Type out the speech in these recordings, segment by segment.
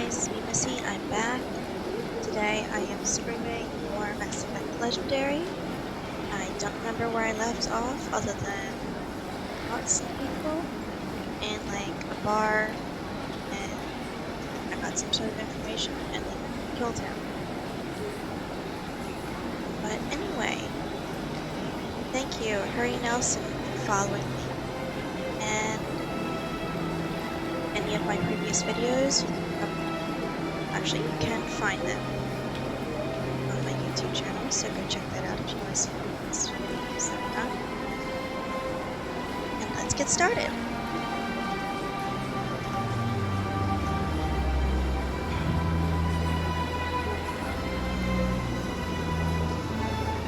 guys, me Missy, I'm back. Today I am streaming more Mass Effect Legendary. I don't remember where I left off other than I fought some people in like a bar and I got some sort of information and then killed him. But anyway, thank you Harry Nelson for following me. And any of my previous videos, actually you can find them on my YouTube channel, so go check that out if you want to see previous videos that I've done. And let's get started.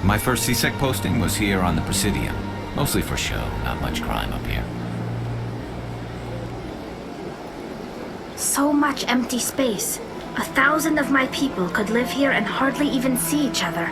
My first C-Sec posting was here on the Presidium. Mostly for show, not much crime up here. So much empty space. 1,000 of my people could live here and hardly even see each other.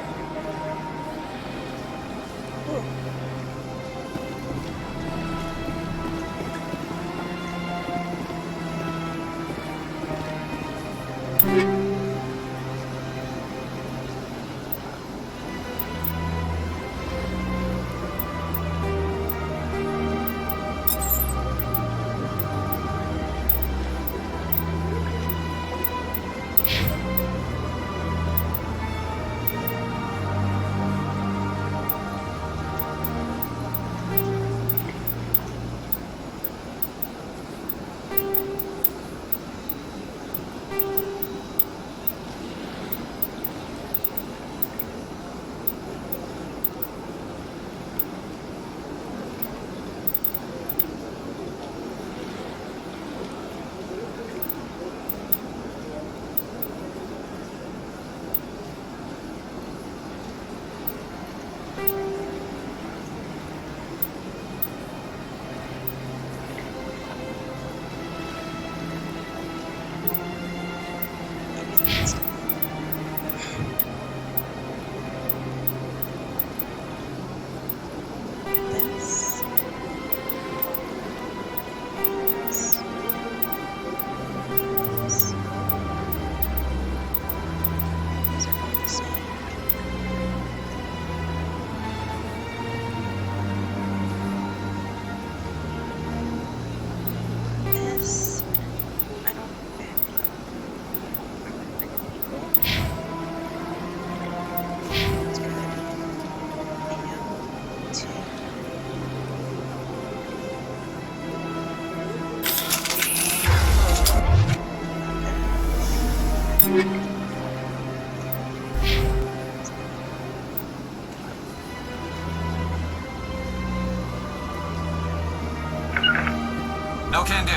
No can do.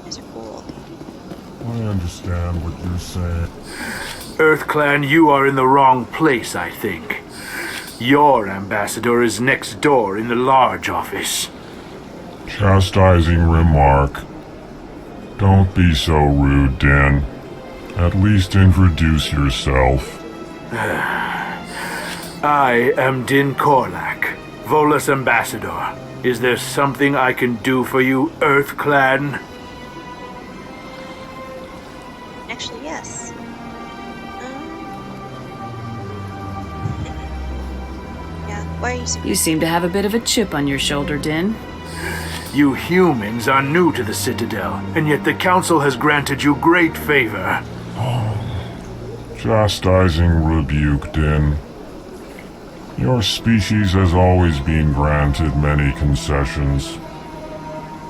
These are cool. I understand what you're saying. EarthClan, you are in the wrong place, I think. Your ambassador is next door in the large office. Chastising remark. Don't be so rude, Din. At least introduce yourself. I am Din Korlak, Volus ambassador. Is there something I can do for you, EarthClan? Actually, yes. Yeah, why are you so... You seem to have a bit of a chip on your shoulder, Din. You humans are new to the Citadel, and yet the Council has granted you great favor. Chastising rebuke, Din. Your species has always been granted many concessions.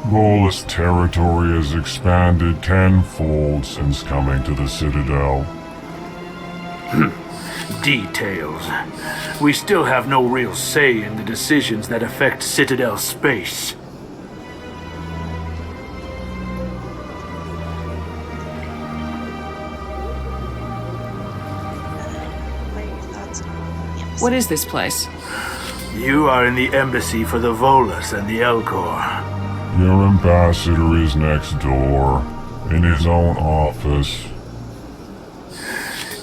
Volus territory has expanded tenfold since coming to the Citadel. Details. We still have no real say in the decisions that affect Citadel space. What are your thoughts on the What is this place? You are in the embassy for the Volus and the Elcor. Your ambassador is next door, in his own office.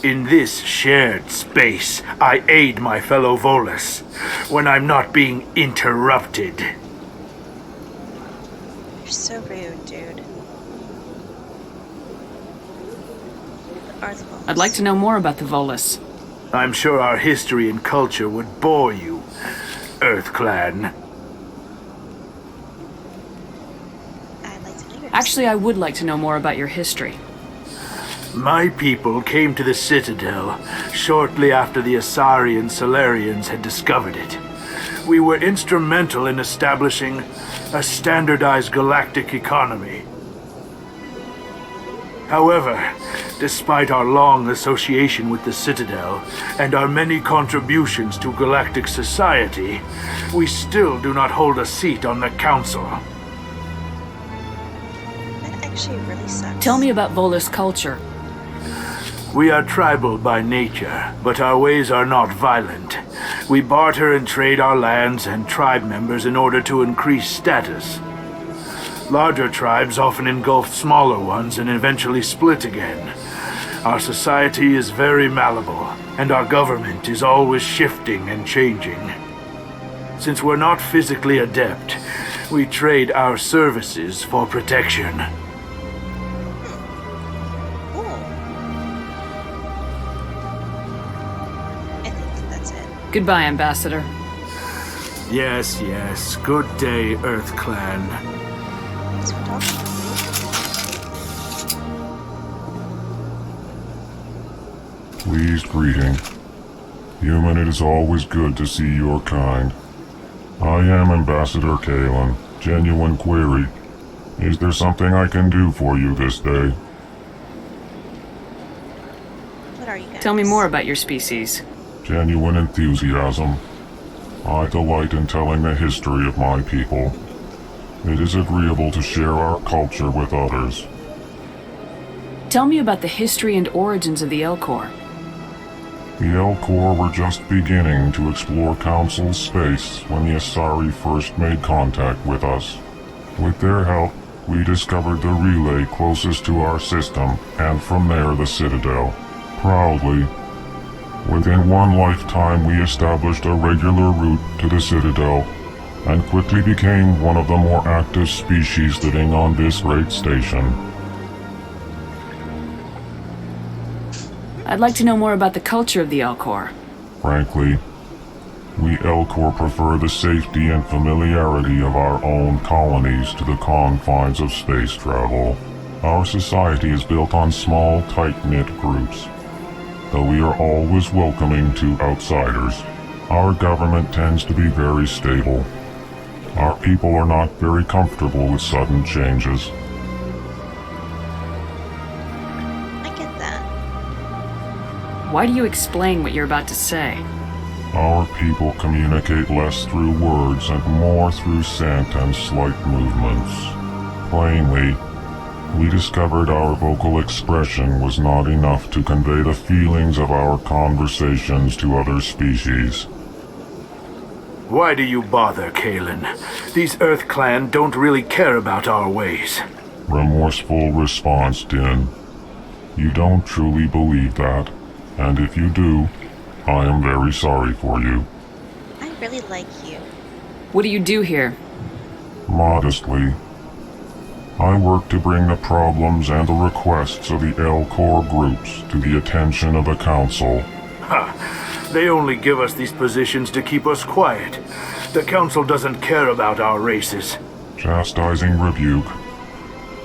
In this shared space, I aid my fellow Volus when I'm not being interrupted. You're so rude, dude. What are the Volus? I'd like to know more about the Volus. I'm sure our history and culture would bore you, Earth Clan. I'd like to know yours. Actually, I would like to know more about your history. My people came to the Citadel shortly after the Asari and Solarians had discovered it. We were instrumental in establishing a standardized galactic economy. However, despite our long association with the Citadel and our many contributions to galactic society, we still do not hold a seat on the Council. That actually really sucks. Tell me about Volus culture. We are tribal by nature, but our ways are not violent. We barter and trade our lands and tribe members in order to increase status. Larger tribes often engulf smaller ones and eventually split again. Our society is very malleable, and our government is always shifting and changing. Since we're not physically adept, we trade our services for protection. Cool. I think that's it. Goodbye, Ambassador. Yes, yes. Good day, Earth Clan. Thanks for talking to me. Pleased greeting. Human, it is always good to see your kind. I am Ambassador Kalen. Genuine query. Is there something I can do for you this day? What are you guys? Tell me more about your species. Genuine enthusiasm. I delight in telling the history of my people. It is agreeable to share our culture with others. Tell me about the history and origins of the Elcor. The Elcor were just beginning to explore Council space when the Asari first made contact with us. With their help, we discovered the relay closest to our system, and from there the Citadel. Proudly, within one lifetime we established a regular route to the Citadel, and quickly became one of the more active species living on this great station. I'd like to know more about the culture of the Elcor. Frankly, we Elcor prefer the safety and familiarity of our own colonies to the confines of space travel. Our society is built on small, tight-knit groups. Though we are always welcoming to outsiders, our government tends to be very stable. Our people are not very comfortable with sudden changes. I get that. Why do you explain what you're about to say? Our people communicate less through words and more through scent and slight movements. Plainly, we discovered our vocal expression was not enough to convey the feelings of our conversations to other species. Why do you bother, Kalen? These Earth Clan don't really care about our ways. Remorseful response, Din. You don't truly believe that, and if you do, I am very sorry for you. I really like you. What do you do here? Modestly, I work to bring the problems and the requests of the Elcor groups to the attention of the Council. Ha! They only give us these positions to keep us quiet. The Council doesn't care about our races. Chastising rebuke.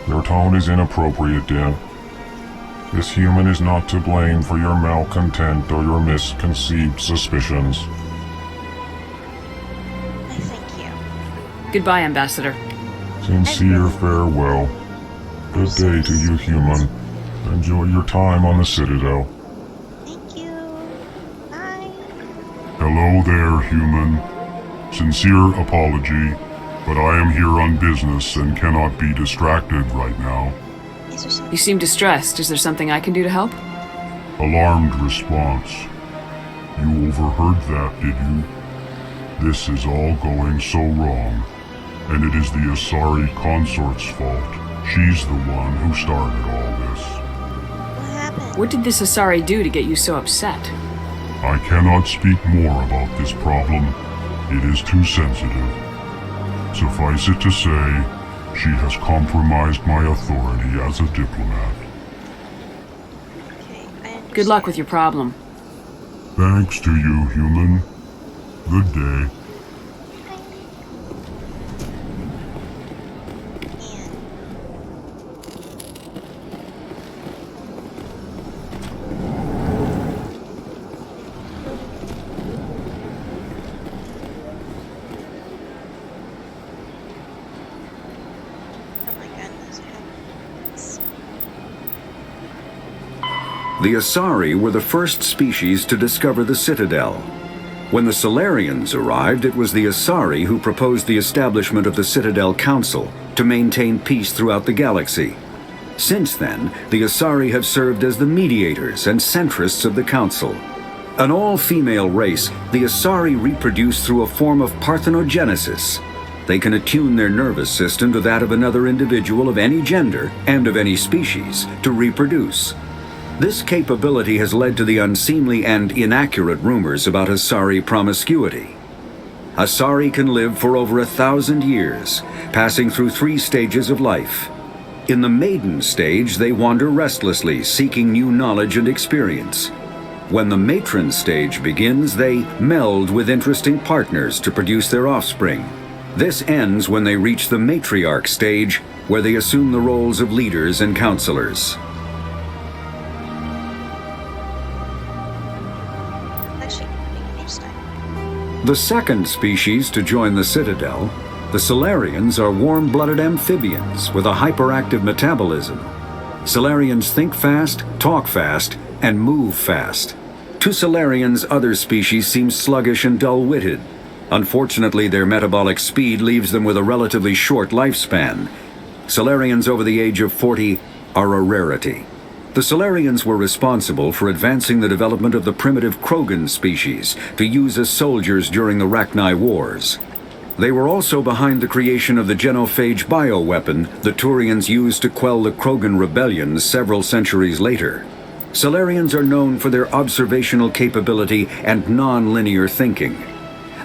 Your tone is inappropriate, Din. This human is not to blame for your malcontent or your misconceived suspicions. I thank you. Goodbye, Ambassador. Sincere farewell. Good day to you, human. Enjoy your time on the Citadel. Thank you. Bye. Hello there, human. Sincere apology, but I am here on business and cannot be distracted right now. Is there something? You seem distressed. Is there something I can do to help? Alarmed response. You overheard that, did you? This is all going so wrong, and it is the Asari consort's fault. She's the one who started all this. What happened? What did this Asari do to get you so upset? I cannot speak more about this problem. It is too sensitive. Suffice it to say, she has compromised my authority as a diplomat. Okay, I understand. Good luck with your problem. Thanks to you, human. Good day. And oh my goodness, heavens. The Asari were the first species to discover the Citadel. When the Solarians arrived, it was the Asari who proposed the establishment of the Citadel Council to maintain peace throughout the galaxy. Since then, the Asari have served as the mediators and centrists of the Council. An all-female race, the Asari reproduce through a form of parthenogenesis. They can attune their nervous system to that of another individual of any gender and of any species to reproduce. This capability has led to the unseemly and inaccurate rumors about Asari promiscuity. Asari can live for over 1,000 years, passing through 3 stages of life. In the maiden stage, they wander restlessly, seeking new knowledge and experience. When the matron stage begins, they meld with interesting partners to produce their offspring. This ends when they reach the matriarch stage, where they assume the roles of leaders and counselors. Actually, interesting. The second species to join the Citadel, the Solarians, are warm-blooded amphibians with a hyperactive metabolism. Solarians think fast, talk fast, and move fast. To Solarians, other species seem sluggish and dull-witted. Unfortunately, their metabolic speed leaves them with a relatively short lifespan. Solarians over the age of 40 are a rarity. The Solarians were responsible for advancing the development of the primitive Krogan species to use as soldiers during the Rachni Wars. They were also behind the creation of the genophage bioweapon the Turians used to quell the Krogan rebellions several centuries later. Solarians are known for their observational capability and non-linear thinking.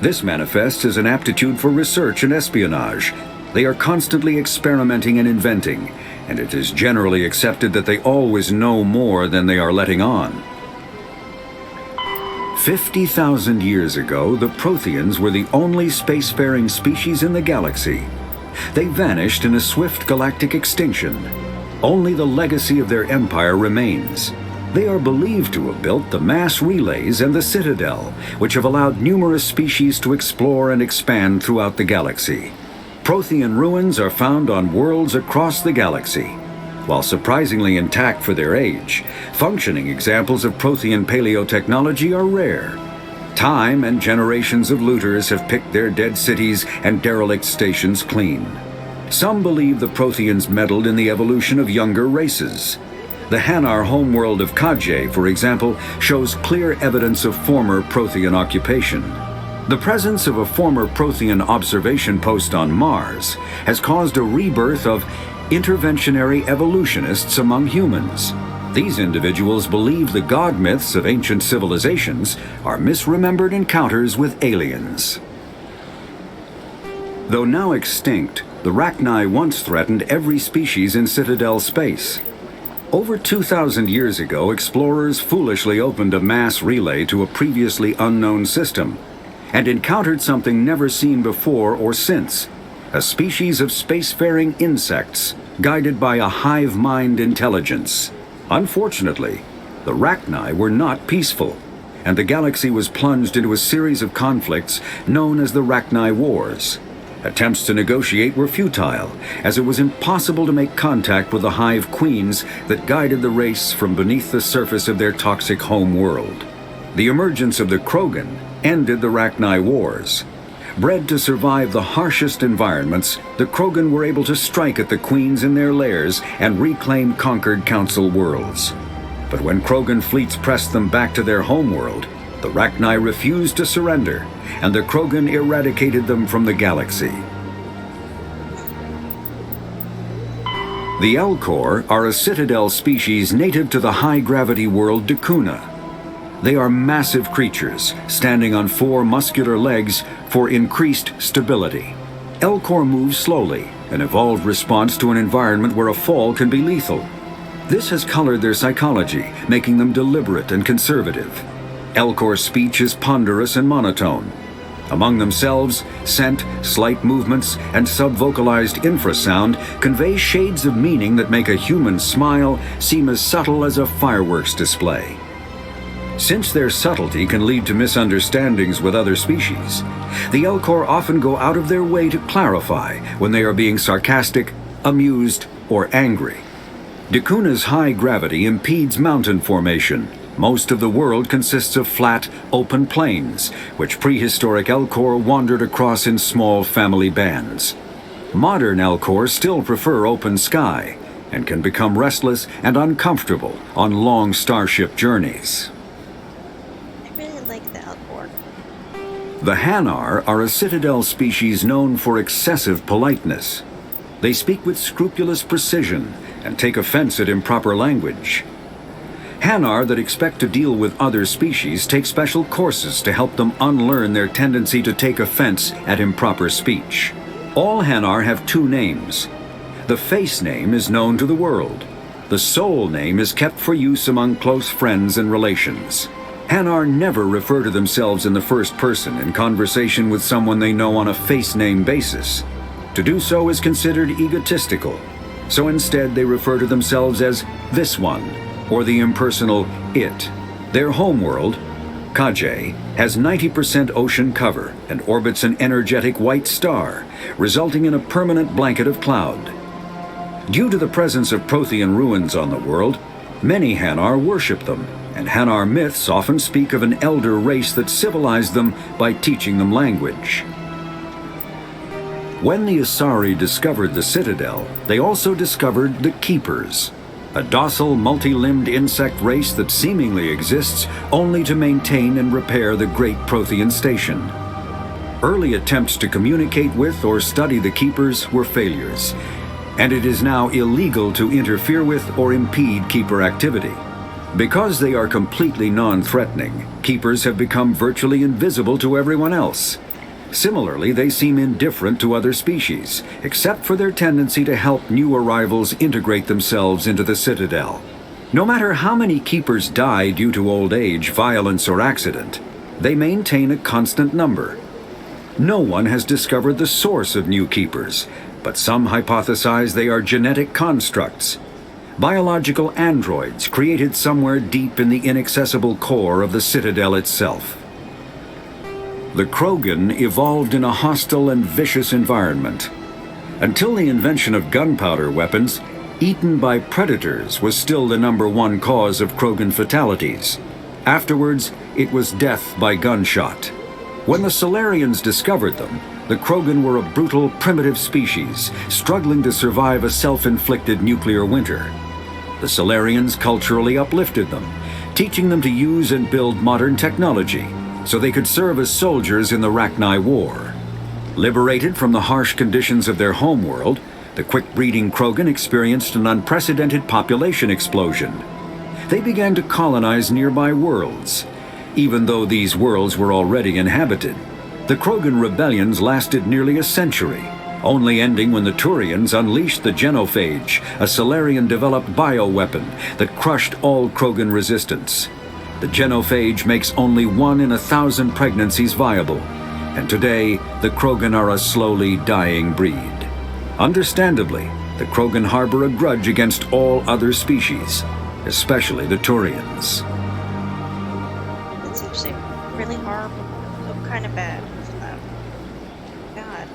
This manifests as an aptitude for research and espionage. They are constantly experimenting and inventing, and it is generally accepted that they always know more than they are letting on. 50,000 years ago, the Protheans were the only spacefaring species in the galaxy. They vanished in a swift galactic extinction. Only the legacy of their empire remains. They are believed to have built the mass relays and the Citadel, which have allowed numerous species to explore and expand throughout the galaxy. Prothean ruins are found on worlds across the galaxy. While surprisingly intact for their age, functioning examples of Prothean paleotechnology are rare. Time and generations of looters have picked their dead cities and derelict stations clean. Some believe the Protheans meddled in the evolution of younger races. The Hanar homeworld of Kajay, for example, shows clear evidence of former Prothean occupation. The presence of a former Prothean observation post on Mars has caused a rebirth of interventionary evolutionists among humans. These individuals believe the god myths of ancient civilizations are misremembered encounters with aliens. Though now extinct, the Rachni once threatened every species in Citadel space. Over 2,000 years ago, explorers foolishly opened a mass relay to a previously unknown system and encountered something never seen before or since, a species of spacefaring insects guided by a hive mind intelligence. Unfortunately, the Rachni were not peaceful, and the galaxy was plunged into a series of conflicts known as the Rachni Wars. Attempts to negotiate were futile, as it was impossible to make contact with the hive queens that guided the race from beneath the surface of their toxic home world. The emergence of the Krogan ended the Rachni Wars. Bred to survive the harshest environments, the Krogan were able to strike at the queens in their lairs and reclaim conquered council worlds. But when Krogan fleets pressed them back to their homeworld, The Rachni refused to surrender, and the Krogan eradicated them from the galaxy. The Elcor are a citadel species native to the high-gravity world Dakuna. They are massive creatures, standing on 4 muscular legs for increased stability. Elcor move slowly, an evolved response to an environment where a fall can be lethal. This has colored their psychology, making them deliberate and conservative. Elcor speech is ponderous and monotone. Among themselves, scent, slight movements, and subvocalized infrasound convey shades of meaning that make a human smile seem as subtle as a fireworks display. Since their subtlety can lead to misunderstandings with other species, the Elcor often go out of their way to clarify when they are being sarcastic, amused, or angry. Dakuna's high gravity impedes mountain formation. Most of the world consists of flat, open plains, which prehistoric Elcor wandered across in small family bands. Modern Elcor still prefer open sky, and can become restless and uncomfortable on long starship journeys. I really like the Elcor. The Hanar are a citadel species known for excessive politeness. They speak with scrupulous precision and take offense at improper language. Hanar that expect to deal with other species take special courses to help them unlearn their tendency to take offense at improper speech. All Hanar have 2 names. The face name is known to the world. The soul name is kept for use among close friends and relations. Hanar never refer to themselves in the first person in conversation with someone they know on a face name basis. To do so is considered egotistical, so instead they refer to themselves as this one, or the impersonal it. Their homeworld, Kajay, has 90% ocean cover and orbits an energetic white star, resulting in a permanent blanket of cloud. Due to the presence of Prothean ruins on the world, many Hanar worship them, and Hanar myths often speak of an elder race that civilized them by teaching them language. When the Asari discovered the Citadel, they also discovered the Keepers, a docile, multi-limbed insect race that seemingly exists only to maintain and repair the Great Prothean Station. Early attempts to communicate with or study the Keepers were failures, and it is now illegal to interfere with or impede Keeper activity. Because they are completely non-threatening, Keepers have become virtually invisible to everyone else. Similarly, they seem indifferent to other species, except for their tendency to help new arrivals integrate themselves into the Citadel. No matter how many Keepers die due to old age, violence, or accident, they maintain a constant number. No one has discovered the source of new Keepers, but some hypothesize they are genetic constructs, biological androids created somewhere deep in the inaccessible core of the Citadel itself. The Krogan evolved in a hostile and vicious environment. Until the invention of gunpowder weapons, eaten by predators was still the #1 cause of Krogan fatalities. Afterwards, it was death by gunshot. When the Solarians discovered them, the Krogan were a brutal, primitive species, struggling to survive a self-inflicted nuclear winter. The Solarians culturally uplifted them, teaching them to use and build modern technology, so they could serve as soldiers in the Rachni War. Liberated from the harsh conditions of their homeworld, the quick-breeding Krogan experienced an unprecedented population explosion. They began to colonize nearby worlds. Even though these worlds were already inhabited, the Krogan rebellions lasted nearly a century, only ending when the Turians unleashed the Genophage, a Solarian-developed bioweapon that crushed all Krogan resistance. The Genophage makes only 1 in 1,000 pregnancies viable, and today the Krogan are a slowly dying breed. Understandably, the Krogan harbor a grudge against all other species, especially the Turians. It's actually really horrible. I feel kind of bad for them. God.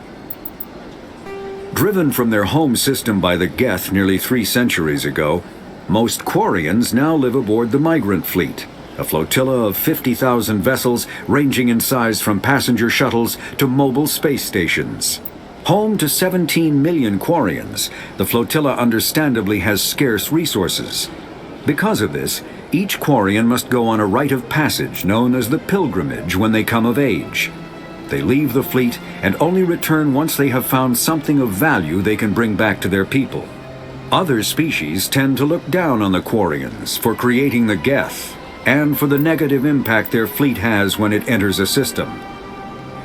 Driven from their home system by the Geth nearly 3 centuries ago, most Quarians now live aboard the migrant fleet, a flotilla of 50,000 vessels ranging in size from passenger shuttles to mobile space stations. Home to 17 million Quarians, the flotilla understandably has scarce resources. Because of this, Each Quarian must go on a rite of passage known as the pilgrimage when they come of age. They leave the fleet and only return once they have found something of value they can bring back to their people. Other species tend to look down on the Quarians for creating the Geth and for the negative impact their fleet has when it enters a system.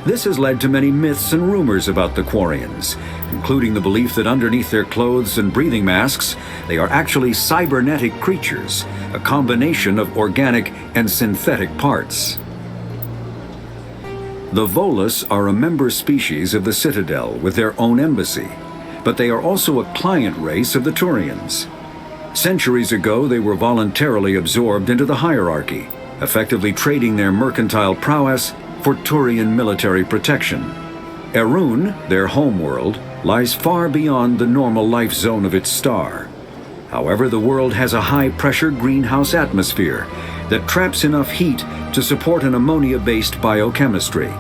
This has led to many myths and rumors about the Quarians, including the belief that underneath their clothes and breathing masks, they are actually cybernetic creatures, a combination of organic and synthetic parts. The Volus are a member species of the Citadel with their own embassy, but they are also a client race of the Turians. Centuries ago, they were voluntarily absorbed into the hierarchy, effectively trading their mercantile prowess for Turian military protection. Erun, their homeworld, lies far beyond the normal life zone of its star. However, the world has a high-pressure greenhouse atmosphere that traps enough heat to support an ammonia-based biochemistry.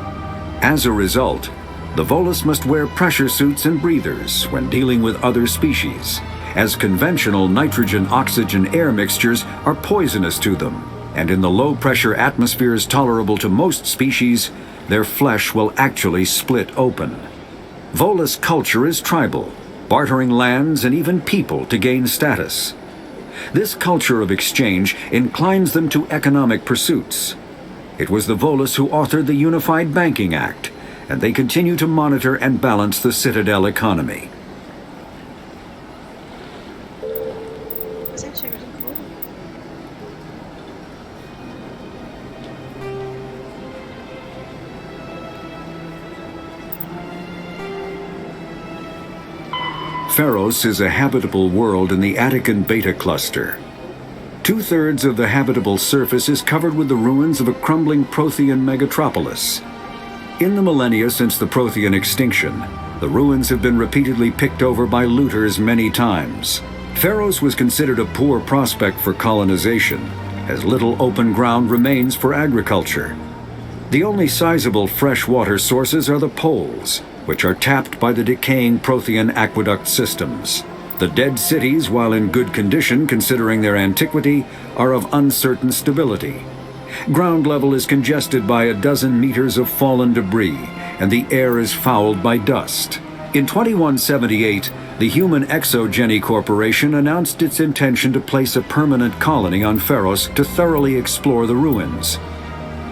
As a result, the Volus must wear pressure suits and breathers when dealing with other species, as conventional nitrogen-oxygen air mixtures are poisonous to them, and in the low-pressure atmospheres tolerable to most species, their flesh will actually split open. Volus culture is tribal, bartering lands and even people to gain status. This culture of exchange inclines them to economic pursuits. It was the Volus who authored the Unified Banking Act, and they continue to monitor and balance the Citadel economy. It's actually really cool. Pharos is a habitable world in the Attican Beta cluster. 2/3 of the habitable surface is covered with the ruins of a crumbling Prothean megatropolis. In the millennia since the Prothean extinction, the ruins have been repeatedly picked over by looters many times. Pharos was considered a poor prospect for colonization, as little open ground remains for agriculture. The only sizable freshwater sources are the poles, which are tapped by the decaying Prothean aqueduct systems. The dead cities, while in good condition considering their antiquity, are of uncertain stability. Ground level is congested by a dozen meters of fallen debris, and the air is fouled by dust. In 2178, the Human Exogeny Corporation announced its intention to place a permanent colony on Pharos to thoroughly explore the ruins.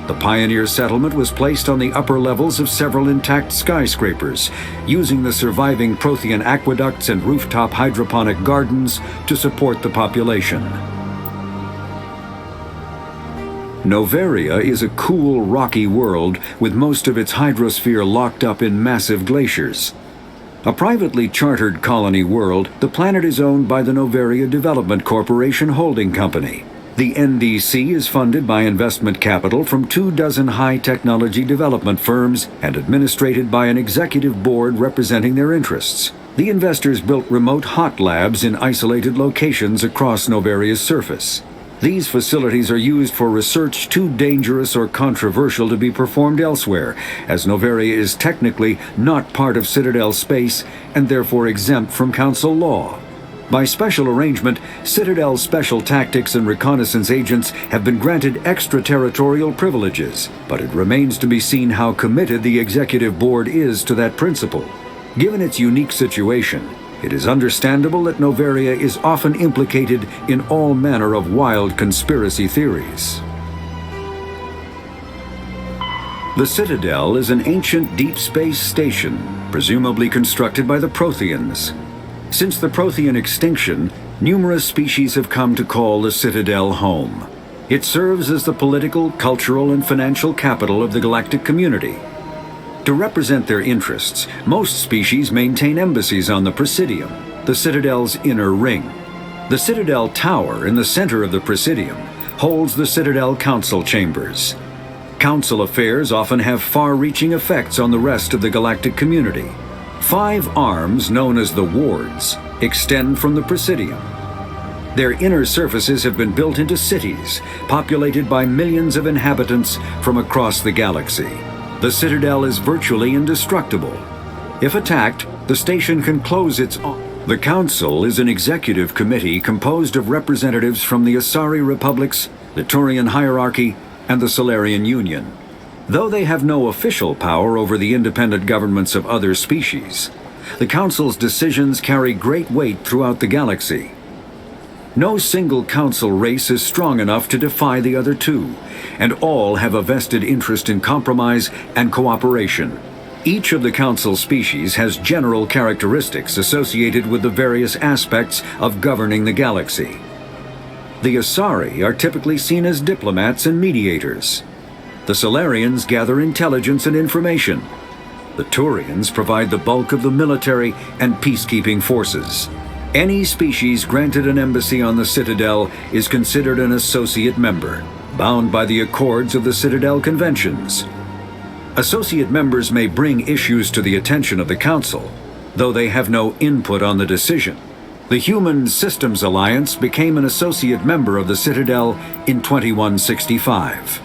The pioneer settlement was placed on the upper levels of several intact skyscrapers, using the surviving Prothean aqueducts and rooftop hydroponic gardens to support the population. Noveria is a cool, rocky world with most of its hydrosphere locked up in massive glaciers. A privately chartered colony world, the planet is owned by the Noveria Development Corporation Holding Company. The NDC is funded by investment capital from 24 high-technology development firms and administrated by an executive board representing their interests. The investors built remote hot labs in isolated locations across Noveria's surface. These facilities are used for research too dangerous or controversial to be performed elsewhere, as Noveria is technically not part of Citadel space and therefore exempt from Council law. By special arrangement, Citadel special tactics and reconnaissance agents have been granted extraterritorial privileges, but it remains to be seen how committed the executive board is to that principle. Given its unique situation, it is understandable that Noveria is often implicated in all manner of wild conspiracy theories. The Citadel is an ancient deep space station, presumably constructed by the Protheans. Since the Prothean extinction, numerous species have come to call the Citadel home. It serves as the political, cultural, and financial capital of the galactic community. To represent their interests, most species maintain embassies on the Presidium, the Citadel's inner ring. The Citadel Tower in the center of the Presidium holds the Citadel Council chambers. Council affairs often have far-reaching effects on the rest of the galactic community. 5 arms, known as the wards, extend from the Presidium. Their inner surfaces have been built into cities, populated by millions of inhabitants from across the galaxy. The Citadel is virtually indestructible. If attacked, the station can close its The Council is an executive committee composed of representatives from the Asari Republics, the Turian Hierarchy, and the Solarian Union. Though they have no official power over the independent governments of other species, the Council's decisions carry great weight throughout the galaxy. No single Council race is strong enough to defy the other two, and all have a vested interest in compromise and cooperation. Each of the Council species has general characteristics associated with the various aspects of governing the galaxy. The Asari are typically seen as diplomats and mediators. The Solarians gather intelligence and information. The Turians provide the bulk of the military and peacekeeping forces. Any species granted an embassy on the Citadel is considered an associate member, bound by the accords of the Citadel Conventions. Associate members may bring issues to the attention of the Council, though they have no input on the decision. The Human Systems Alliance became an associate member of the Citadel in 2165.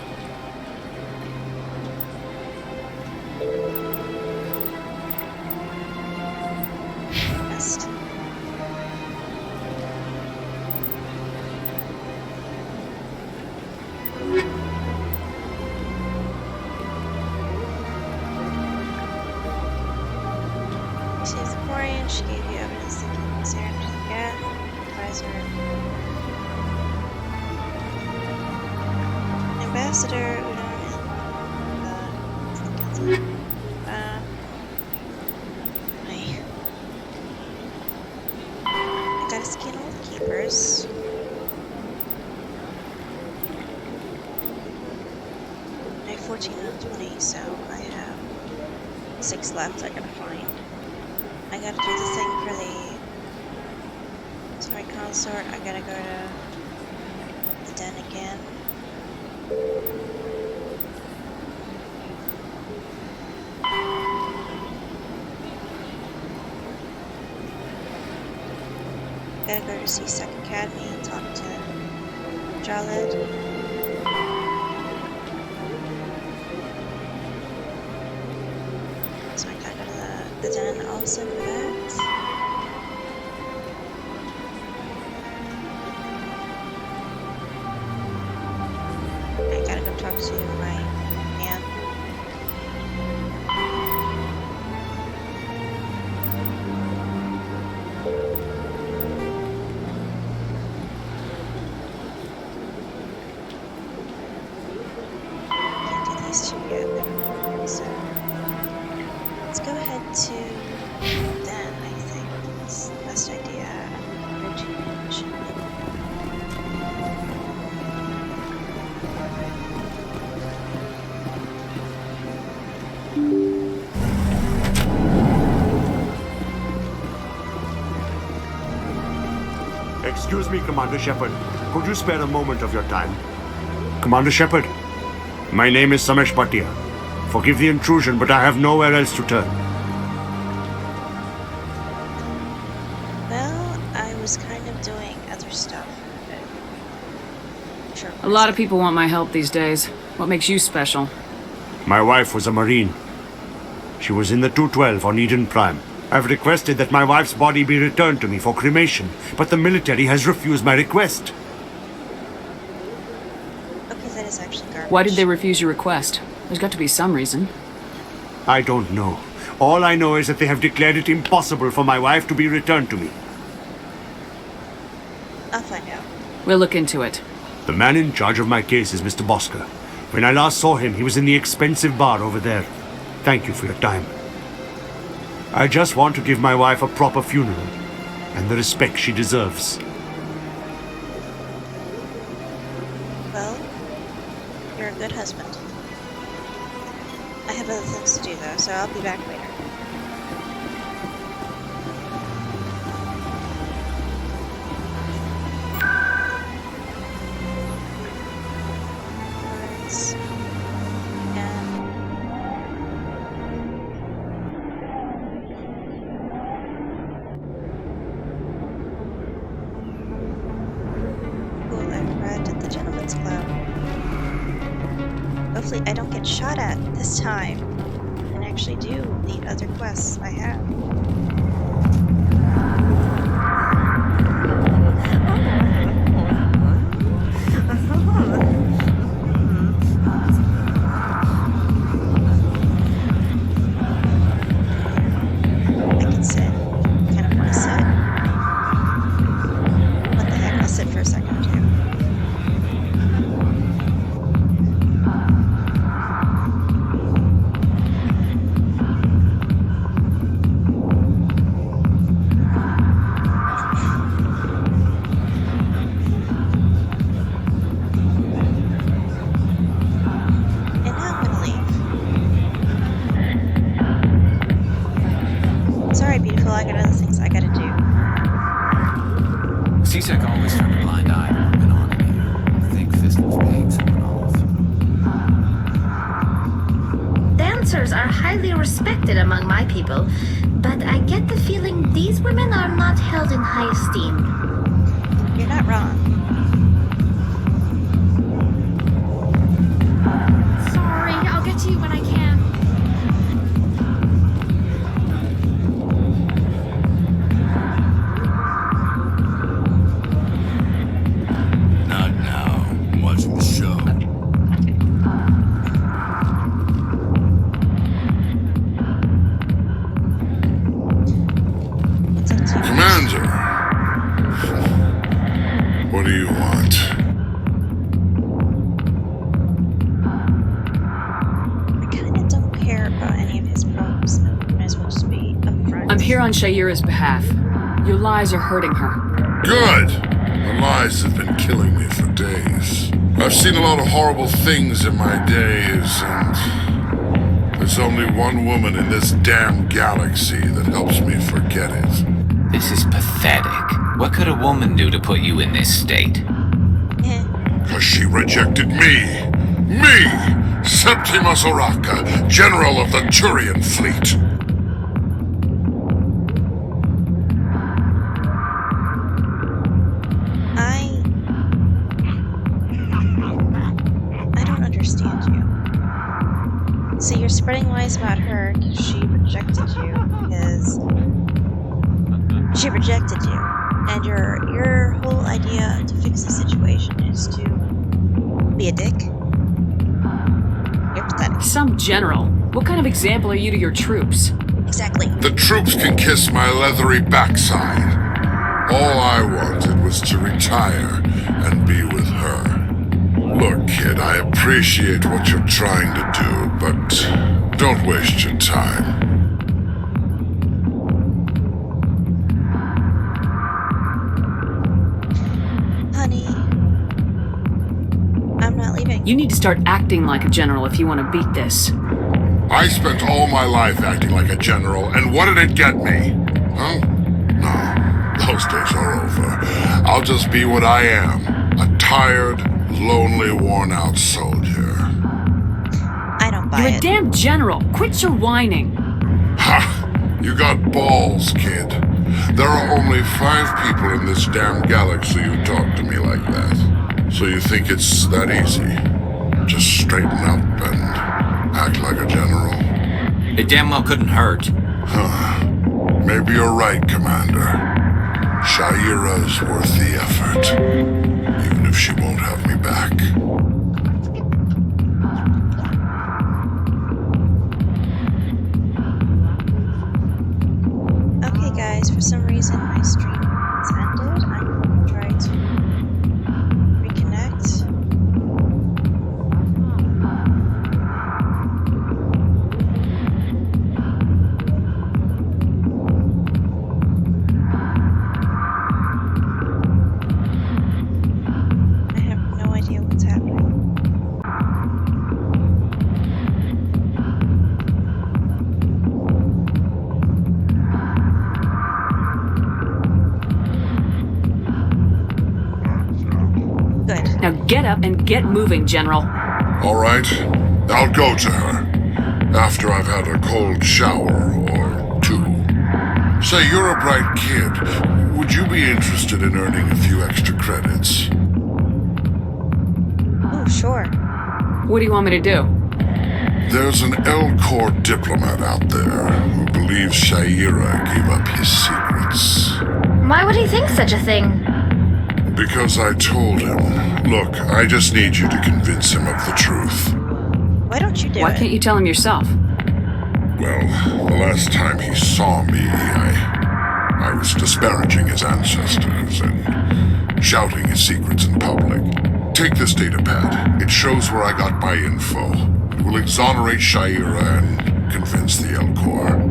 Best. She's a Quarian. She gave you evidence that can concern to the gap. Advisor. Ambassador Udon I gotta scan all the keepers. I have 14 out of 20, so I have 6 left I gotta find. I gotta do the thing for the Sorry Consort. I gotta go to the den again. Gotta go to C-Sec Academy and talk to Jaled. So I gotta go to the den also for that. I gotta go talk to my aunt. Can't do these two yet, so let's go ahead to den. I think it's the best idea. Go to mission. Excuse me, Commander Shepard. Could you spare a moment of your time? Commander Shepard, my name is Samesh Bhatia. Forgive the intrusion, but I have nowhere else to turn. Well, I was kind of doing other stuff. But sure. A lot of people want my help these days. What makes you special? My wife was a Marine. She was in the 212 on Eden Prime. I've requested that my wife's body be returned to me for cremation, but the military has refused my request. Okay, that is actually garbage. Why did they refuse your request? There's got to be some reason. I don't know. All I know is that they have declared it impossible for my wife to be returned to me. I'll find out. We'll look into it. The man in charge of my case is Mr. Bosker. When I last saw him, he was in the expensive bar over there. Thank you for your time. I just want to give my wife a proper funeral and the respect she deserves. Well, you're a good husband. I have other things to do though, so I'll be back later. Hopefully I don't get shot at this time and actually do the other quests I have. I got other things I gotta do. C-Sec always turned a blind eye to what went on in here. I think Fist was paying someone off. Dancers are highly respected among my people, but I get the feeling these women are not held in high esteem. You're not wrong. Sorry, I'll get to you when I can. Not now. I'm watching the show. It's up to you. Commander! What do you want? I kinda don't care about any of his probes. Might as well just be upfront. I'm here on Shaira's behalf. Your lies are hurting her. Good! The lies have been killing me for days. I've seen a lot of horrible things in my days, and there's only one woman in this damn galaxy that helps me forget it. This is pathetic. What could a woman do to put you in this state? Eh, Because she rejected me! Me! Septimus Oraka, General of the Turian Fleet! I don't understand you. So you're spreading lies about her because she rejected you. And your whole idea to fix the situation is to be a dick. You're pathetic. Some general. What kind of example are you to your troops? Exactly. The troops can kiss my leathery backside. All I wanted was to retire and be with her. Look, kid, I appreciate what you're trying to do, but don't waste your time. Honey, I'm not leaving. You need to start acting like a general if you want to beat this. I spent all my life acting like a general, and what did it get me? Huh? No, those days are over. I'll just be what I am, a tired, lonely, worn-out soldier. I don't buy You're a it. damn general. Quit your whining. Ha! You got balls, kid. There are only 5 people in this damn galaxy who talk to me like that. So you think it's that easy? Just straighten up and act like a general? It damn well couldn't hurt. Huh. Maybe you're right, Commander. Shaira's worth the effort. Even if she won't have me back. Okay, guys, for some reason my stream has ended. I'm going to try to reconnect. I have no idea what's happening. Good. Now get up and get moving, General. All right, I'll go to her. After I've had a cold shower or 2. Say, you're a bright kid. Would you be interested in earning a few extra credits? Oh, sure. What do you want me to do? There's an L-Corps diplomat out there who believes Shaira gave up his secrets. Why would he think such a thing? Because I told him. Look, I just need you to convince him of the truth. Why don't you do Why it? can't you tell him yourself? Well, the last time he saw me, I was disparaging his ancestors and shouting his secrets in public. Take this data pad. It shows where I got my info. It will exonerate Shaira and convince the L-Corps.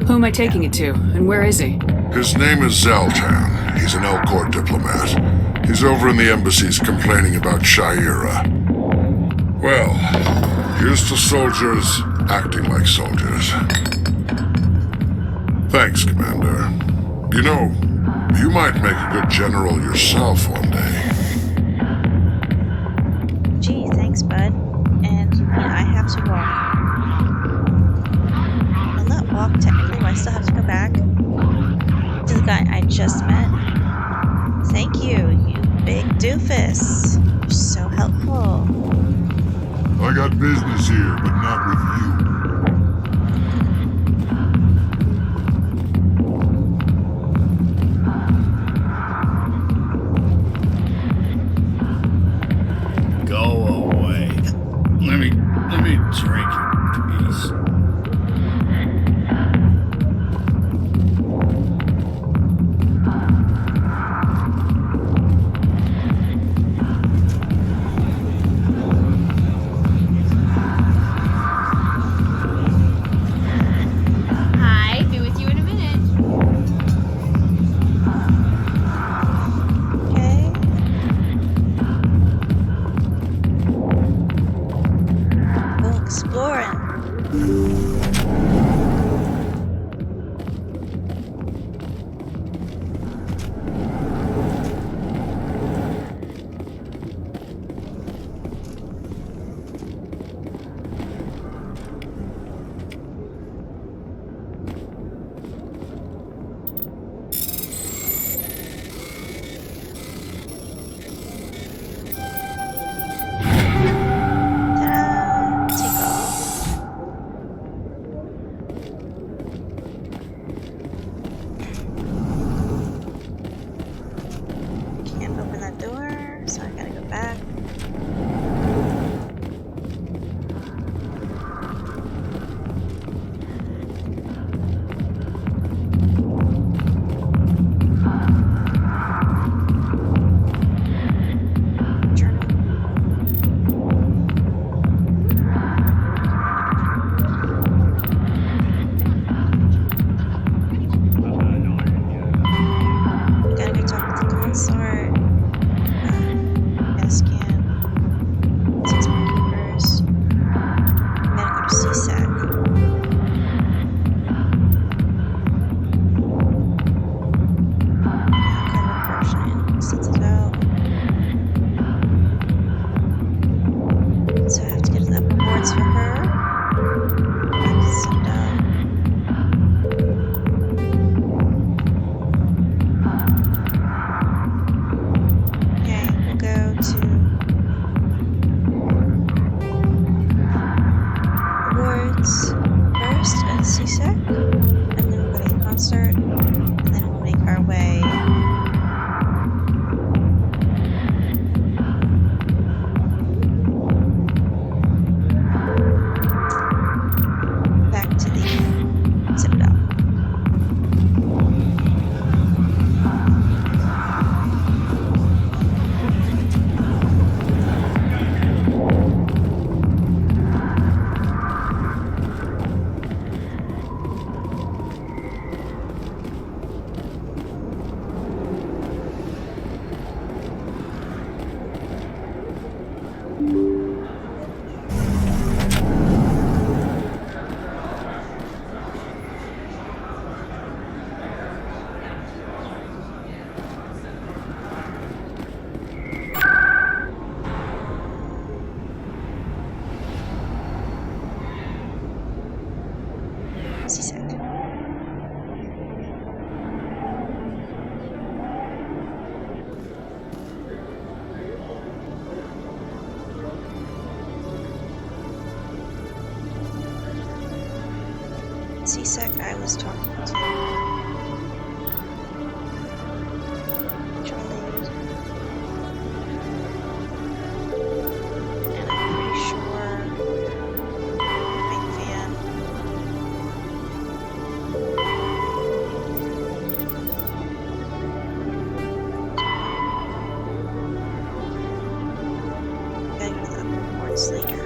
Who am I taking it to, and where is he? His name is Zaltan. He's an L-Corps diplomat. He's over in the embassies complaining about Shaira. Well, Here's to soldiers acting like soldiers. Thanks, Commander. You know, you might make a good general yourself one day. Gee, thanks, bud. And you mean I have to walk? Well, not walk technically, but I still have to go back to the guy I just met. Thank you, you big doofus. You're so helpful. I got business here, but not with you. Go away. Let me drink in peace. Hi, be with you in a minute. Okay. Go exploring. Ta-da! Take off. Can't open that door, so I gotta go back. Journal. Gotta go talk with the consort. Gotta scan. Six more keepers. Gotta go to CSAC. Cover portion. Sets it out. So I have to get to the rewards for her. I have to set it up. Okay, we'll go to rewards first at CSEC, and then we'll go to the concert, and then we'll make our way back to the Citadel. CSEC. CSEC I was talking to Charlie, and I'm pretty sure Big Fan. Gotta go to the rewards later.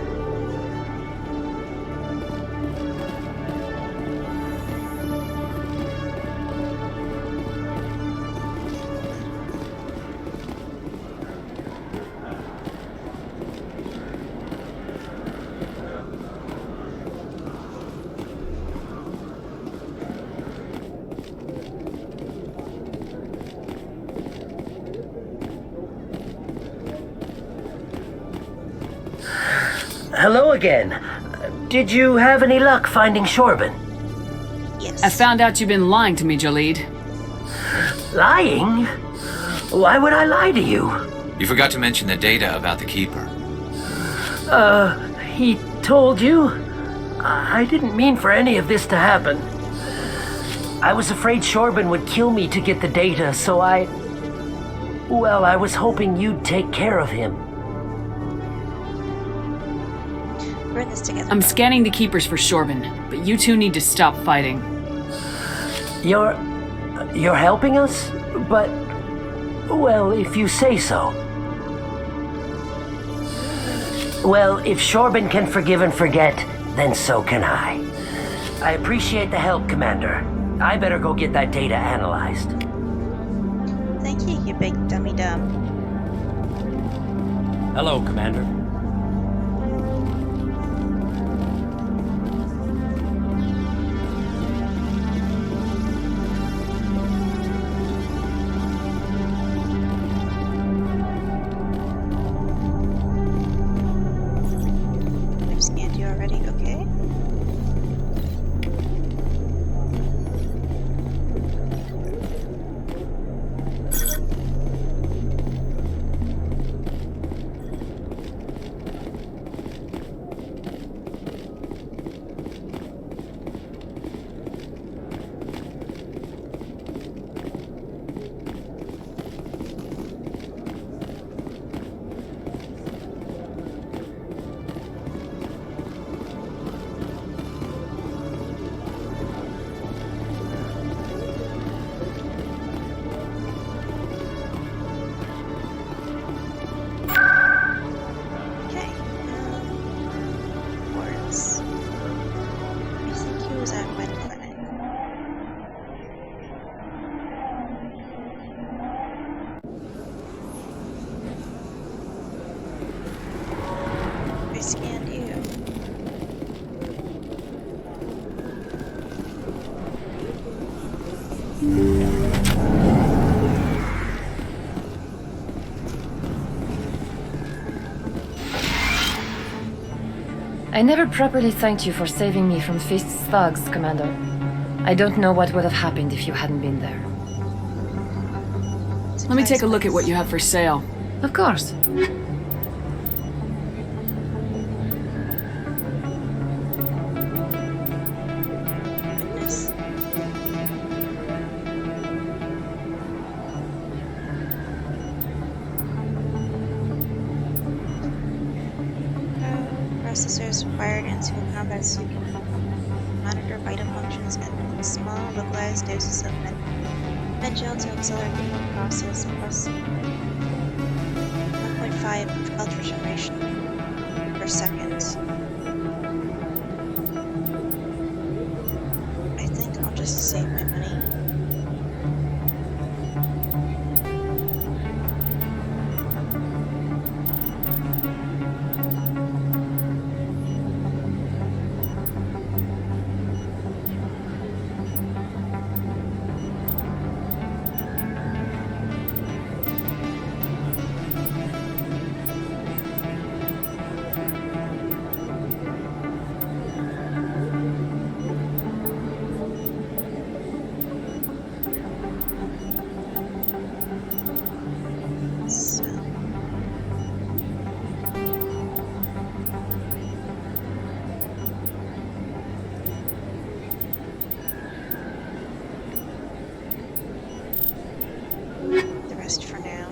again. Did you have any luck finding Shorban? Yes. I found out you've been lying to me, Jalid. Lying? Why would I lie to you? You forgot to mention the data about the Keeper. He told you? I didn't mean for any of this to happen. I was afraid Shorban would kill me to get the data, so I was hoping you'd take care of him. We're in this together. I'm scanning the Keepers for Shorban, but you two need to stop fighting. You're helping us? But, well, if you say so. Well, if Shorban can forgive and forget, then so can I. I appreciate the help, Commander. I better go get that data analyzed. Thank you, you big dummy dumb. Hello, Commander. I've scanned you already, okay? Wards. I think he was at Red Clinic. I scanned you. I never properly thanked you for saving me from Fist's thugs, Commander. I don't know what would have happened if you hadn't been there. Let me take a look at what you have for sale. Of course. Goodness. Processors wired into a combat suit can monitor vital functions and small localized doses of med-gel to accelerate the healing process plus 1.5 health regeneration per second. I think I'll just save my money. So. The rest for now.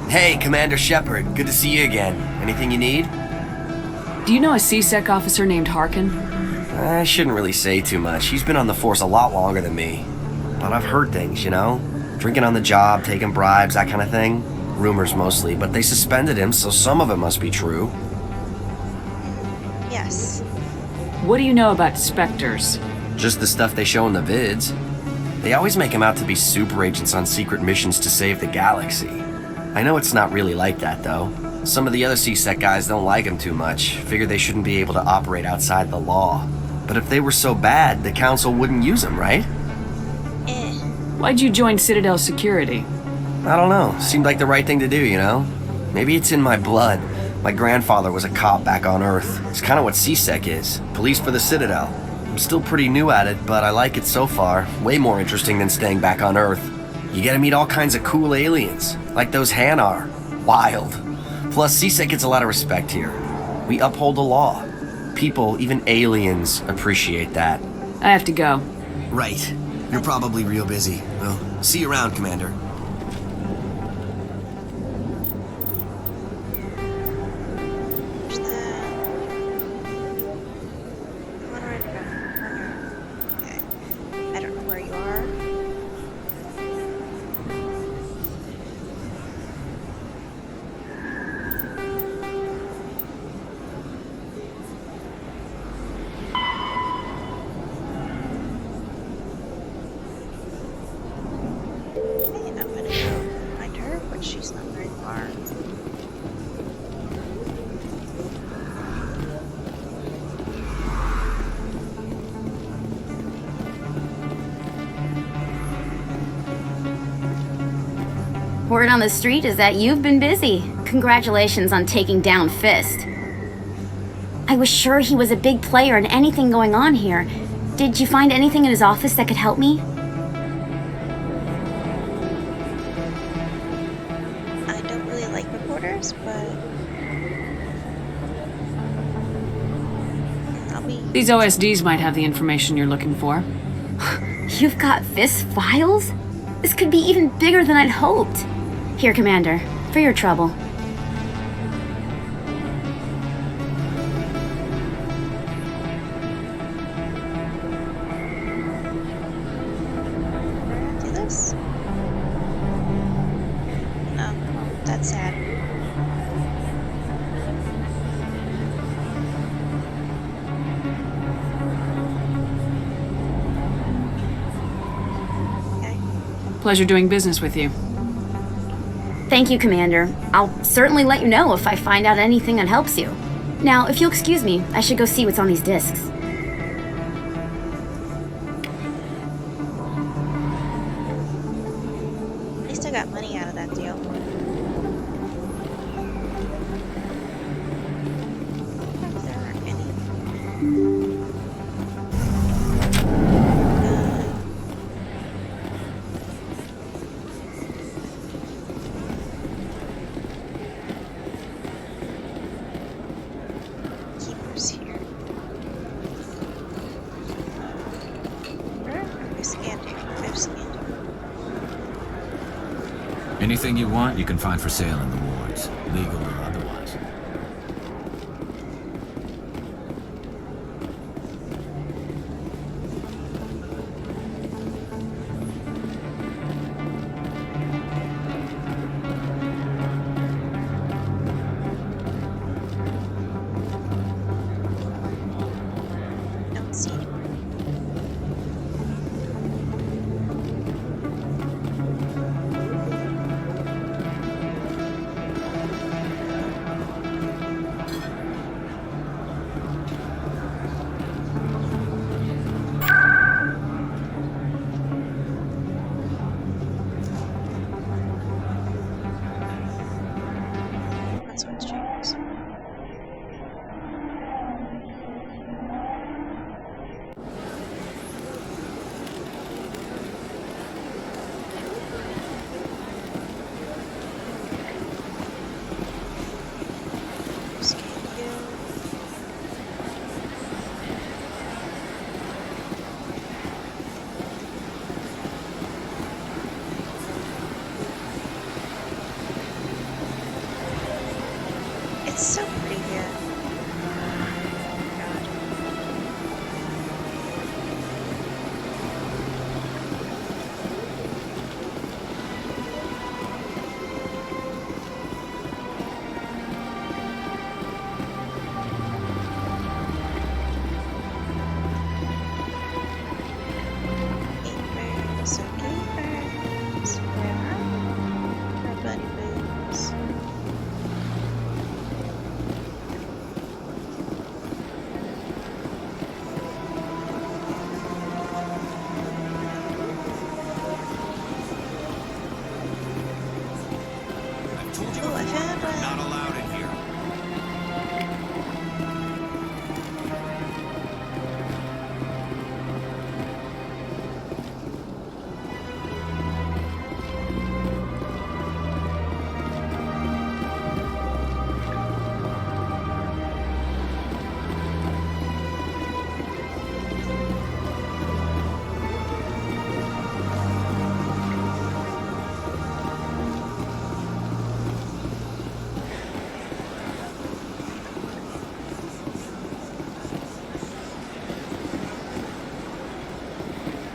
Hey, Commander Shepard. Good to see you again. Anything you need? Do you know a C-Sec officer named Harkin? I shouldn't really say too much. He's been on the force a lot longer than me. But I've heard things, you know? Drinking on the job, taking bribes, that kind of thing. Rumors mostly, but they suspended him, so some of it must be true. Yes. What do you know about Spectres? Just the stuff they show in the vids. They always make him out to be super agents on secret missions to save the galaxy. I know it's not really like that, though. Some of the other C-Sec guys don't like him too much, figure they shouldn't be able to operate outside the law. But if they were so bad, the Council wouldn't use him, right? Why'd you join Citadel Security? I don't know. Seemed like the right thing to do, you know? Maybe it's in my blood. My grandfather was a cop back on Earth. It's kind of what C-Sec is. Police for the Citadel. I'm still pretty new at it, but I like it so far. Way more interesting than staying back on Earth. You get to meet all kinds of cool aliens, like those Hanar. Wild. Plus, C-Sec gets a lot of respect here. We uphold the law. People, even aliens, appreciate that. I have to go. Right. You're probably real busy. Well, see you around, Commander. I don't know where you are. She's not very far. Word on the street is that you've been busy. Congratulations on taking down Fist. I was sure he was a big player in anything going on here. Did you find anything in his office that could help me? These OSDs might have the information you're looking for. You've got Fist files? This could be even bigger than I'd hoped. Here, Commander, for your trouble. Do this? No, that's sad. Pleasure doing business with you. Thank you, Commander. I'll certainly let you know if I find out anything that helps you. Now, if you'll excuse me, I should go see what's on these discs. At least I got money out of that deal. If there aren't any. Anything you want, you can find for sale in the wards, legal or otherwise. Don't see it.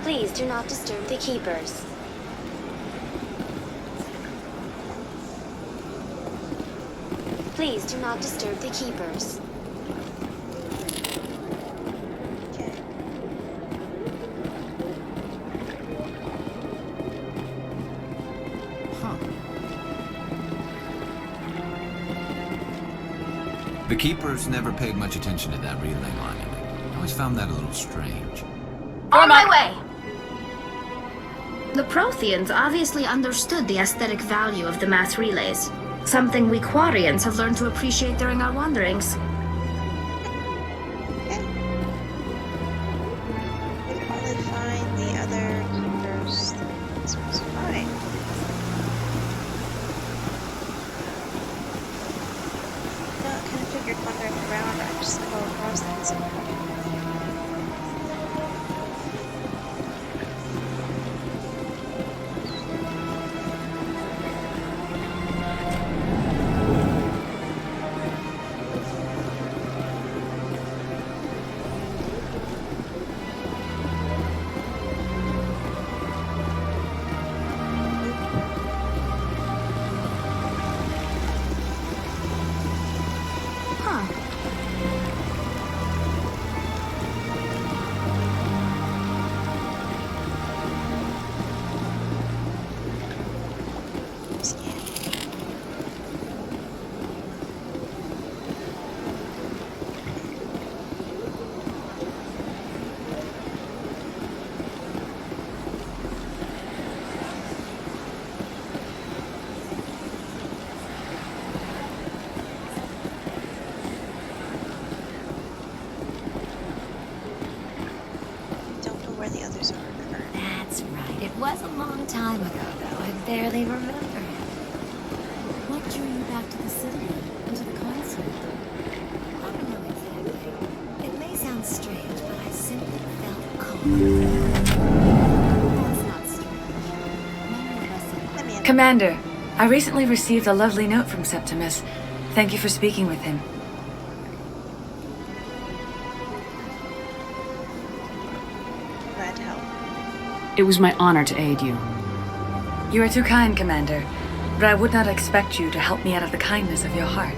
Please do not disturb the keepers. Please do not disturb the keepers. The keepers never paid much attention to that relay monument. I always found that a little strange. On my way! The Protheans obviously understood the aesthetic value of the mass relays, something we Quarians have learned to appreciate during our wanderings. If only find the other keepers, this was fine. I kind of figured wandering around, I'd just go across them at some point. That's right. It was a long time ago, though. I barely remember. What drew you back to the city and to the concert? I don't know exactly. It may sound strange, but I simply felt calm. That's not strange. Commander, I recently received a lovely note from Septimus. Thank you for speaking with him. It was my honor to aid you. You are too kind, Commander, but I would not expect you to help me out of the kindness of your heart.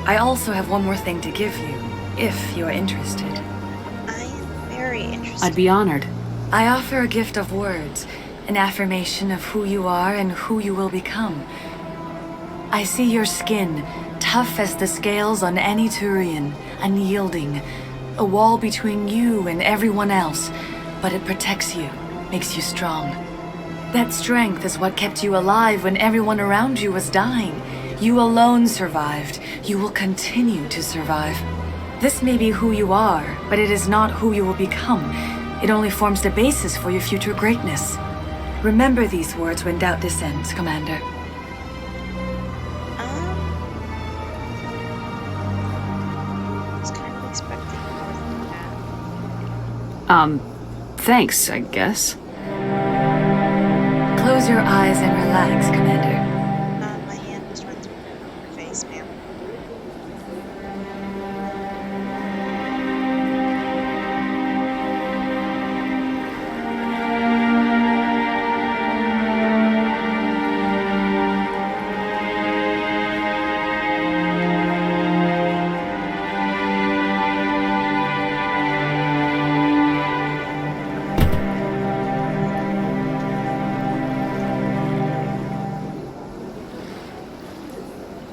I also have one more thing to give you, if you are interested. I am very interested. I'd be honored. I offer a gift of words, an affirmation of who you are and who you will become. I see your skin, tough as the scales on any Turian, unyielding, a wall between you and everyone else, but it protects you. Makes you strong. That strength is what kept you alive when everyone around you was dying. You alone survived. You will continue to survive. This may be who you are, but it is not who you will become. It only forms the basis for your future greatness. Remember these words when doubt descends, Commander. I was kind of expecting more than that. Thanks, I guess. Close your eyes and relax, Commander. My hand just went through her face, ma'am.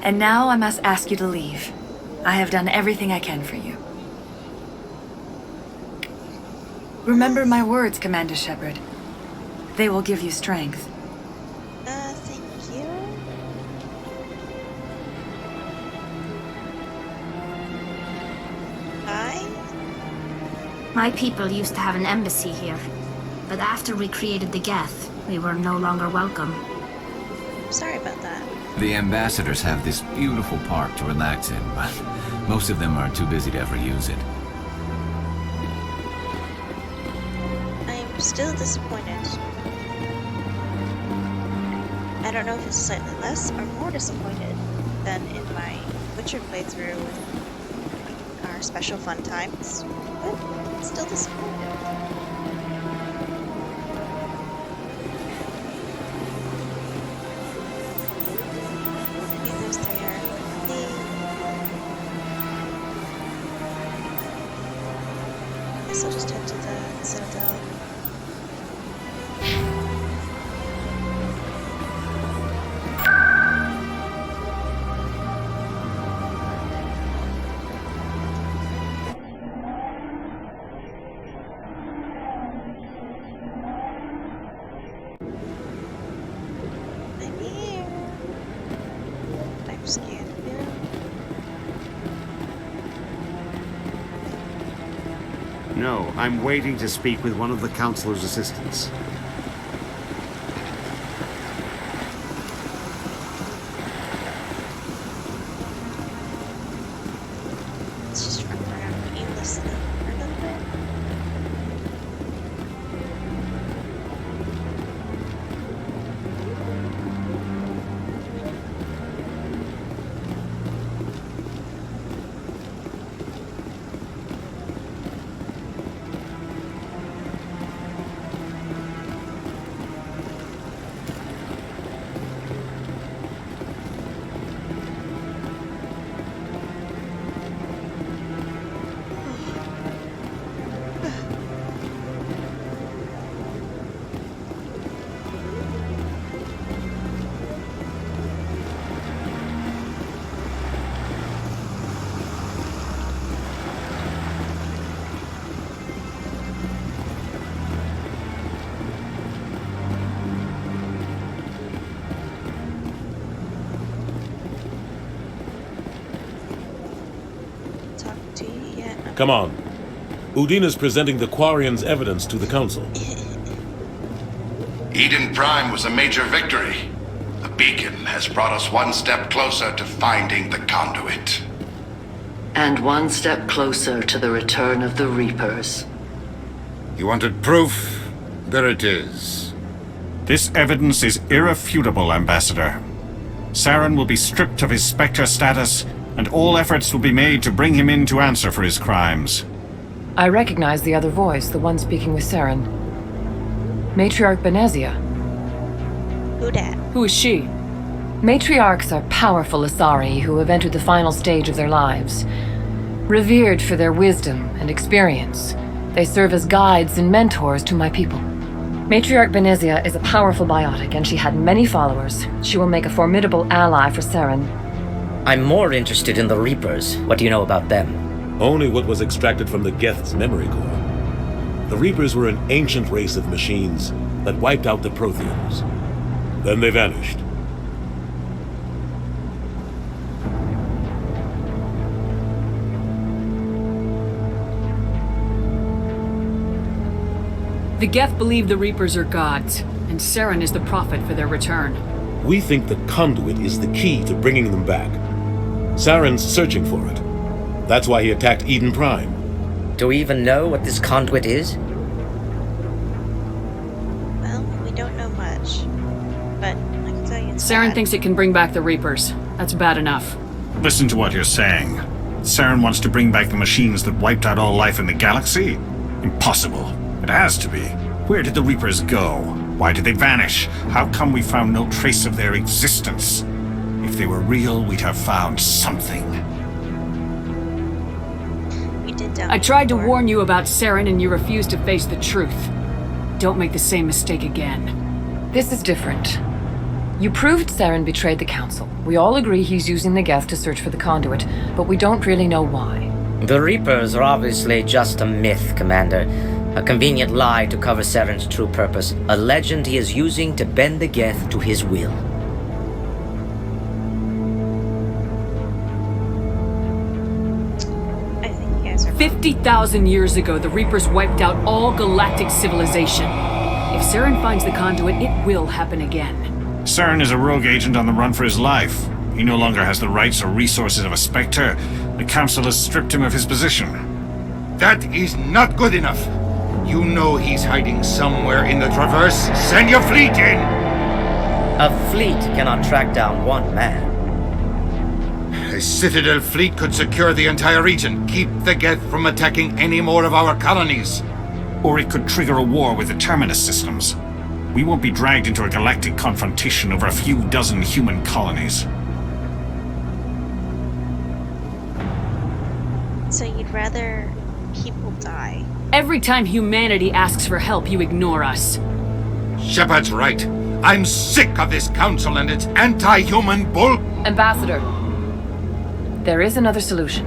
And now I must ask you to leave. I have done everything I can for you. Remember my words, Commander Shepard. They will give you strength. Thank you. Bye? My people used to have an embassy here, but after we created the Geth, we were no longer welcome. Sorry about that. The ambassadors have this beautiful park to relax in, but most of them are too busy to ever use it. I'm still disappointed. I don't know if it's slightly less or more disappointed than in my Witcher playthrough with our special fun times, but still disappointed. guess I'll just head to the Citadel. I'm here. I'm scared. No, I'm waiting to speak with one of the counselor's assistants. Let's just run around aimlessly for a little bit. Come on. Udina's presenting the Quarians' evidence to the Council. Eden Prime was a major victory. The beacon has brought us one step closer to finding the conduit. And one step closer to the return of the Reapers. You wanted proof? There it is. This evidence is irrefutable, Ambassador. Saren will be stripped of his Spectre status, and all efforts will be made to bring him in to answer for his crimes. I recognize the other voice, the one speaking with Saren. Matriarch Benezia. Who dat? Who is she? Matriarchs are powerful Asari who have entered the final stage of their lives. Revered for their wisdom and experience, they serve as guides and mentors to my people. Matriarch Benezia is a powerful biotic, and she had many followers. She will make a formidable ally for Saren. I'm more interested in the Reapers. What do you know about them? Only what was extracted from the Geth's memory core. The Reapers were an ancient race of machines that wiped out the Protheans. Then they vanished. The Geth believe the Reapers are gods, and Saren is the prophet for their return. We think the conduit is the key to bringing them back. Saren's searching for it. That's why he attacked Eden Prime. Do we even know what this conduit is? Well, we don't know much, but I can tell you it's Saren bad. thinks it can bring back the Reapers. That's bad enough. Listen to what you're saying. Saren wants to bring back the machines that wiped out all life in the galaxy? Impossible. It has to be. Where did the Reapers go? Why did they vanish? How come we found no trace of their existence? If they were real, we'd have found something. You did tell I me tried to before. warn you about Saren, and you refused to face the truth. Don't make the same mistake again. This is different. You proved Saren betrayed the Council. We all agree he's using the Geth to search for the conduit, but we don't really know why. The Reapers are obviously just a myth, Commander. A convenient lie to cover Saren's true purpose. A legend he is using to bend the Geth to his will. I think you guys are 50,000 years ago, the Reapers wiped out all galactic civilization. If Saren finds the conduit, it will happen again. Saren is a rogue agent on the run for his life. He no longer has the rights or resources of a Spectre. The Council has stripped him of his position. That is not good enough. You know he's hiding somewhere in the Traverse. Send your fleet in! A fleet cannot track down one man. A Citadel fleet could secure the entire region, keep the Geth from attacking any more of our colonies. Or it could trigger a war with the Terminus systems. We won't be dragged into a galactic confrontation over a few dozen human colonies. So you'd rather people die Every time humanity asks for help, you ignore us. Shepard's right. I'm sick of this council and its anti-human bull... Ambassador, there is another solution.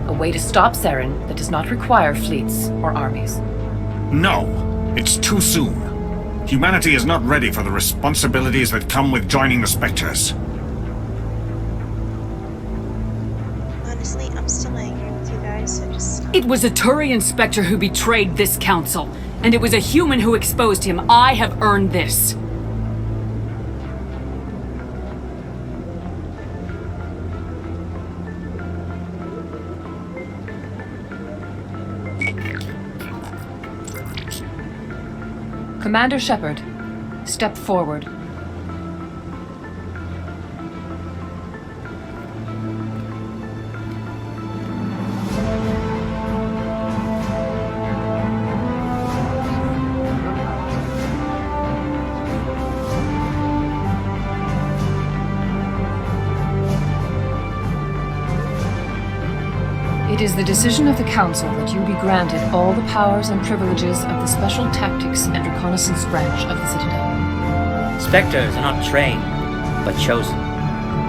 A way to stop Saren that does not require fleets or armies. No, it's too soon. Humanity is not ready for the responsibilities that come with joining the Spectres. Honestly, I'm still angry with you guys, so just... It was a Turian Spectre who betrayed this council, and it was a human who exposed him. I have earned this. Commander Shepard, step forward. It is the decision of the Council that you be granted all the powers and privileges of the Special Tactics and Reconnaissance Branch of the Citadel. Spectres are not trained, but chosen.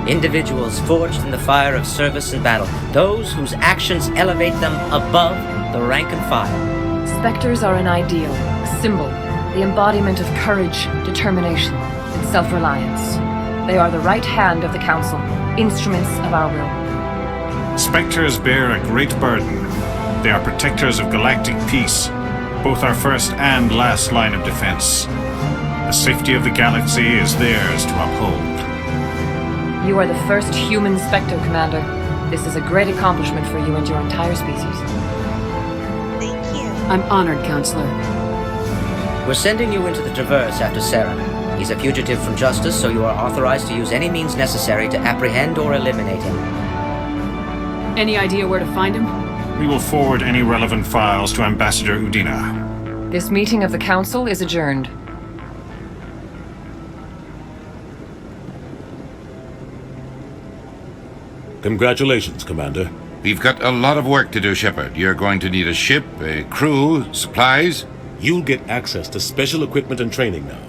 Individuals forged in the fire of service and battle. Those whose actions elevate them above the rank and file. Spectres are an ideal, a symbol, the embodiment of courage, determination, and self-reliance. They are the right hand of the Council, instruments of our will. Spectres bear a great burden. They are protectors of galactic peace, both our first and last line of defense. The safety of the galaxy is theirs to uphold. You are the first human Spectre, Commander. This is a great accomplishment for you and your entire species. Thank you. I'm honored, Counselor. We're sending you into the Traverse after Saren. He's a fugitive from justice, so you are authorized to use any means necessary to apprehend or eliminate him. Any idea where to find him? We will forward any relevant files to Ambassador Udina. This meeting of the Council is adjourned. Congratulations, Commander. We've got a lot of work to do, Shepard. You're going to need a ship, a crew, supplies. You'll get access to special equipment and training now.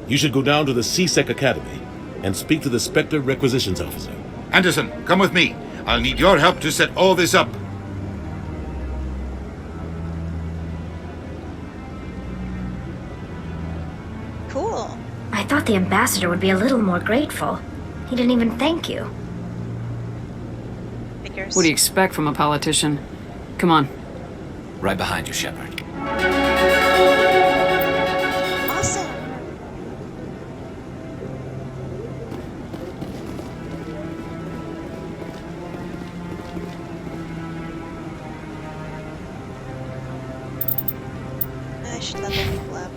You should go down to the CSEC Academy and speak to the Spectre Requisitions Officer. Anderson, come with me. I'll need your help to set all this up. Cool. I thought the ambassador would be a little more grateful. He didn't even thank you. Figures. What do you expect from a politician? Come on. Right behind you, Shepard. Awesome. I should level people up.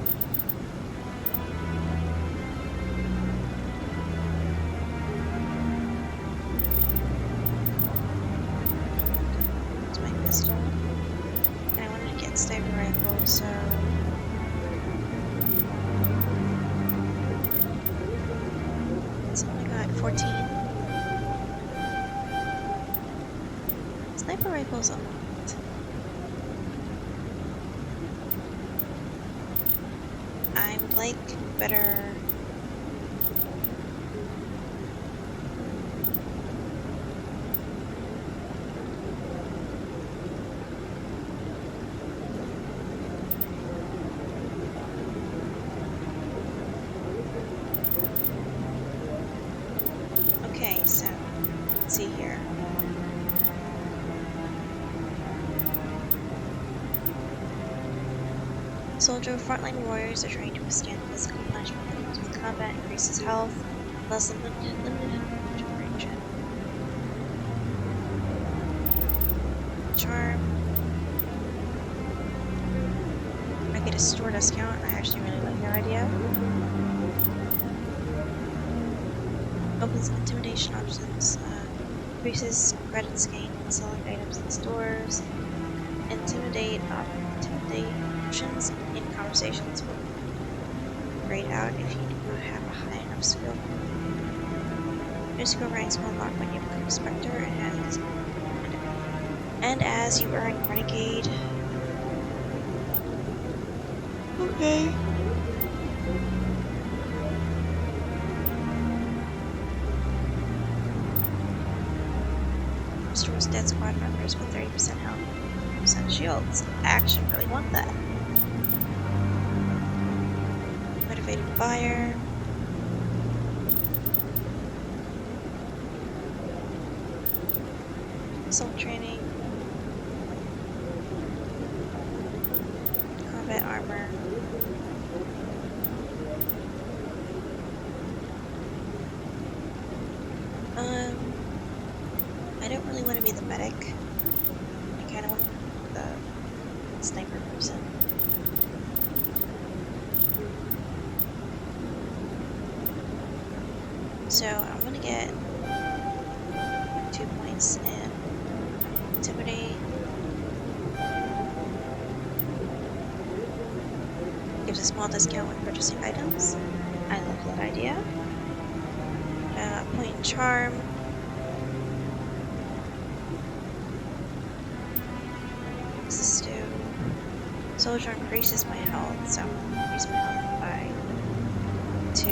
It's my pistol. And I wanted to get sniper rifle, so... It's only got 14. Sniper rifle's unlocked. I would like better... Okay, so, let's see here. Soldier, frontline warriors are trained to withstand physical punishment that comes with combat, increases health, less limited duration. Charm. I get a store discount. I actually really like that idea. Opens intimidation options. Increases credits gained when selling items in stores. Intimidate options in conversations will grayed out if you do not have a high enough skill. Your skill ranks will unlock when you become a Spectre, and as you earn Renegade Okay. Restores dead squad members with 30% health, 30% shields. I actually really want that. Motivated fire. Assault training. Combat armor. I don't really want to be the medic. I kind of want to be the sniper person. So I'm gonna get 2 points in Intimidate. Gives a small discount when purchasing items. I love that idea. Point in Charm. What's this do? Soldier increases my health, so I'm gonna increase my health by 2.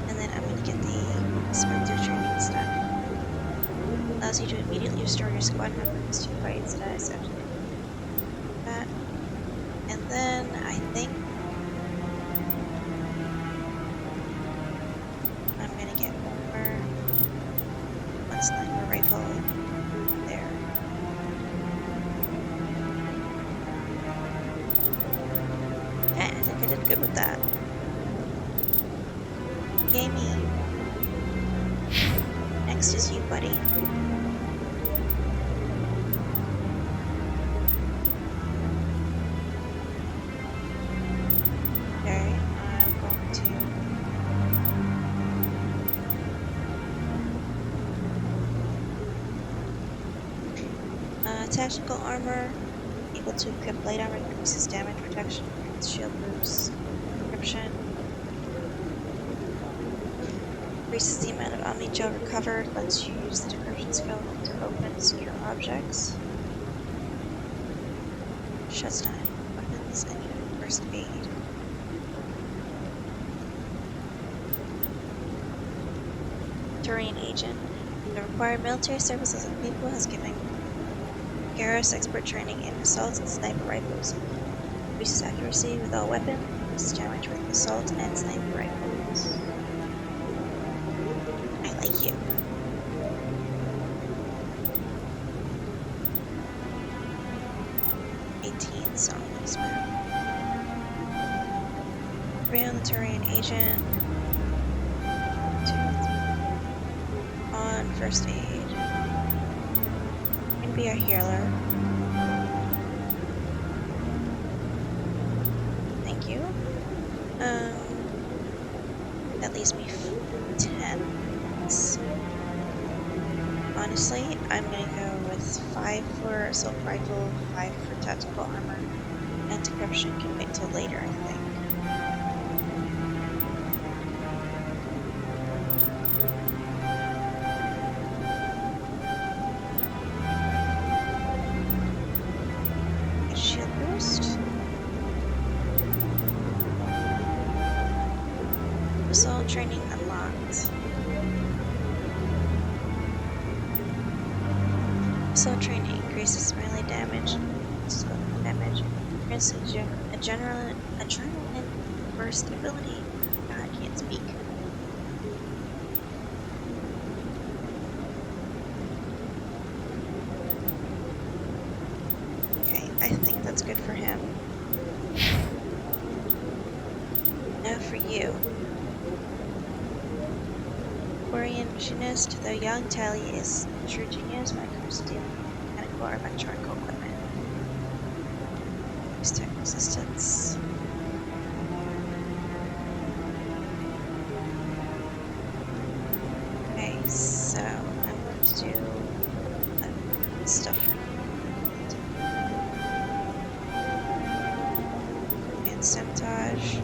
And then I'm gonna get the Spectre training stuff. Allows you to immediately restore your squad members to fight status after that. And then I think I'm gonna get one sniper rifle there. Yeah, I think I did good with that. Gamey. Next is you, buddy. Okay, I'm going to tactical armor. Able to equip light armor, increases damage protection, shield boost, encryption. Increases the amount of Omni Gel recovered, lets you use the decryption skill to open secure objects. Shuts down weapons and first aid. Turian agent. The required military service as a people has given Garrus expert training in assault and sniper rifles. Increases accuracy with all weapons, increases damage with assault and sniper rifles. I like you. So I'm gonna spend 3 on the Turian agent, 2 on first aid. Can be a healer. Thank you. That leaves me 10. Honestly, I'm gonna go with 5 for assault rifle, 5 for tactical armor, and decryption can wait till later, I think. Get shield boost. Assault training unlocked. Assault training increases melee damage, scope damage, increases adrenaline burst ability. God, I can't speak. Okay, I think that's good for him. Now for you. Quarian machinist, though young, Tally is a true genius when it comes to dealing with mechanical or electronic equipment. Use tech resistance. Okay, so I'm going to do stuff and sabotage.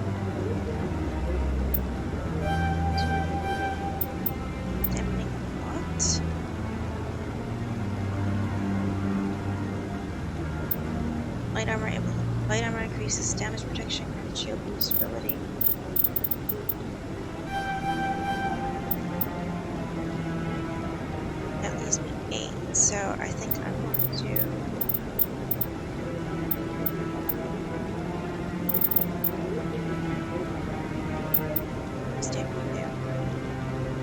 light armor increases damage protection and shield boostability. That leaves me 8, so I think I'm going to do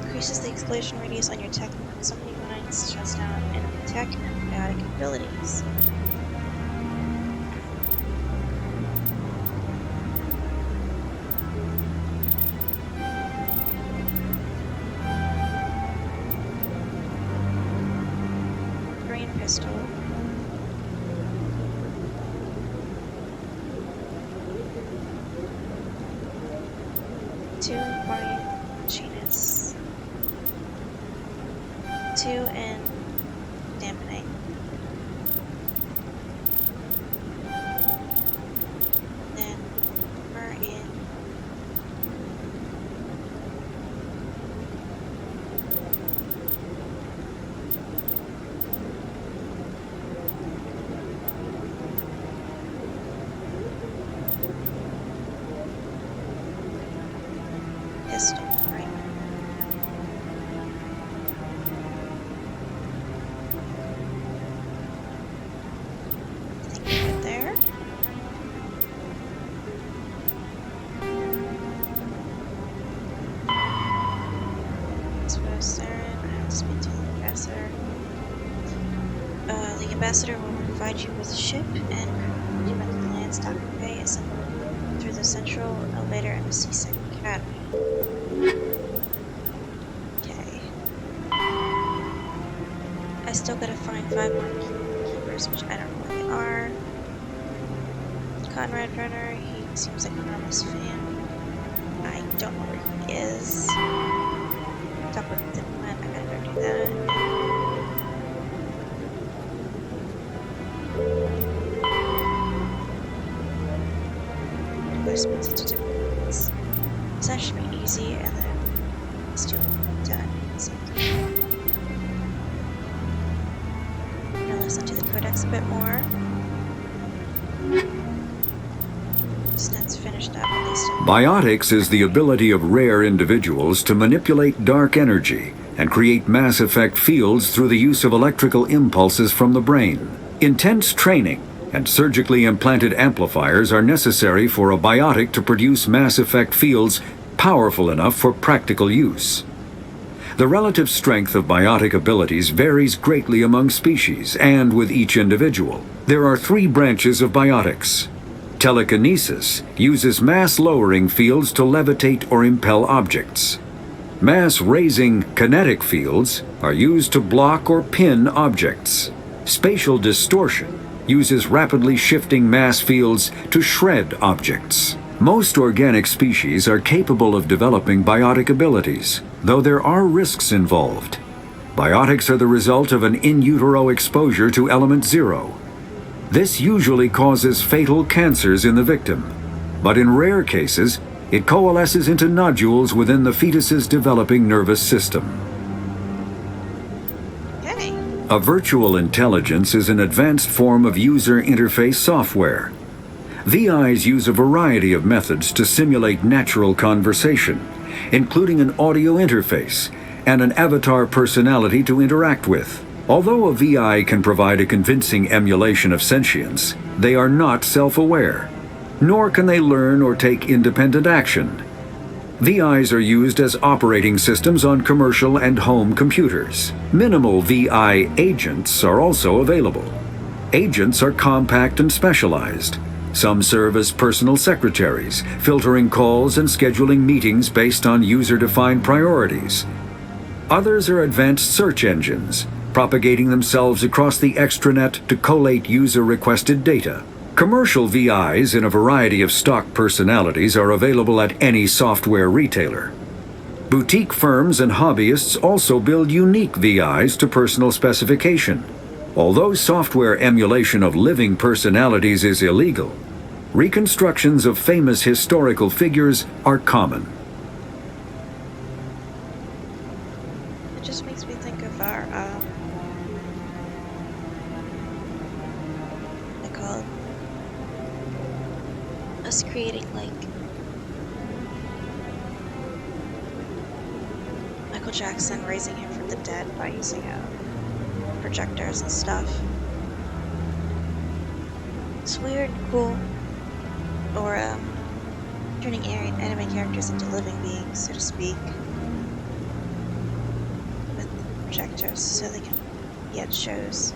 increases the explosion radius on your tech when somebody unites, shuts down enemy tech and biotic abilities. Green pistol. Two point machinist. 2 in dampening. Then we're in pistol, right? There. Suppose Saren, I have to speak to the ambassador. The ambassador will provide you with a ship and you at the land stock bay assembled through the central elevator and the C-Sec Academy. Okay. I still gotta find 5 more keepers, which I don't know where they are. Conrad Runner, he seems like an enormous fan. I don't know where he is. Talk with the diplomat, I gotta go do that. Go speak to diplomats. So that should be easy, and then still done. I'm gonna listen to the codex a bit more. That's finished up, at least. Biotics is the ability of rare individuals to manipulate dark energy and create mass effect fields through the use of electrical impulses from the brain. Intense training and surgically implanted amplifiers are necessary for a biotic to produce mass effect fields powerful enough for practical use. The relative strength of biotic abilities varies greatly among species and with each individual. There are 3 branches of biotics. Telekinesis uses mass-lowering fields to levitate or impel objects. Mass-raising kinetic fields are used to block or pin objects. Spatial distortion uses rapidly shifting mass fields to shred objects. Most organic species are capable of developing biotic abilities, though there are risks involved. Biotics are the result of an in utero exposure to element 0. This usually causes fatal cancers in the victim, but in rare cases, it coalesces into nodules within the fetus's developing nervous system. Okay. A virtual intelligence is an advanced form of user interface software. VIs use a variety of methods to simulate natural conversation, including an audio interface and an avatar personality to interact with. Although a VI can provide a convincing emulation of sentience, they are not self-aware, nor can they learn or take independent action. VIs are used as operating systems on commercial and home computers. Minimal VI agents are also available. Agents are compact and specialized. Some serve as personal secretaries, filtering calls and scheduling meetings based on user-defined priorities. Others are advanced search engines, propagating themselves across the extranet to collate user-requested data. Commercial VIs in a variety of stock personalities are available at any software retailer. Boutique firms and hobbyists also build unique VIs to personal specification. Although software emulation of living personalities is illegal, reconstructions of famous historical figures are common. It just makes me think of our, us creating like Michael Jackson, raising him from the dead by using projectors and stuff. It's weird and cool. Or turning anime characters into living beings, so to speak, with projectors, so they can be at shows.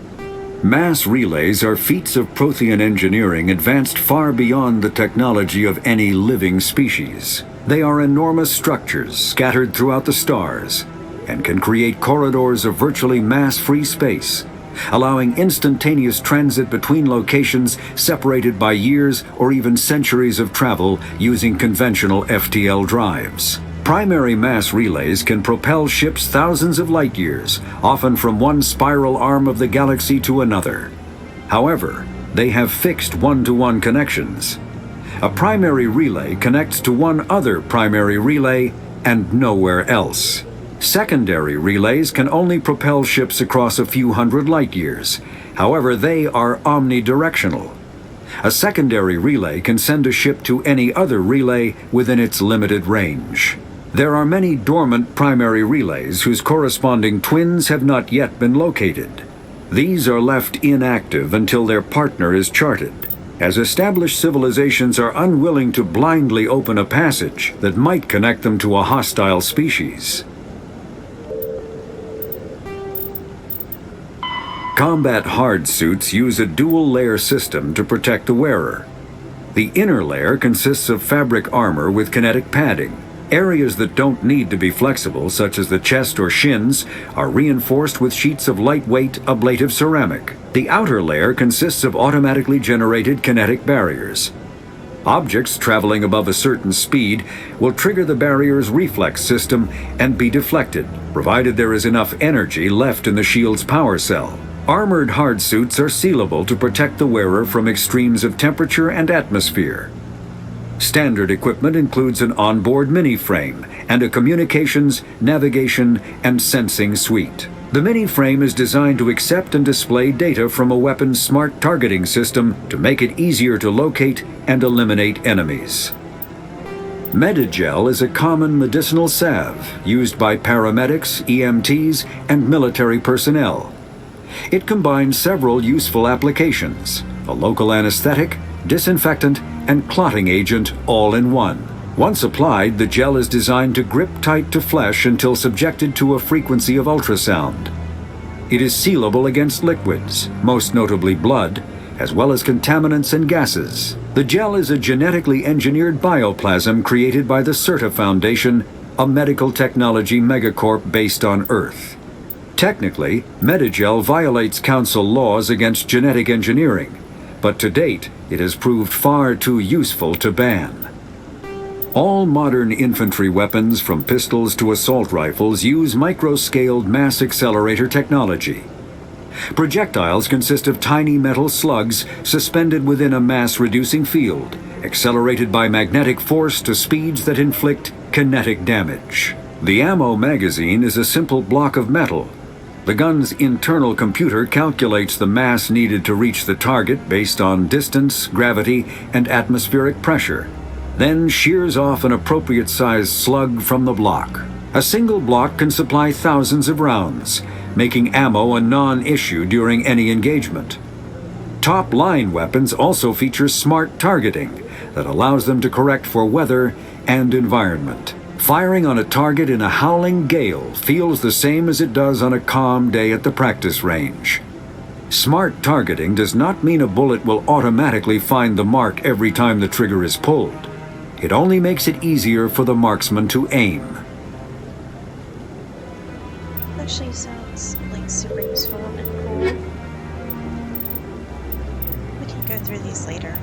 Mass relays are feats of Prothean engineering advanced far beyond the technology of any living species. They are enormous structures scattered throughout the stars and can create corridors of virtually mass-free space, allowing instantaneous transit between locations separated by years or even centuries of travel using conventional FTL drives. Primary mass relays can propel ships thousands of light years, often from one spiral arm of the galaxy to another. However, they have fixed one-to-one connections. A primary relay connects to one other primary relay and nowhere else. Secondary relays can only propel ships across a few hundred light years. However, they are omnidirectional. A secondary relay can send a ship to any other relay within its limited range. There are many dormant primary relays whose corresponding twins have not yet been located. These are left inactive until their partner is charted, as established civilizations are unwilling to blindly open a passage that might connect them to a hostile species. Combat hard suits use a dual-layer system to protect the wearer. The inner layer consists of fabric armor with kinetic padding. Areas that don't need to be flexible, such as the chest or shins, are reinforced with sheets of lightweight, ablative ceramic. The outer layer consists of automatically generated kinetic barriers. Objects traveling above a certain speed will trigger the barrier's reflex system and be deflected, provided there is enough energy left in the shield's power cell. Armored hard suits are sealable to protect the wearer from extremes of temperature and atmosphere. Standard equipment includes an onboard mini-frame and a communications, navigation, and sensing suite. The mini-frame is designed to accept and display data from a weapon's smart targeting system to make it easier to locate and eliminate enemies. Medigel is a common medicinal salve used by paramedics, EMTs, and military personnel. It combines several useful applications: a local anesthetic, disinfectant, and clotting agent all in one. Once applied, the gel is designed to grip tight to flesh until subjected to a frequency of ultrasound. It is sealable against liquids, most notably blood, as well as contaminants and gases. The gel is a genetically engineered bioplasm created by the CERTA Foundation, a medical technology megacorp based on Earth. Technically, Medigel violates Council laws against genetic engineering, but to date, it has proved far too useful to ban. All modern infantry weapons, from pistols to assault rifles, use micro-scaled mass accelerator technology. Projectiles consist of tiny metal slugs suspended within a mass-reducing field, accelerated by magnetic force to speeds that inflict kinetic damage. The ammo magazine is a simple block of metal. The gun's internal computer calculates the mass needed to reach the target based on distance, gravity, and atmospheric pressure, then shears off an appropriate-sized slug from the block. A single block can supply thousands of rounds, making ammo a non-issue during any engagement. Top-line weapons also feature smart targeting that allows them to correct for weather and environment. Firing on a target in a howling gale feels the same as it does on a calm day at the practice range. Smart targeting does not mean a bullet will automatically find the mark every time the trigger is pulled. It only makes it easier for the marksman to aim. Actually sounds like super useful and cool. We can go through these later.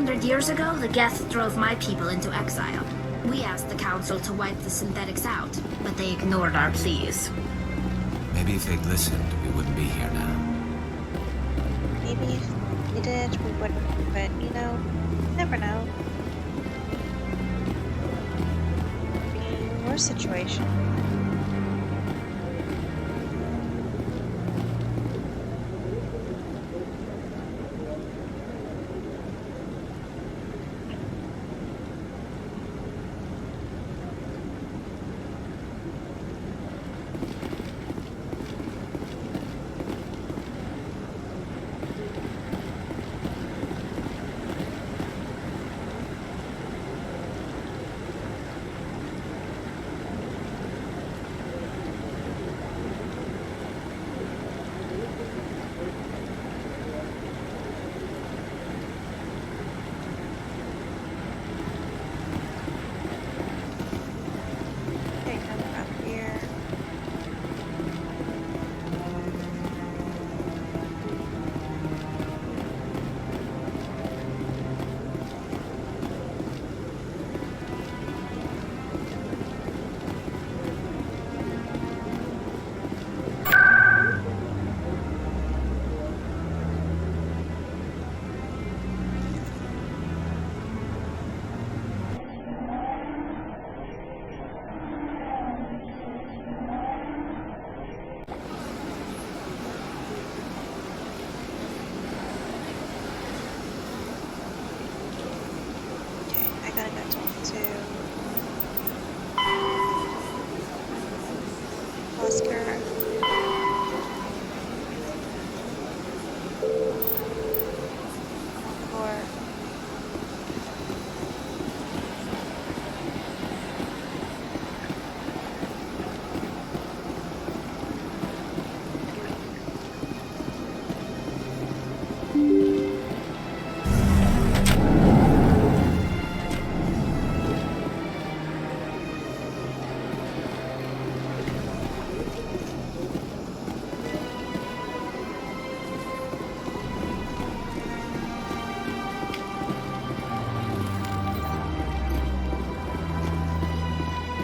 200 years ago, the Geth drove my people into exile. We asked the Council to wipe the synthetics out, but they ignored our pleas. Maybe if they'd listened, we wouldn't be here now. Maybe if we did, we wouldn't, but you know, you never know. Be in your situation.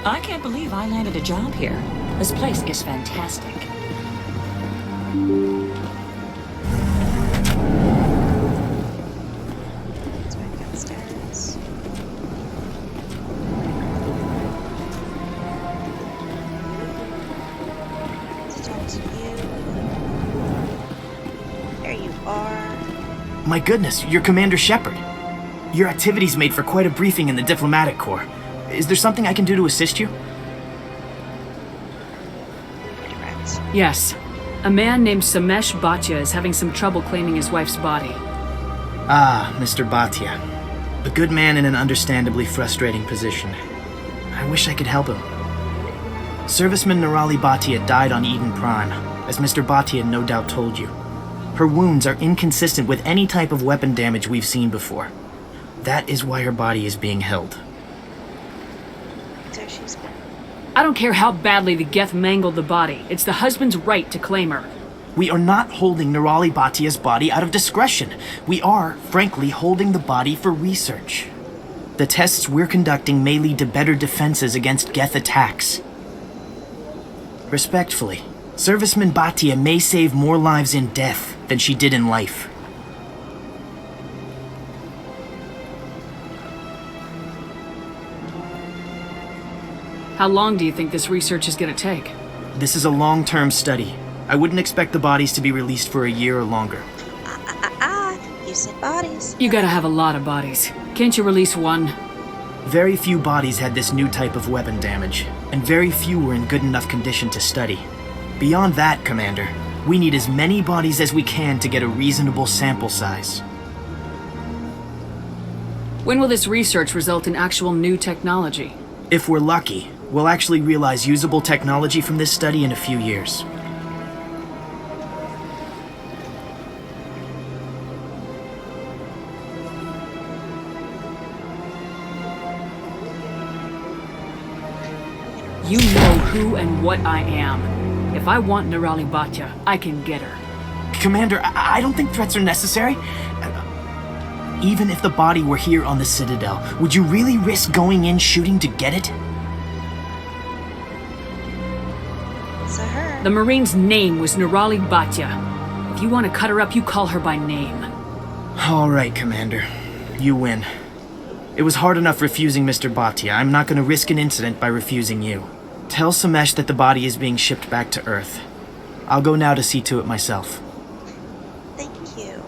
I can't believe I landed a job here. This place is fantastic. Let's go downstairs. Let's talk to you. There you are. My goodness, you're Commander Shepard. Your activities made for quite a briefing in the Diplomatic Corps. Is there something I can do to assist you? Yes. A man named Samesh Bhatia is having some trouble claiming his wife's body. Ah, Mr. Bhatia. A good man in an understandably frustrating position. I wish I could help him. Serviceman Nirali Bhatia died on Eden Prime, as Mr. Bhatia no doubt told you. Her wounds are inconsistent with any type of weapon damage we've seen before. That is why her body is being held. I don't care how badly the Geth mangled the body. It's the husband's right to claim her. We are not holding Nirali Bhatia's body out of discretion. We are, frankly, holding the body for research. The tests we're conducting may lead to better defenses against Geth attacks. Respectfully, Serviceman Bhatia may save more lives in death than she did in life. How long do you think this research is going to take? This is a long-term study. I wouldn't expect the bodies to be released for a year or longer. You said bodies. You gotta have a lot of bodies. Can't you release one? Very few bodies had this new type of weapon damage, and very few were in good enough condition to study. Beyond that, Commander, we need as many bodies as we can to get a reasonable sample size. When will this research result in actual new technology? If we're lucky, we'll actually realize usable technology from this study in a few years. You know who and what I am. If I want Nirali Bhatia, I can get her. Commander, I don't think threats are necessary. Even if the body were here on the Citadel, would you really risk going in shooting to get it? It's a her. The Marine's name was Norali Bhatia. If you want to cut her up, you call her by name. All right, Commander. You win. It was hard enough refusing Mr. Bhatia. I'm not going to risk an incident by refusing you. Tell Samesh that the body is being shipped back to Earth. I'll go now to see to it myself. Thank you.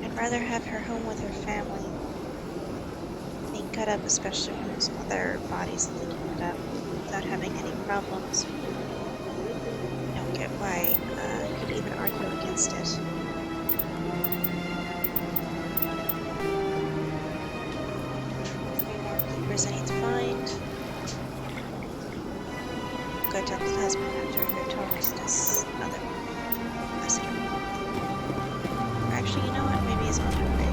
I'd rather have her home with her family. Being cut up, especially when there's other bodies that they can cut up without having any problems. I don't get why you could even argue against it. I need to find. Go talk to the husband after I go talk to this other ambassador. Or actually, you know what? Maybe he's on my way.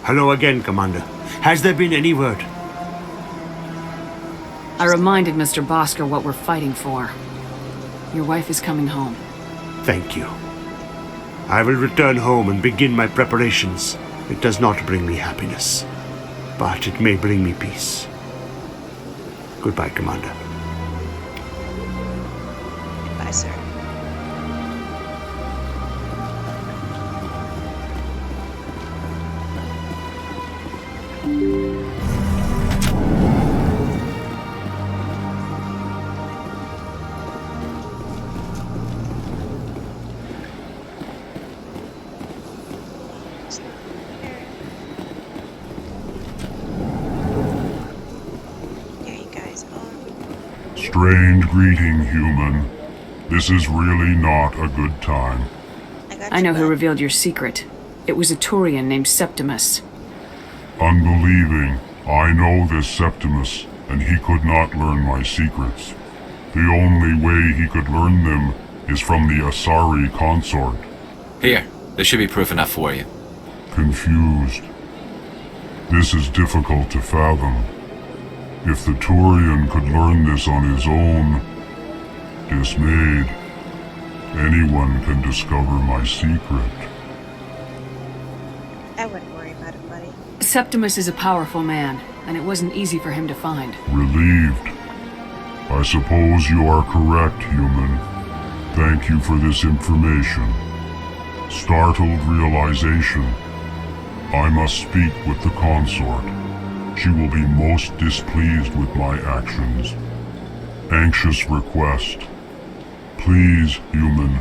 Hello again, Commander. Has there been any word? I reminded Mr. Bosker what we're fighting for. Your wife is coming home. Thank you. I will return home and begin my preparations. It does not bring me happiness, but it may bring me peace. Goodbye, Commander. Goodbye, sir. Strange greeting, human. This is really not a good time. I know who revealed your secret. It was a Turian named Septimus. Unbelieving. I know this Septimus, and he could not learn my secrets. The only way he could learn them is from the Asari consort. Here, this should be proof enough for you. Confused. This is difficult to fathom. If the Turian could learn this on his own, dismayed, anyone can discover my secret. I wouldn't worry about it, buddy. Septimus is a powerful man, and it wasn't easy for him to find. Relieved. I suppose you are correct, human. Thank you for this information. Startled realization. I must speak with the consort. She will be most displeased with my actions. Anxious request. Please, human,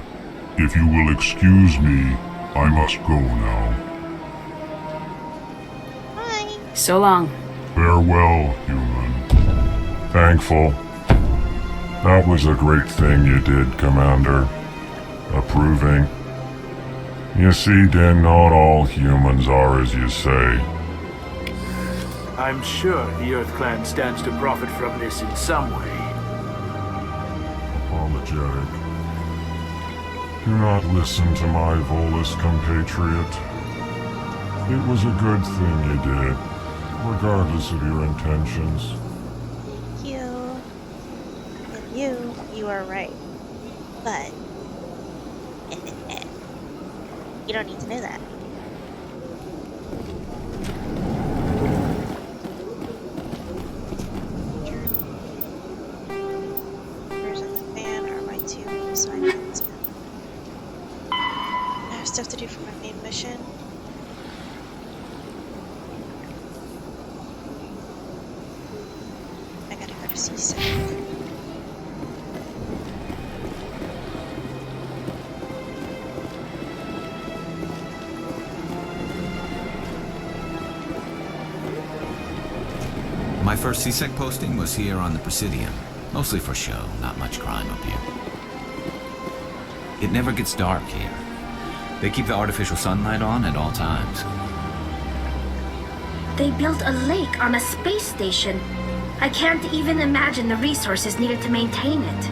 if you will excuse me, I must go now. Bye. So long. Farewell, human. Thankful. That was a great thing you did, Commander. Approving. You see, then not all humans are as you say. I'm sure the Earth Clan stands to profit from this in some way. Apologetic. Do not listen to my Volus compatriot. It was a good thing you did, regardless of your intentions. Thank you. And you are right. But you don't need to know that. I have stuff to do for my main mission. I gotta go to C-Sec. My first C-Sec posting was here on the Presidium. Mostly for show, not much crime up here. It never gets dark here. They keep the artificial sunlight on at all times. They built a lake on a space station. I can't even imagine the resources needed to maintain it.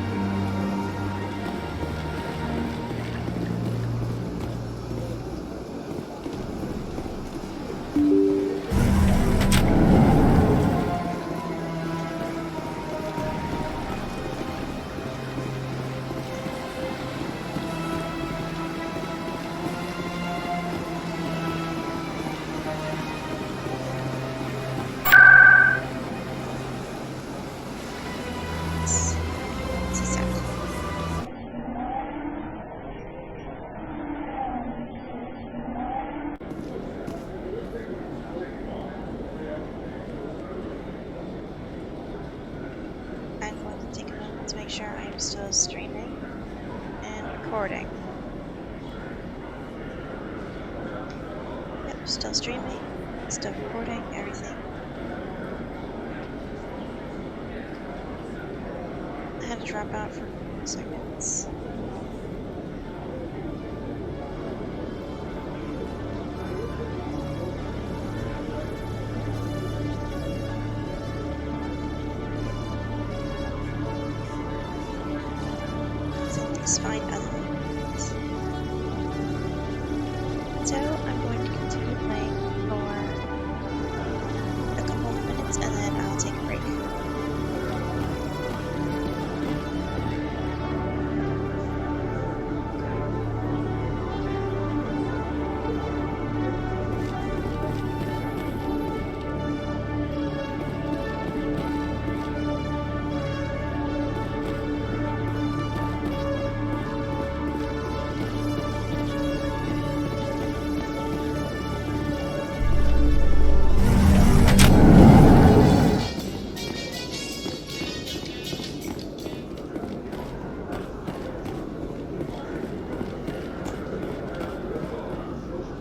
Let's make sure I am still streaming and recording. Yep, still streaming, still recording, everything. I had to drop out for 4 seconds. Something's fine other than that. So I'm going to continue playing for a couple of minutes and then I'll take a break.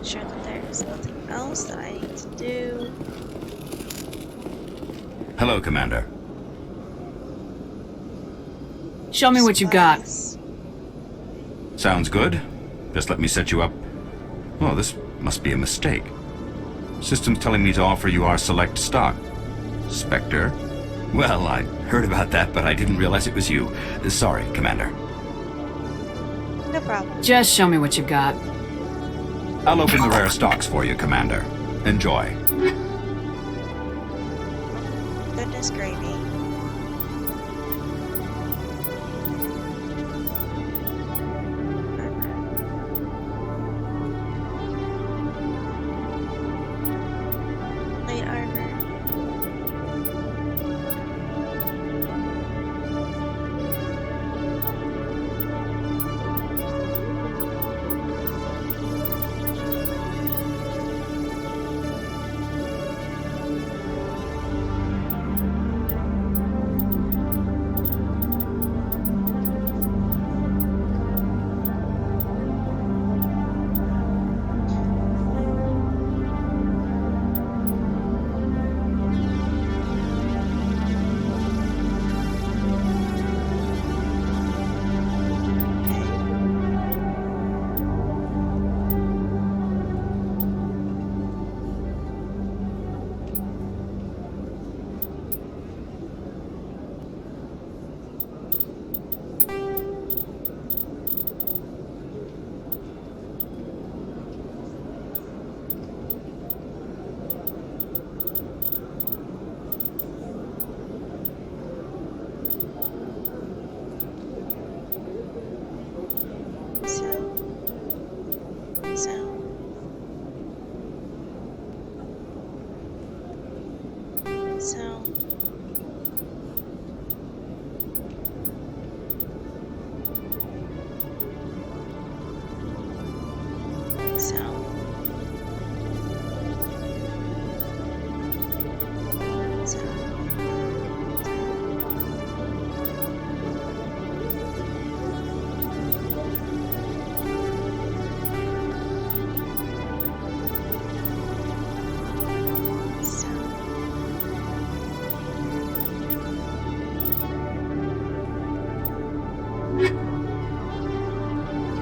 Sure that there's nothing else that I need to do. Hello, Commander. Show me what you got. Sounds good. Just let me set you up. Oh, this must be a mistake. System's telling me to offer you our select stock. Spectre? Well, I heard about that, but I didn't realize it was you. Sorry, Commander. No problem. Just show me what you got. I'll open the rare stocks for you, Commander. Enjoy. Goodness gravy. Light armor.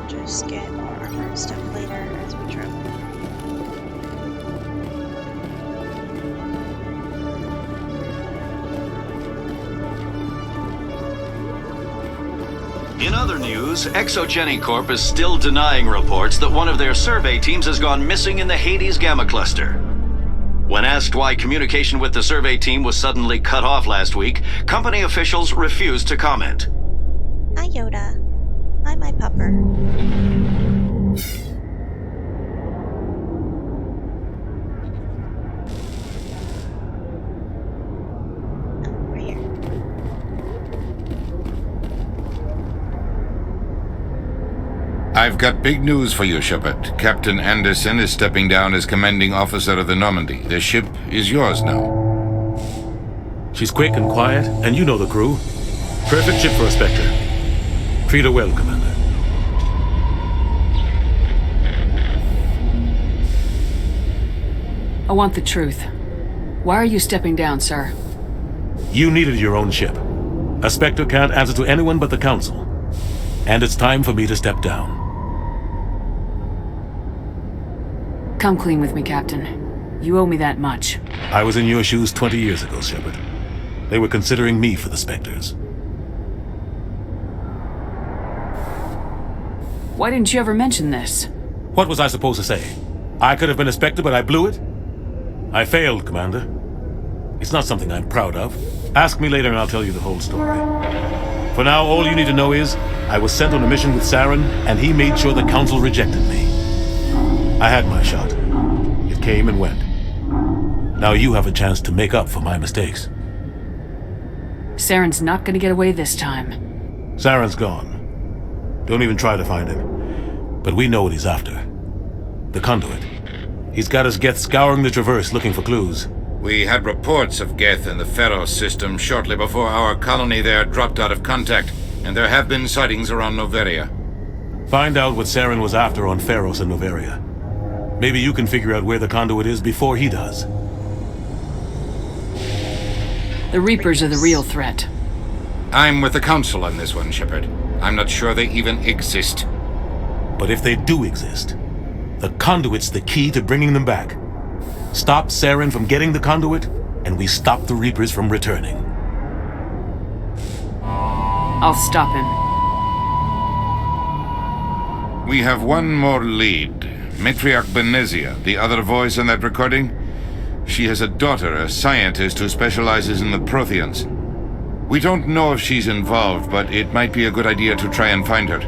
Just get more armor and stuff later as we travel. In other news, Exogeny Corp is still denying reports that one of their survey teams has gone missing in the Hades Gamma Cluster. When asked why communication with the survey team was suddenly cut off last week, company officials refused to comment. Hi, Yoda. Hi, my pupper. I've got big news for you, Shepard. Captain Anderson is stepping down as commanding officer of the Normandy. The ship is yours now. She's quick and quiet, and you know the crew. Perfect ship for a Spectre. Treat her well, Commander. I want the truth. Why are you stepping down, sir? You needed your own ship. A Spectre can't answer to anyone but the Council. And it's time for me to step down. Come clean with me, Captain. You owe me that much. I was in your shoes 20 years ago, Shepard. They were considering me for the Spectres. Why didn't you ever mention this? What was I supposed to say? I could have been a Spectre, but I blew it? I failed, Commander. It's not something I'm proud of. Ask me later and I'll tell you the whole story. For now, all you need to know is, I was sent on a mission with Saren, and he made sure the Council rejected me. I had my shot. It came and went. Now you have a chance to make up for my mistakes. Saren's not gonna get away this time. Saren's gone. Don't even try to find him. But we know what he's after. The conduit. He's got his Geth scouring the Traverse looking for clues. We had reports of Geth in the Pharos system shortly before our colony there dropped out of contact, and there have been sightings around Noveria. Find out what Saren was after on Pharos and Noveria. Maybe you can figure out where the conduit is before he does. The Reapers are the real threat. I'm with the Council on this one, Shepard. I'm not sure they even exist. But if they do exist, the conduit's the key to bringing them back. Stop Saren from getting the conduit, and we stop the Reapers from returning. I'll stop him. We have one more lead. Matriarch Benezia, the other voice in that recording. She has a daughter, a scientist who specializes in the Protheans. We don't know if she's involved, but it might be a good idea to try and find her.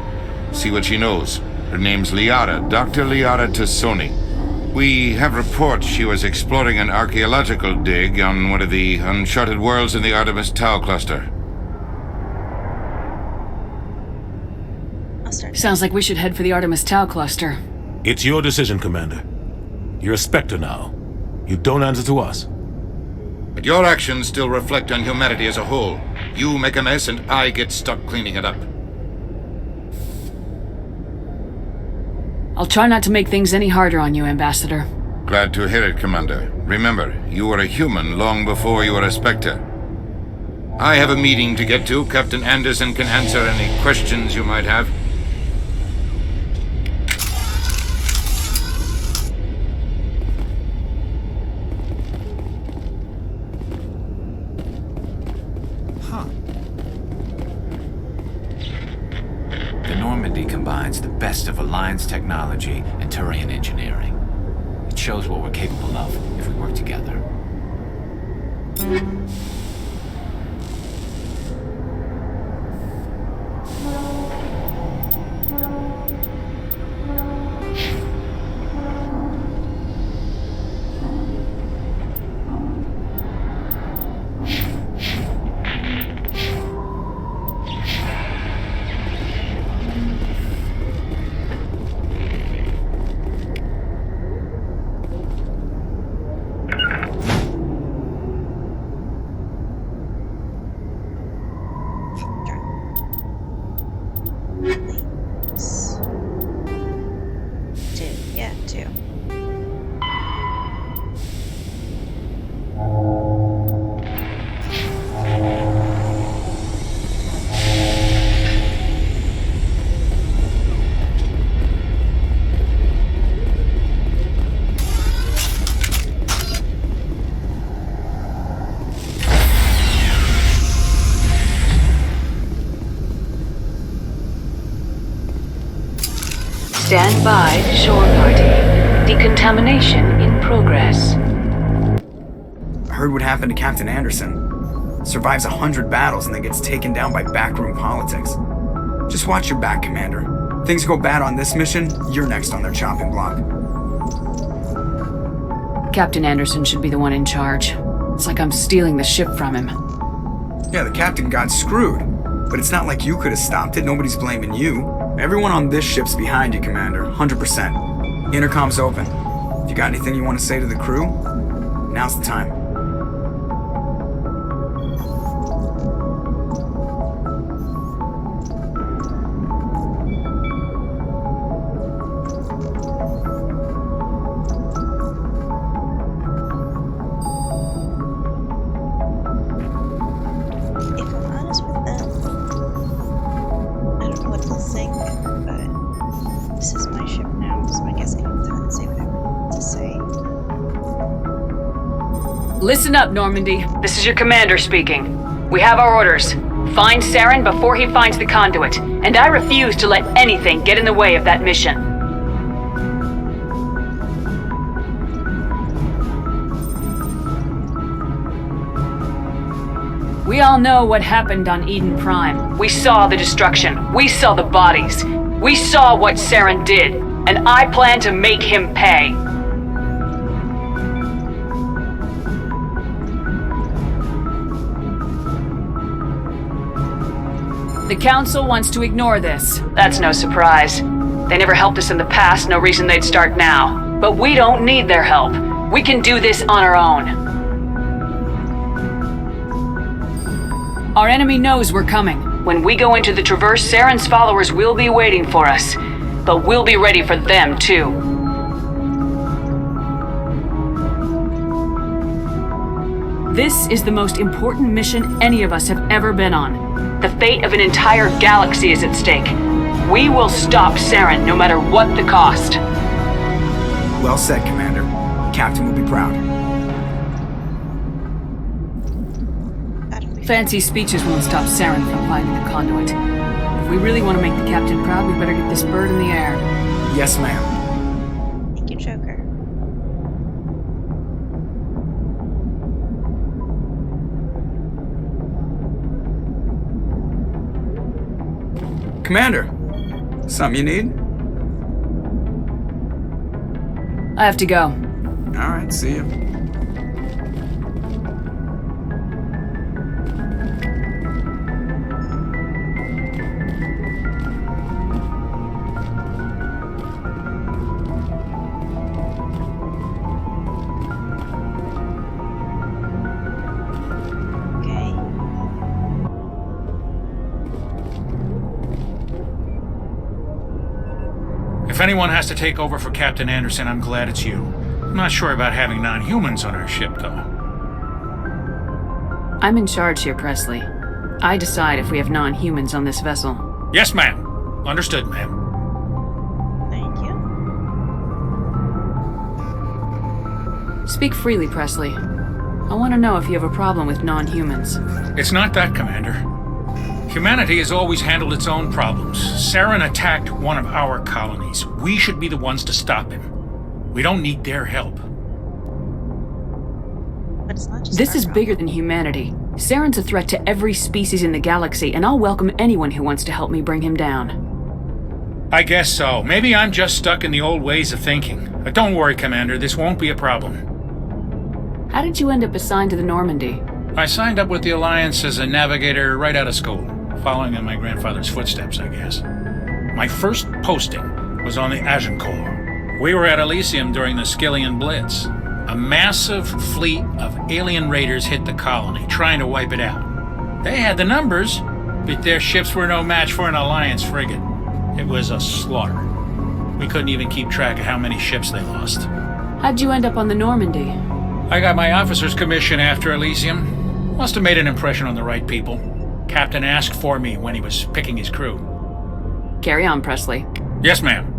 See what she knows. Her name's Liara, Dr. Liara Tassoni. We have reports she was exploring an archaeological dig on one of the uncharted worlds in the Artemis Tau cluster. Sounds like we should head for the Artemis Tau cluster. It's your decision, Commander. You're a Spectre now. You don't answer to us. But your actions still reflect on humanity as a whole. You make a mess and I get stuck cleaning it up. I'll try not to make things any harder on you, Ambassador. Glad to hear it, Commander. Remember, you were a human long before you were a Spectre. I have a meeting to get to. Captain Anderson can answer any questions you might have. The Normandy combines the best of Alliance technology and Turian engineering. It shows what we're capable of if we work together. Stand by, shore party. Decontamination in progress. I heard what happened to Captain Anderson. Survives 100 battles and then gets taken down by backroom politics. Just watch your back, Commander. Things go bad on this mission, you're next on their chopping block. Captain Anderson should be the one in charge. It's like I'm stealing the ship from him. Yeah, the captain got screwed. But it's not like you could have stopped it. Nobody's blaming you. Everyone on this ship's behind you, Commander. 100%. Intercom's open. If you got anything you want to say to the crew, now's the time. Listen up, Normandy. This is your commander speaking. We have our orders. Find Saren before he finds the conduit, and I refuse to let anything get in the way of that mission. We all know what happened on Eden Prime. We saw the destruction. We saw the bodies. We saw what Saren did, and I plan to make him pay. The Council wants to ignore this. That's no surprise. They never helped us in the past, no reason they'd start now. But we don't need their help. We can do this on our own. Our enemy knows we're coming. When we go into the Traverse, Saren's followers will be waiting for us. But we'll be ready for them, too. This is the most important mission any of us have ever been on. The fate of an entire galaxy is at stake. We will stop Saren no matter what the cost. Well said, Commander. Captain will be proud. Fancy speeches won't stop Saren from finding the conduit. If we really want to make the Captain proud, we better get this bird in the air. Yes, ma'am. Thank you, Joker. Commander, something you need? I have to go. Alright, see you. If anyone has to take over for Captain Anderson, I'm glad it's you. I'm not sure about having non-humans on our ship, though. I'm in charge here, Presley. I decide if we have non-humans on this vessel. Yes, ma'am. Understood, ma'am. Thank you. Speak freely, Presley. I want to know if you have a problem with non-humans. It's not that, Commander. Humanity has always handled its own problems. Saren attacked one of our colonies. We should be the ones to stop him. We don't need their help. But it's not just This is bigger than humanity. Saren's a threat to every species in the galaxy, and I'll welcome anyone who wants to help me bring him down. I guess so. Maybe I'm just stuck in the old ways of thinking. But don't worry, Commander. This won't be a problem. How did you end up assigned to the Normandy? I signed up with the Alliance as a navigator right out of school. Following in my grandfather's footsteps, I guess. My first posting was on the Agincourt. We were at Elysium during the Skillian Blitz. A massive fleet of alien raiders hit the colony, trying to wipe it out. They had the numbers, but their ships were no match for an Alliance frigate. It was a slaughter. We couldn't even keep track of how many ships they lost. How'd you end up on the Normandy? I got my officer's commission after Elysium. Must have made an impression on the right people. Captain asked for me when he was picking his crew. Carry on, Presley. Yes, ma'am.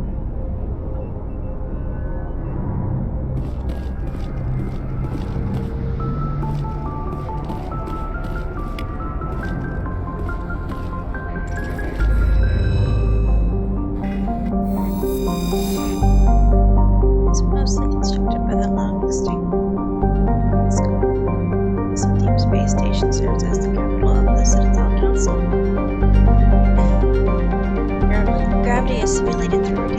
It's mostly constructed by the long-extinct. Some deep space station serves as the capital of the Citadel Council. Gravity is simulated through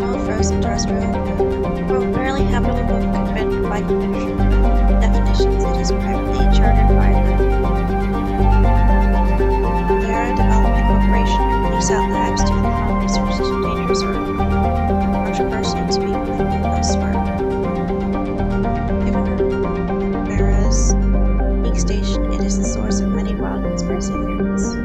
No frozen terrestrial. Quote, barely habitable written by definitions. It is privately chartered by the Terra Development Corporation and lease out labs to farm resources to dangerous or controversial to be performed elsewhere. Given Vera's unique station, it is the source of many wild conspiracy theories.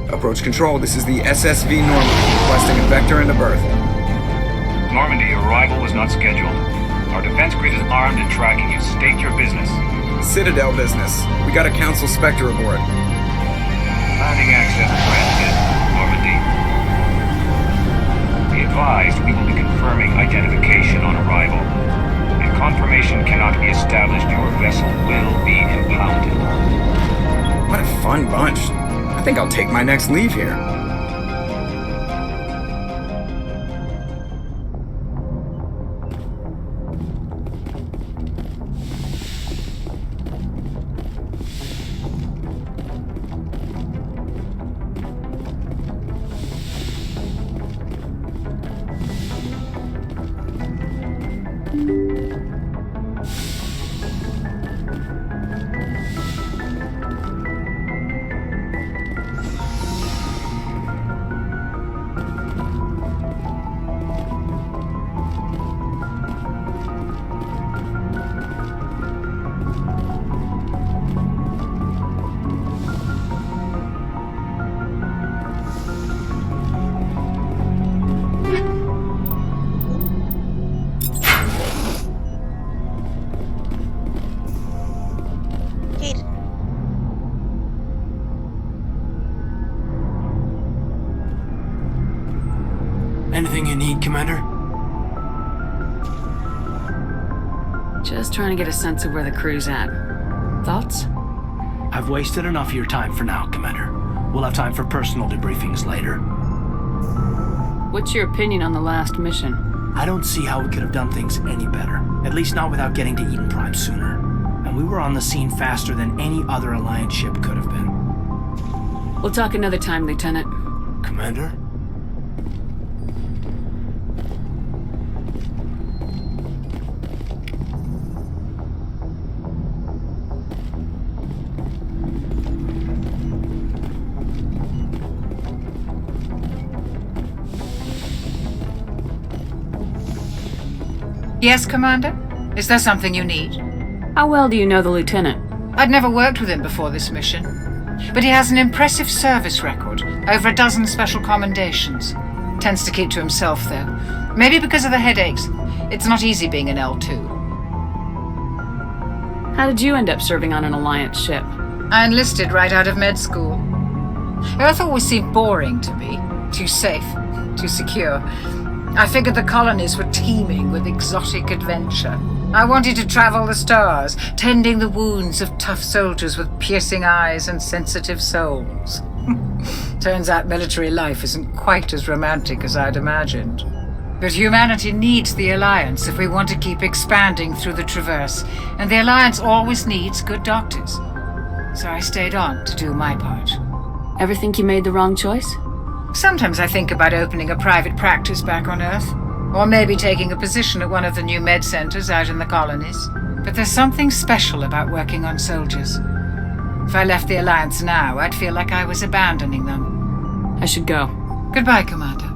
Approach control, this is the SSV Normandy, requesting a vector and a berth. Normandy, your arrival was not scheduled. Our defense grid is armed and tracking you. State your business. Citadel business. We got a Council Spectre aboard. Landing access granted, Normandy. Be advised, we will be confirming identification on arrival. If confirmation cannot be established, your vessel will be impounded. What a fun bunch. I think I'll take my next leave here. Anything you need, Commander? Just trying to get a sense of where the crew's at. Thoughts? I've wasted enough of your time for now, Commander. We'll have time for personal debriefings later. What's your opinion on the last mission? I don't see how we could have done things any better. At least not without getting to Eden Prime sooner. And we were on the scene faster than any other Alliance ship could have been. We'll talk another time, Lieutenant. Commander? Yes, Commander? Is there something you need? How well do you know the Lieutenant? I'd never worked with him before this mission. But he has an impressive service record, over a dozen special commendations. Tends to keep to himself, though. Maybe because of the headaches. It's not easy being an L2. How did you end up serving on an Alliance ship? I enlisted right out of med school. Earth always seemed boring to me. Too safe, too secure. I figured the colonies were teeming with exotic adventure. I wanted to travel the stars, tending the wounds of tough soldiers with piercing eyes and sensitive souls. Turns out military life isn't quite as romantic as I'd imagined. But humanity needs the Alliance if we want to keep expanding through the Traverse, and the Alliance always needs good doctors. So I stayed on to do my part. Ever think you made the wrong choice? Sometimes I think about opening a private practice back on Earth, or maybe taking a position at one of the new med centers out in the colonies. But there's something special about working on soldiers. If I left the Alliance now, I'd feel like I was abandoning them. I should go. Goodbye, Commander.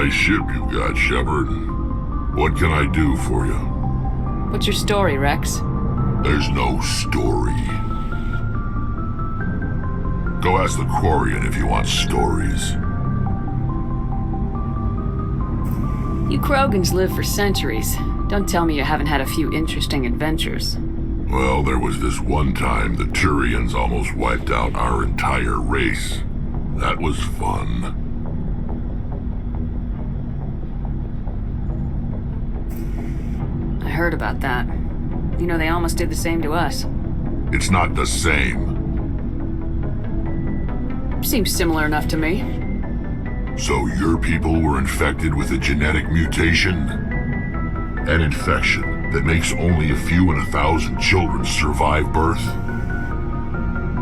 Nice ship you've got, Shepard. What can I do for you? What's your story, Rex? There's no story. Go ask the Quarian if you want stories. You Krogans live for centuries. Don't tell me you haven't had a few interesting adventures. Well, there was this one time the Turians almost wiped out our entire race. That was fun. I heard about that. You know, they almost did the same to us. It's not the same. Seems similar enough to me. So your people were infected with a genetic mutation? An infection that makes only a few in 1,000 children survive birth?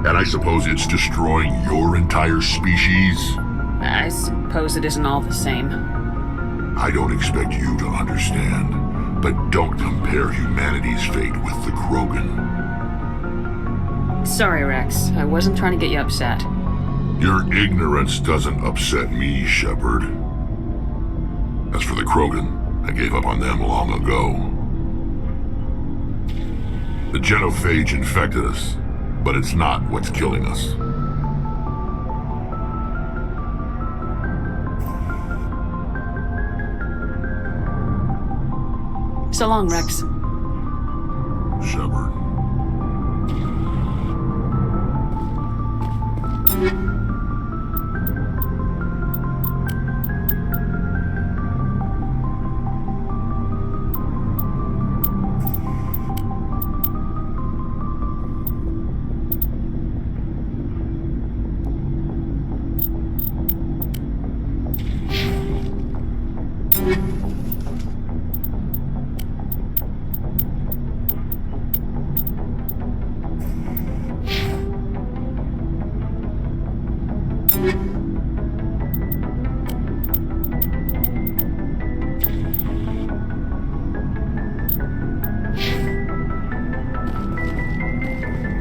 And I suppose it's destroying your entire species? I suppose it isn't all the same. I don't expect you to understand, but don't compare humanity's fate with the Krogan. Sorry, Rex. I wasn't trying to get you upset. Your ignorance doesn't upset me, Shepard. As for the Krogan, I gave up on them long ago. The genophage infected us, but it's not what's killing us. So long, Rex. Shepard.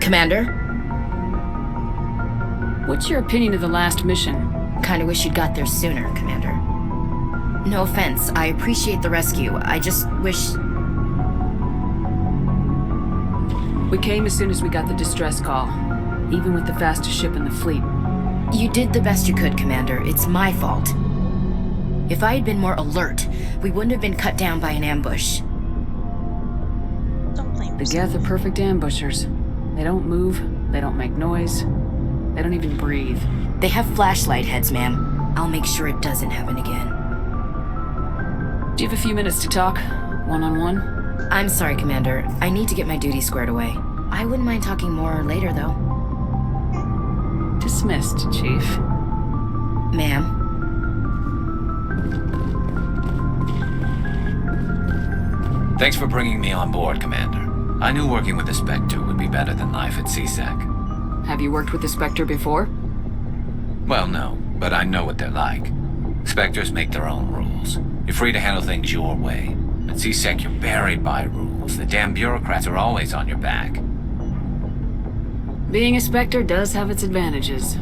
Commander? What's your opinion of the last mission? Kinda wish you'd got there sooner, Commander. No offense, I appreciate the rescue. I just wish... We came as soon as we got the distress call, even with the fastest ship in the fleet. You did the best you could, Commander. It's my fault. If I had been more alert, we wouldn't have been cut down by an ambush. Don't blame The Geth are perfect ambushers. They don't move, they don't make noise, they don't even breathe. They have flashlight heads, ma'am. I'll make sure it doesn't happen again. Do you have a few minutes to talk? One-on-one? I'm sorry, Commander. I need to get my duty squared away. I wouldn't mind talking more later, though. Dismissed, Chief. Ma'am. Thanks for bringing me on board, Commander. I knew working with the Spectre would be better than life at CSEC. Have you worked with the Spectre before? Well, no, but I know what they're like. Spectres make their own rules. You're free to handle things your way. At CSEC, you're buried by rules. The damn bureaucrats are always on your back. Being a Spectre does have its advantages.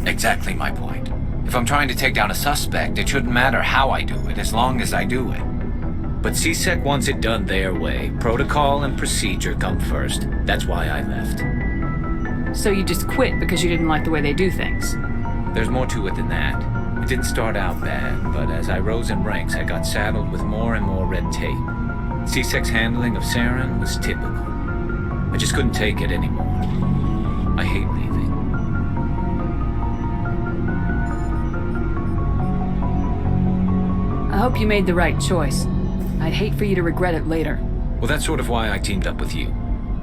Exactly my point. If I'm trying to take down a suspect, it shouldn't matter how I do it, as long as I do it. But CSEC wants it done their way. Protocol and procedure come first. That's why I left. So you just quit because you didn't like the way they do things? There's more to it than that. It didn't start out bad, but as I rose in ranks, I got saddled with more and more red tape. CSEC's handling of Saren was typical. I just couldn't take it anymore. I hate leaving. I hope you made the right choice. I'd hate for you to regret it later. Well, that's sort of why I teamed up with you.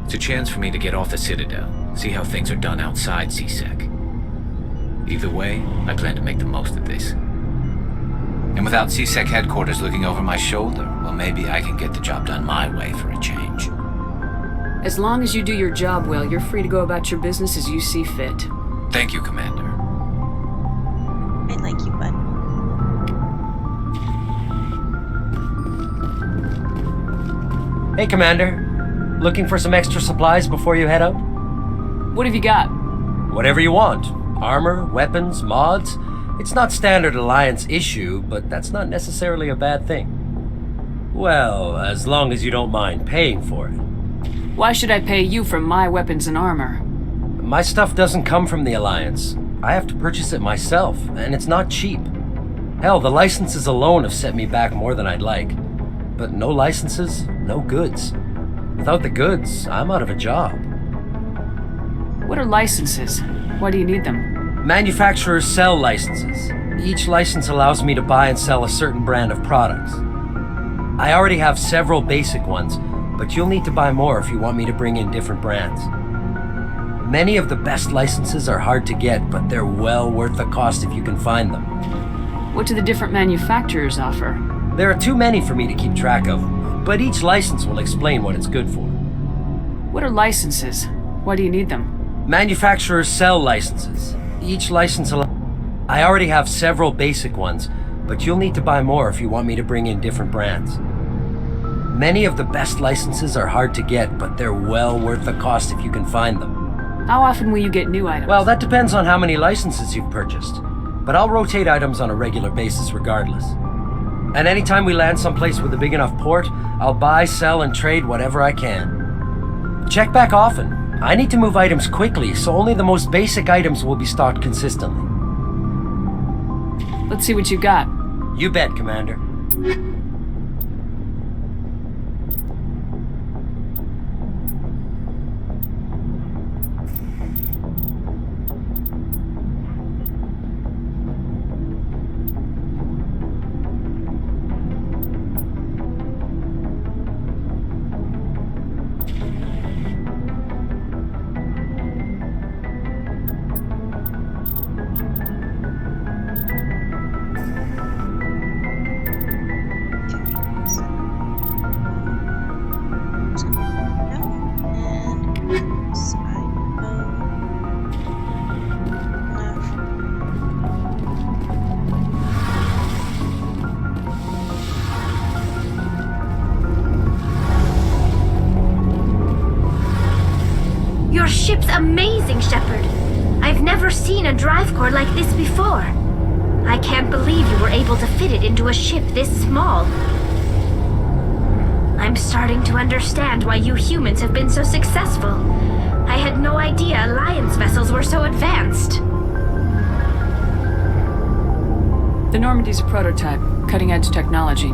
It's a chance for me to get off the Citadel, see how things are done outside CSEC. Either way, I plan to make the most of this. And without CSEC headquarters looking over my shoulder, well, maybe I can get the job done my way for a change. As long as you do your job well, you're free to go about your business as you see fit. Thank you, Commander. I like you, bud. Hey, Commander. Looking for some extra supplies before you head out? What have you got? Whatever you want. Armor, weapons, mods. It's not standard Alliance issue, but that's not necessarily a bad thing. Well, as long as you don't mind paying for it. Why should I pay you for my weapons and armor? My stuff doesn't come from the Alliance. I have to purchase it myself, and it's not cheap. Hell, the licenses alone have set me back more than I'd like. But no licenses, no goods. Without the goods, I'm out of a job. What are licenses? Why do you need them? Manufacturers sell licenses. Each license allows me to buy and sell a certain brand of products. I already have several basic ones, but you'll need to buy more if you want me to bring in different brands. Many of the best licenses are hard to get, but they're well worth the cost if you can find them. What do the different manufacturers offer? There are too many for me to keep track of, but each license will explain what it's good for. What are licenses? Why do you need them? Manufacturers sell licenses. Each license I already have several basic ones, but you'll need to buy more if you want me to bring in different brands. Many of the best licenses are hard to get, but they're well worth the cost if you can find them. How often will you get new items? Well, that depends on how many licenses you've purchased, but I'll rotate items on a regular basis regardless. And anytime we land someplace with a big enough port, I'll buy, sell, and trade whatever I can. Check back often. I need to move items quickly, so only the most basic items will be stocked consistently. Let's see what you got. You bet, Commander. Your ship's amazing, Shepard. I've never seen a drive core like this before. I can't believe you were able to fit it into a ship this small. I'm starting to understand why you humans have been so successful. I had no idea Alliance vessels were so advanced. The Normandy's a prototype, cutting-edge technology.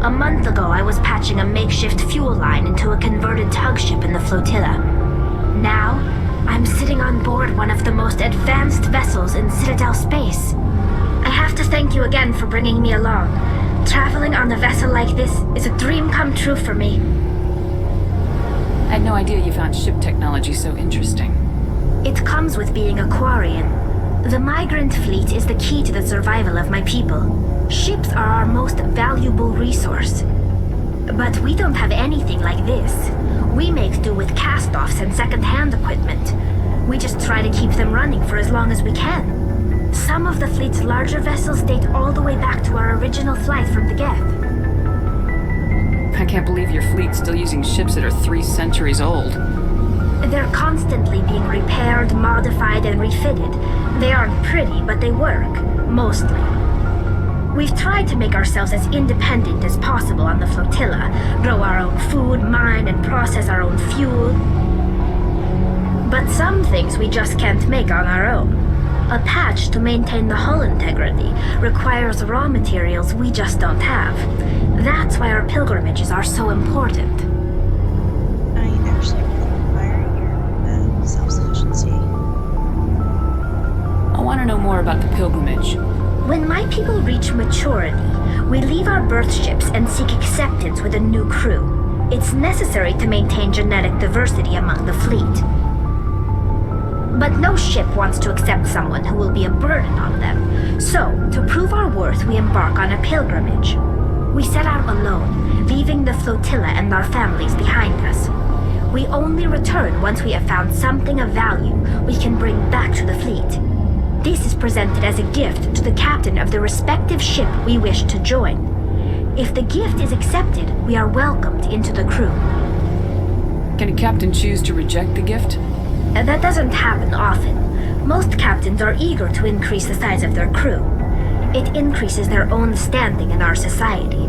A month ago, I was patching a makeshift fuel line into a converted tug ship in the flotilla. Now, I'm sitting on board one of the most advanced vessels in Citadel space. I have to thank you again for bringing me along. Traveling on a vessel like this is a dream come true for me. I had no idea you found ship technology so interesting. It comes with being a Quarian. The migrant fleet is the key to the survival of my people. Ships are our most valuable resource. But we don't have anything like this. We make do with cast-offs and second-hand equipment. We just try to keep them running for as long as we can. Some of the fleet's larger vessels date all the way back to our original flight from the Geth. I can't believe your fleet's still using ships that are 3 centuries old. They're constantly being repaired, modified, and refitted. They aren't pretty, but they work. Mostly. We've tried to make ourselves as independent as possible on the flotilla, grow our own food, mine, and process our own fuel. But some things we just can't make on our own. A patch to maintain the hull integrity requires raw materials we just don't have. That's why our pilgrimages are so important. I actually really admire your self-sufficiency. I want to know more about the pilgrimage. When my people reach maturity, we leave our birth ships and seek acceptance with a new crew. It's necessary to maintain genetic diversity among the fleet. But no ship wants to accept someone who will be a burden on them. So, to prove our worth, we embark on a pilgrimage. We set out alone, leaving the flotilla and our families behind us. We only return once we have found something of value we can bring back to the fleet. This is presented as a gift to the captain of the respective ship we wish to join. If the gift is accepted, we are welcomed into the crew. Can a captain choose to reject the gift? That doesn't happen often. Most captains are eager to increase the size of their crew. It increases their own standing in our society.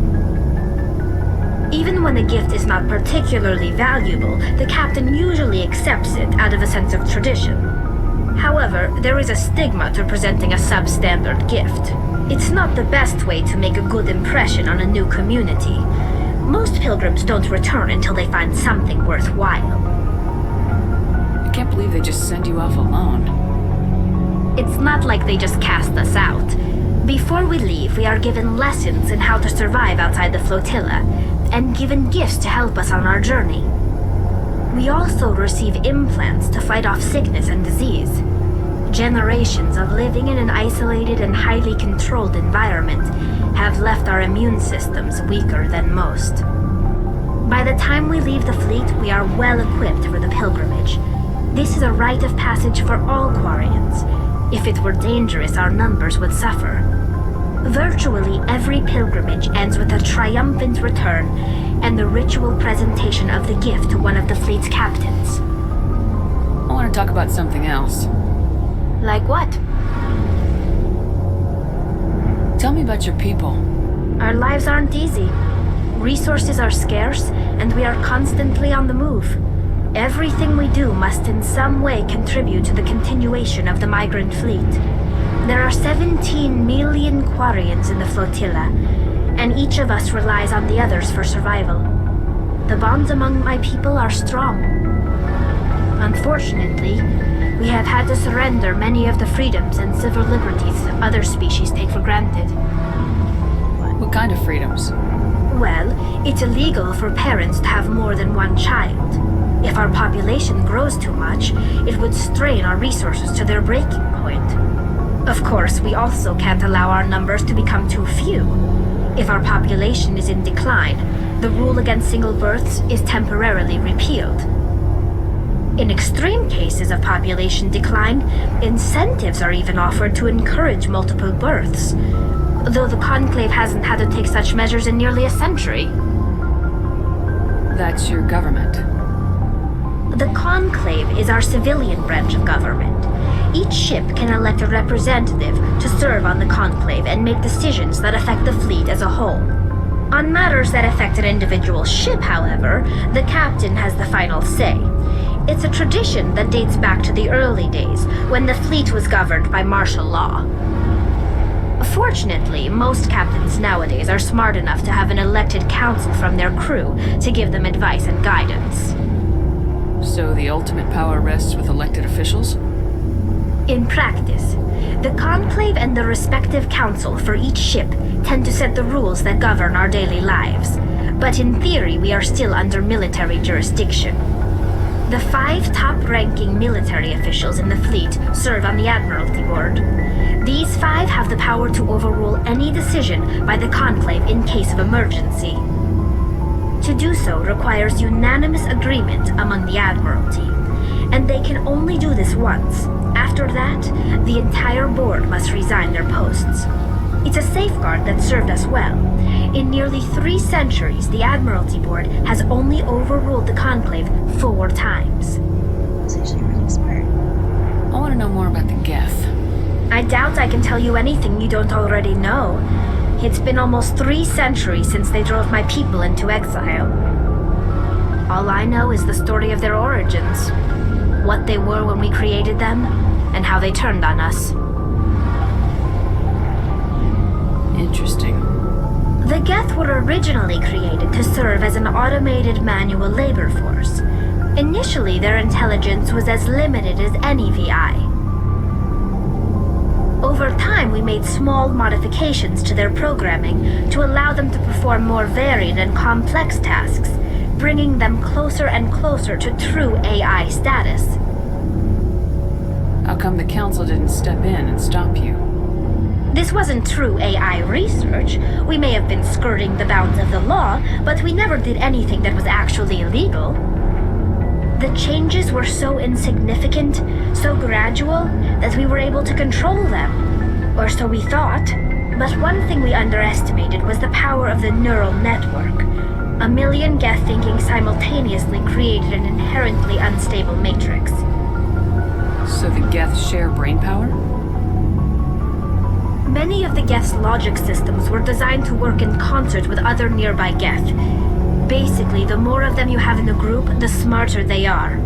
Even when a gift is not particularly valuable, the captain usually accepts it out of a sense of tradition. However, there is a stigma to presenting a substandard gift. It's not the best way to make a good impression on a new community. Most pilgrims don't return until they find something worthwhile. I can't believe they just send you off alone. It's not like they just cast us out. Before we leave, we are given lessons in how to survive outside the flotilla, and given gifts to help us on our journey. We also receive implants to fight off sickness and disease. Generations of living in an isolated and highly controlled environment have left our immune systems weaker than most. By the time we leave the fleet, we are well equipped for the pilgrimage. This is a rite of passage for all Quarians. If it were dangerous, our numbers would suffer. Virtually every pilgrimage ends with a triumphant return and the ritual presentation of the gift to one of the fleet's captains. I want to talk about something else. Like what? Tell me about your people. Our lives aren't easy. Resources are scarce, and we are constantly on the move. Everything we do must in some way contribute to the continuation of the migrant fleet. There are 17 million Quarians in the flotilla, and each of us relies on the others for survival. The bonds among my people are strong. Unfortunately, we have had to surrender many of the freedoms and civil liberties other species take for granted. What kind of freedoms? Well, it's illegal for parents to have more than one child. If our population grows too much, it would strain our resources to their breaking point. Of course, we also can't allow our numbers to become too few. If our population is in decline, the rule against single births is temporarily repealed. In extreme cases of population decline, incentives are even offered to encourage multiple births, though the Conclave hasn't had to take such measures in nearly a century. That's your government. The Conclave is our civilian branch of government. Each ship can elect a representative to serve on the Conclave and make decisions that affect the fleet as a whole. On matters that affect an individual ship, however, the captain has the final say. It's a tradition that dates back to the early days, when the fleet was governed by martial law. Fortunately, most captains nowadays are smart enough to have an elected council from their crew to give them advice and guidance. So the ultimate power rests with elected officials? In practice, the Conclave and the respective council for each ship tend to set the rules that govern our daily lives, but in theory we are still under military jurisdiction. The 5 top-ranking military officials in the fleet serve on the Admiralty Board. These 5 have the power to overrule any decision by the Conclave in case of emergency. To do so requires unanimous agreement among the Admiralty, and they can only do this once. After that, the entire board must resign their posts. It's a safeguard that served us well. In nearly 3 centuries, the Admiralty Board has only overruled the Conclave 4 times. That's actually really smart. I want to know more about the Geth. I doubt I can tell you anything you don't already know. It's been almost 3 centuries since they drove my people into exile. All I know is the story of their origins, what they were when we created them, and how they turned on us. Interesting. The Geth were originally created to serve as an automated manual labor force. Initially, their intelligence was as limited as any VI. Over time, we made small modifications to their programming to allow them to perform more varied and complex tasks, bringing them closer and closer to true AI status. How come the Council didn't step in and stop you? This wasn't true AI research. We may have been skirting the bounds of the law, but we never did anything that was actually illegal. The changes were so insignificant, so gradual, that we were able to control them. Or so we thought. But one thing we underestimated was the power of the neural network. 1 million Geth thinking simultaneously created an inherently unstable matrix. So the Geth share brainpower? Many of the Geth's logic systems were designed to work in concert with other nearby Geth. Basically, the more of them you have in the group, the smarter they are.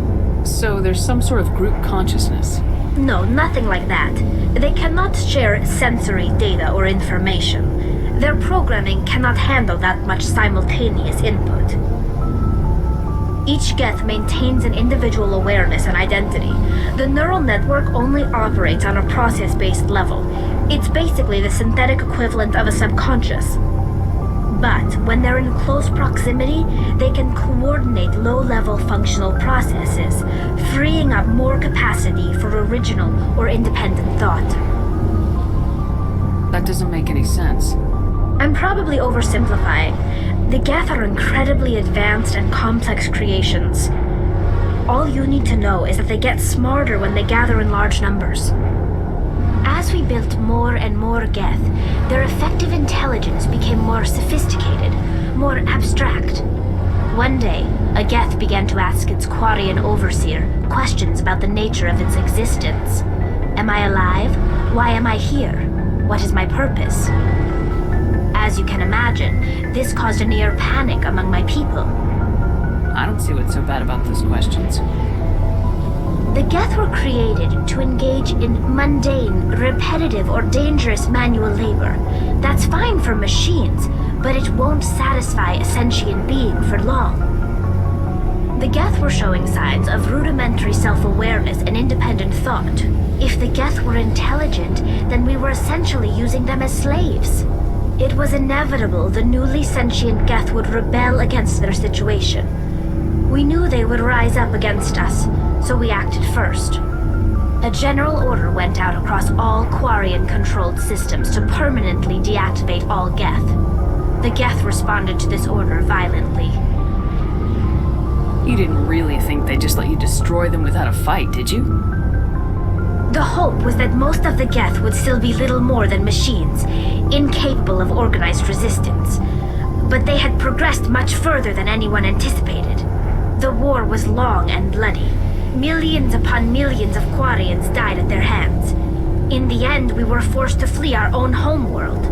So there's some sort of group consciousness? No, nothing like that. They cannot share sensory data or information. Their programming cannot handle that much simultaneous input. Each Geth maintains an individual awareness and identity. The neural network only operates on a process-based level. It's basically the synthetic equivalent of a subconscious. But when they're in close proximity, they can coordinate low-level functional processes, freeing up more capacity for original or independent thought. That doesn't make any sense. I'm probably oversimplifying. The Geth are incredibly advanced and complex creations. All you need to know is that they get smarter when they gather in large numbers. As we built more and more Geth, their effective intelligence became more sophisticated, more abstract. One day, a Geth began to ask its Quarian overseer questions about the nature of its existence. Am I alive? Why am I here? What is my purpose? As you can imagine, this caused a near panic among my people. I don't see what's so bad about those questions. The Geth were created to engage in mundane, repetitive, or dangerous manual labor. That's fine for machines, but it won't satisfy a sentient being for long. The Geth were showing signs of rudimentary self-awareness and independent thought. If the Geth were intelligent, then we were essentially using them as slaves. It was inevitable the newly sentient Geth would rebel against their situation. We knew they would rise up against us, so we acted first. A general order went out across all Quarian-controlled systems to permanently deactivate all Geth. The Geth responded to this order violently. You didn't really think they'd just let you destroy them without a fight, did you? The hope was that most of the Geth would still be little more than machines, incapable of organized resistance. But they had progressed much further than anyone anticipated. The war was long and bloody. Millions upon millions of Quarians died at their hands. In the end, we were forced to flee our own homeworld.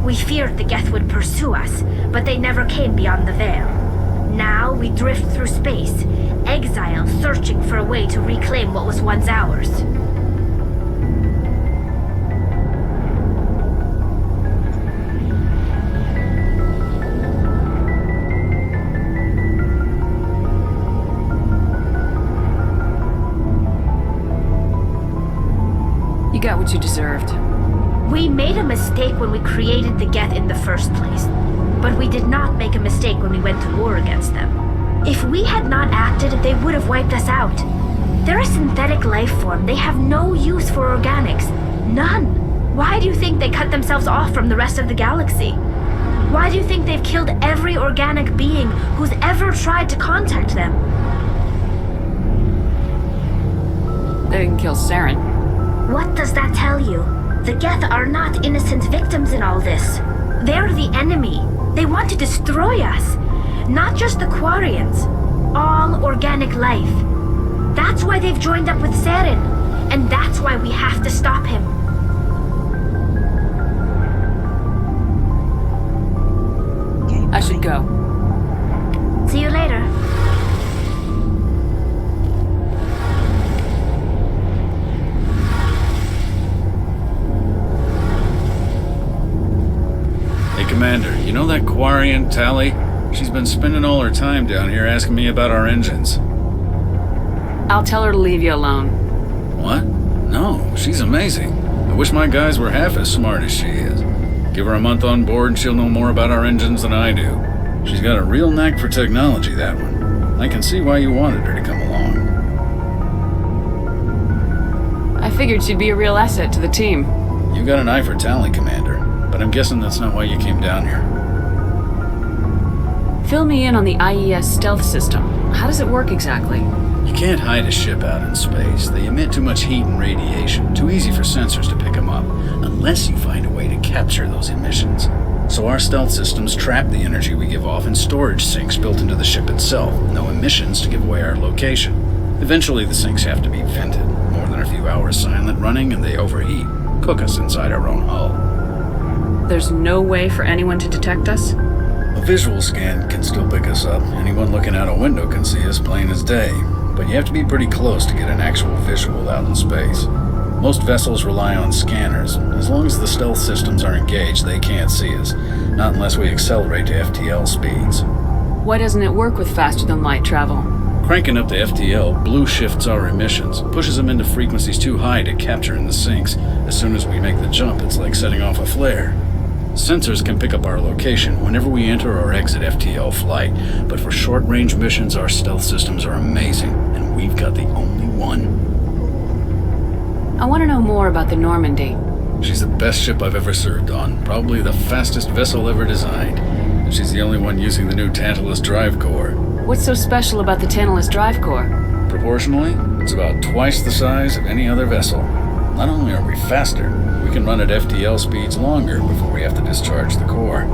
We feared the Geth would pursue us, but they never came beyond the veil. Now we drift through space, exile searching for a way to reclaim what was once ours. You got what you deserved. We made a mistake when we created the Geth in the first place, but we did not make a mistake when we went to war against them. If we had not acted, they would have wiped us out. They're a synthetic life form. They have no use for organics. None. Why do you think they cut themselves off from the rest of the galaxy? Why do you think they've killed every organic being who's ever tried to contact them? They didn't kill Saren. What does that tell you? The Geth are not innocent victims in all this. They're the enemy. They want to destroy us. Not just the Quarians. All organic life. That's why they've joined up with Saren. And that's why we have to stop him. Okay, I should go. See you later. Commander, you know that Quarian, Tally? She's been spending all her time down here asking me about our engines. I'll tell her to leave you alone. What? No, she's amazing. I wish my guys were half as smart as she is. Give her a month on board and she'll know more about our engines than I do. She's got a real knack for technology, that one. I can see why you wanted her to come along. I figured she'd be a real asset to the team. You got an eye for Tally, Commander. But I'm guessing that's not why you came down here. Fill me in on the IES stealth system. How does it work exactly? You can't hide a ship out in space. They emit too much heat and radiation. Too easy for sensors to pick them up, unless you find a way to capture those emissions. So our stealth systems trap the energy we give off in storage sinks built into the ship itself. No emissions to give away our location. Eventually the sinks have to be vented. More than a few hours silent running and they overheat. Cook us inside our own hull. There's no way for anyone to detect us? A visual scan can still pick us up. Anyone looking out a window can see us plain as day. But you have to be pretty close to get an actual visual out in space. Most vessels rely on scanners. As long as the stealth systems are engaged, they can't see us. Not unless we accelerate to FTL speeds. Why doesn't it work with faster-than-light travel? Cranking up to FTL blue shifts our emissions, pushes them into frequencies too high to capture in the sinks. As soon as we make the jump, it's like setting off a flare. Sensors can pick up our location whenever we enter or exit FTL flight, but for short-range missions, our stealth systems are amazing, and we've got the only one. I want to know more about the Normandy. She's the best ship I've ever served on, probably the fastest vessel ever designed. And she's the only one using the new Tantalus drive core. What's so special about the Tantalus drive core? Proportionally, it's about twice the size of any other vessel. Not only are we faster, we can run at FTL speeds longer before we have to discharge the core.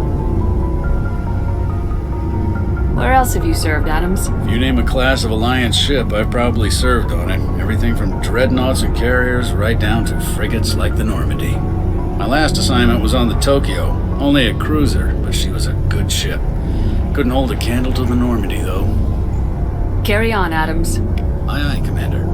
Where else have you served, Adams? If you name a class of Alliance ship, I've probably served on it. Everything from dreadnoughts and carriers right down to frigates like the Normandy. My last assignment was on the Tokyo, only a cruiser, but she was a good ship. Couldn't hold a candle to the Normandy, though. Carry on, Adams. Aye, aye, Commander.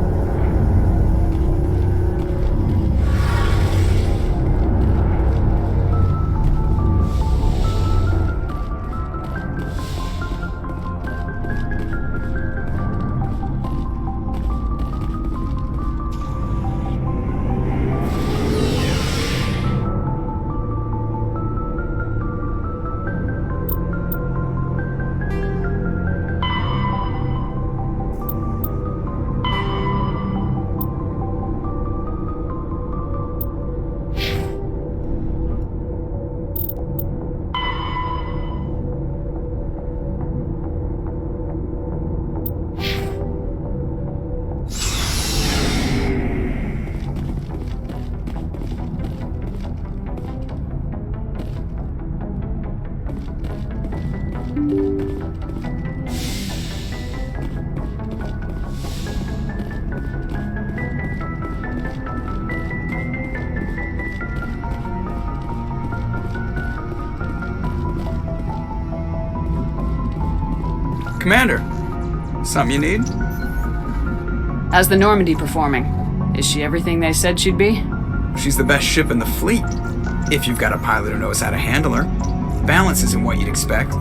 Commander, something you need? How's the Normandy performing? Is she everything they said she'd be? She's the best ship in the fleet, if you've got a pilot who knows how to handle her. Balance isn't what you'd expect.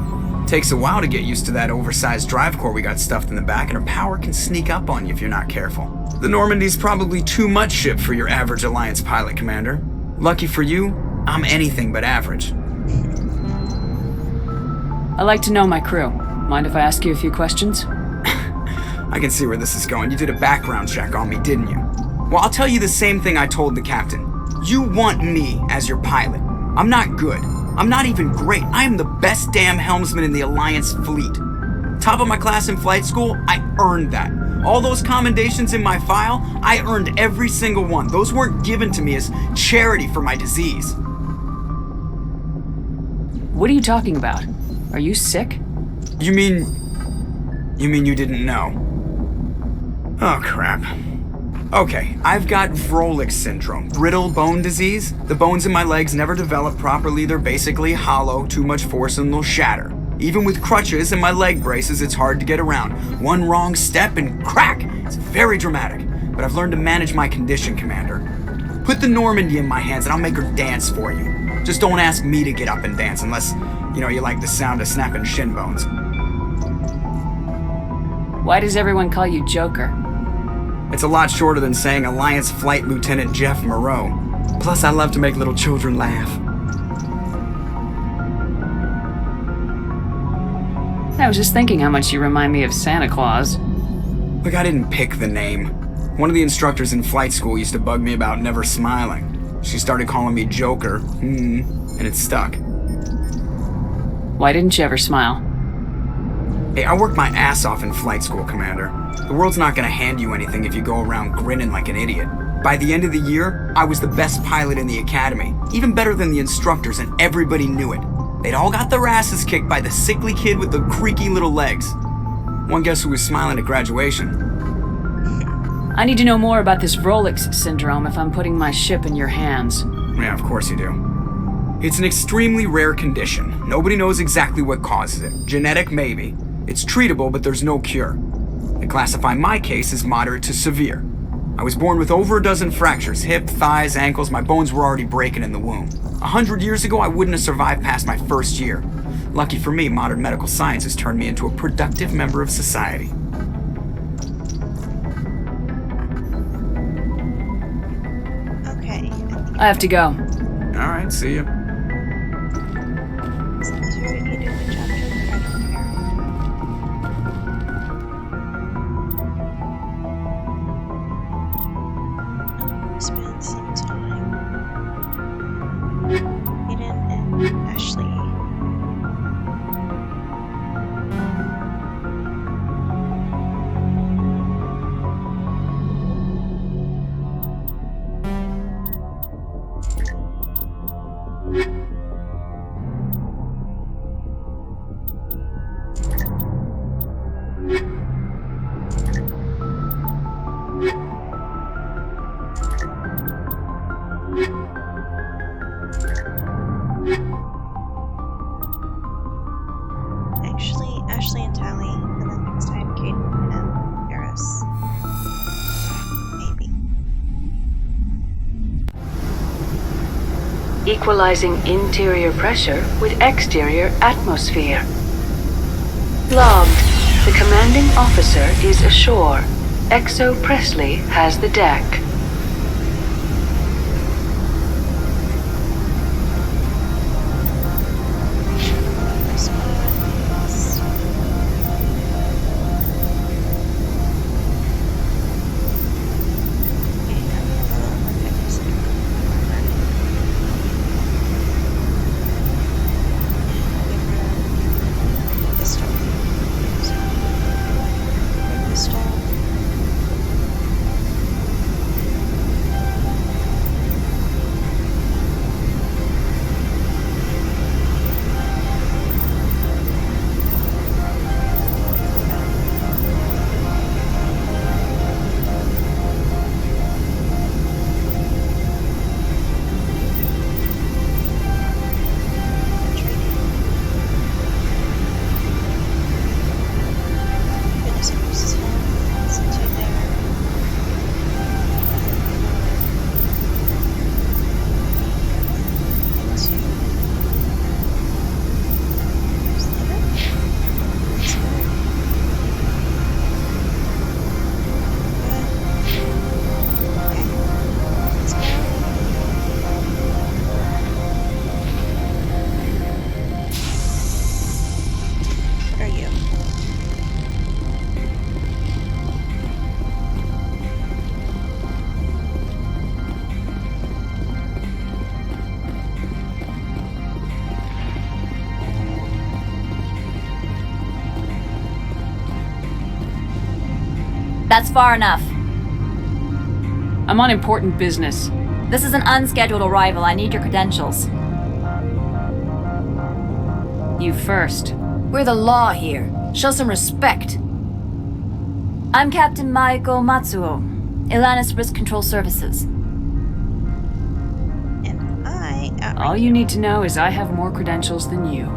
Takes a while to get used to that oversized drive core we got stuffed in the back, and her power can sneak up on you if you're not careful. The Normandy's probably too much ship for your average Alliance pilot, Commander. Lucky for you, I'm anything but average. I like to know my crew. Mind if I ask you a few questions? I can see where this is going. You did a background check on me, didn't you? Well, I'll tell you the same thing I told the captain. You want me as your pilot. I'm not good. I'm not even great. I am the best damn helmsman in the Alliance fleet. Top of my class in flight school, I earned that. All those commendations in my file, I earned every single one. Those weren't given to me as charity for my disease. What are you talking about? Are you sick? You mean you didn't know? Oh, crap. Okay, I've got Vrolik's syndrome, brittle bone disease. The bones in my legs never develop properly. They're basically hollow, too much force and they'll shatter. Even with crutches and my leg braces, it's hard to get around. One wrong step and crack! It's very dramatic, but I've learned to manage my condition, Commander. Put the Normandy in my hands and I'll make her dance for you. Just don't ask me to get up and dance unless, you like the sound of snapping shin bones. Why does everyone call you Joker? It's a lot shorter than saying Alliance Flight Lieutenant Jeff Moreau. Plus, I love to make little children laugh. I was just thinking how much you remind me of Santa Claus. Look, I didn't pick the name. One of the instructors in flight school used to bug me about never smiling. She started calling me Joker, and it stuck. Why didn't you ever smile? Hey, I worked my ass off in flight school, Commander. The world's not gonna hand you anything if you go around grinning like an idiot. By the end of the year, I was the best pilot in the academy, even better than the instructors, and everybody knew it. They'd all got their asses kicked by the sickly kid with the creaky little legs. One guess who was smiling at graduation? I need to know more about this Vrolix syndrome if I'm putting my ship in your hands. Yeah, of course you do. It's an extremely rare condition. Nobody knows exactly what causes it. Genetic, maybe. It's treatable, but there's no cure. They classify my case as moderate to severe. I was born with over a dozen fractures, hip, thighs, ankles. My bones were already breaking in the womb. 100 years ago, I wouldn't have survived past my first year. Lucky for me, modern medical science has turned me into a productive member of society. Okay. I have to go. All right, see ya. Since you already did a good job doing it, I don't care. Spend some time. Aiden and Ashley. Ashley and Tally, and then next time Caden and Eris. Maybe. Equalizing interior pressure with exterior atmosphere. Logged. The commanding officer is ashore. Exo Presley has the deck. That's far enough. I'm on important business. This is an unscheduled arrival. I need your credentials. You first. We're the law here. Show some respect. I'm Captain Maiko Matsuo, Ilanis Risk Control Services. And I... All you need to know is I have more credentials than you.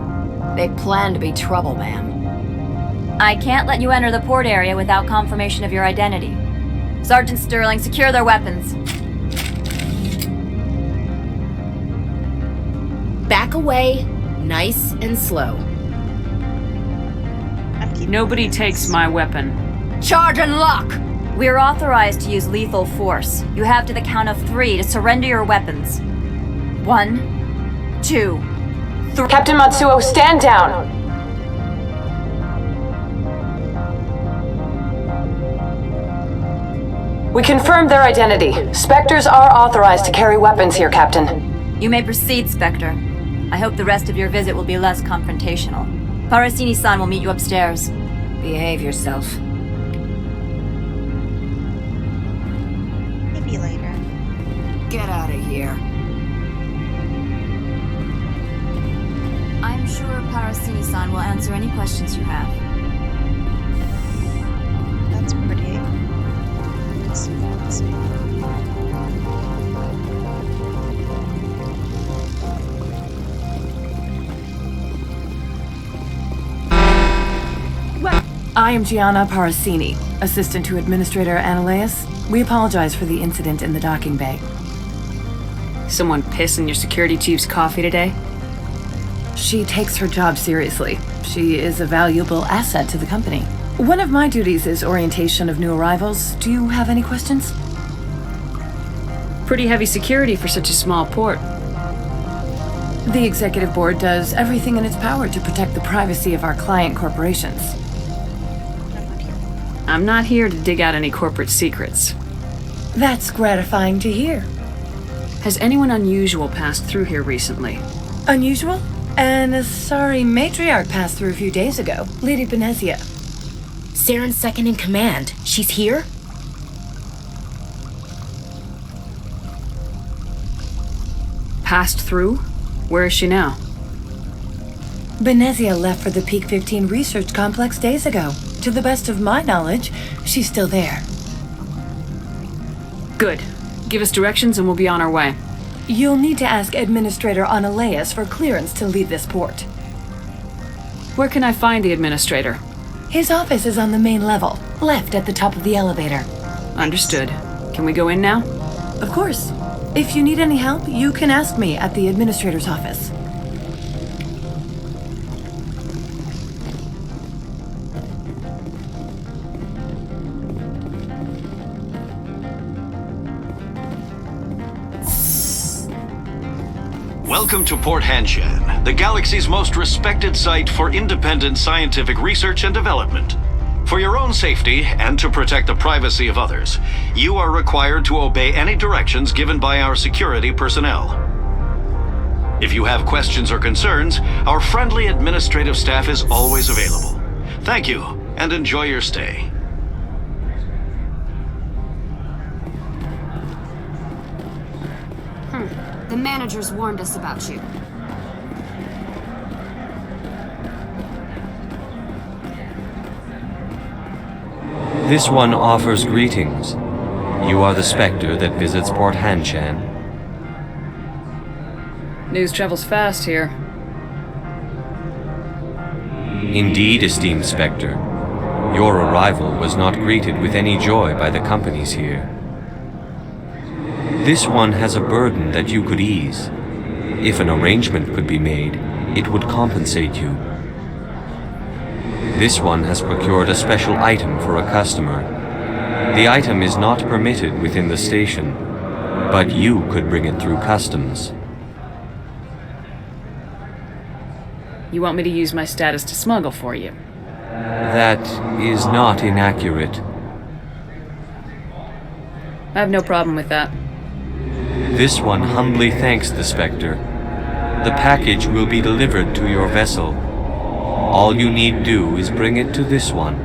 They plan to be trouble, ma'am. I can't let you enter the port area without confirmation of your identity. Sergeant Sterling, secure their weapons. Back away, nice and slow. Nobody takes my weapon. Charge and lock! We're authorized to use lethal force. You have to the count of 3 to surrender your weapons. 1, 2, 3. Captain Matsuo, stand down! We confirmed their identity. Spectres are authorized to carry weapons here, Captain. You may proceed, Spectre. I hope the rest of your visit will be less confrontational. Parasini-san will meet you upstairs. Behave yourself. Maybe later. Get out of here. I'm sure Parasini-san will answer any questions you have. That's pretty. Let's see. I am Gianna Parasini, assistant to Administrator Analeas. We apologize for the incident in the docking bay. Someone piss in your security chief's coffee today? She takes her job seriously. She is a valuable asset to the company. One of my duties is orientation of new arrivals. Do you have any questions? Pretty heavy security for such a small port. The executive board does everything in its power to protect the privacy of our client corporations. I'm not here to dig out any corporate secrets. That's gratifying to hear. Has anyone unusual passed through here recently? Unusual? And a sorry matriarch passed through a few days ago. Lady Benezia. Saren's second in command. She's here? Passed through? Where is she now? Benezia left for the Peak 15 research complex days ago. To the best of my knowledge, she's still there. Good. Give us directions and we'll be on our way. You'll need to ask Administrator Analeas for clearance to leave this port. Where can I find the Administrator? His office is on the main level, left at the top of the elevator. Understood. Can we go in now? Of course. If you need any help, you can ask me at the Administrator's office. Welcome to Port Hanshan, the galaxy's most respected site for independent scientific research and development. For your own safety and to protect the privacy of others, you are required to obey any directions given by our security personnel. If you have questions or concerns, our friendly administrative staff is always available. Thank you, and enjoy your stay. The managers warned us about you. This one offers greetings. You are the Spectre that visits Port Hanshan. News travels fast here. Indeed, esteemed Spectre. Your arrival was not greeted with any joy by the companies here. This one has a burden that you could ease. If an arrangement could be made, it would compensate you. This one has procured a special item for a customer. The item is not permitted within the station, but you could bring it through customs. You want me to use my status to smuggle for you? That is not inaccurate. I have no problem with that. This one humbly thanks the Spectre. The package will be delivered to your vessel. All you need do is bring it to this one.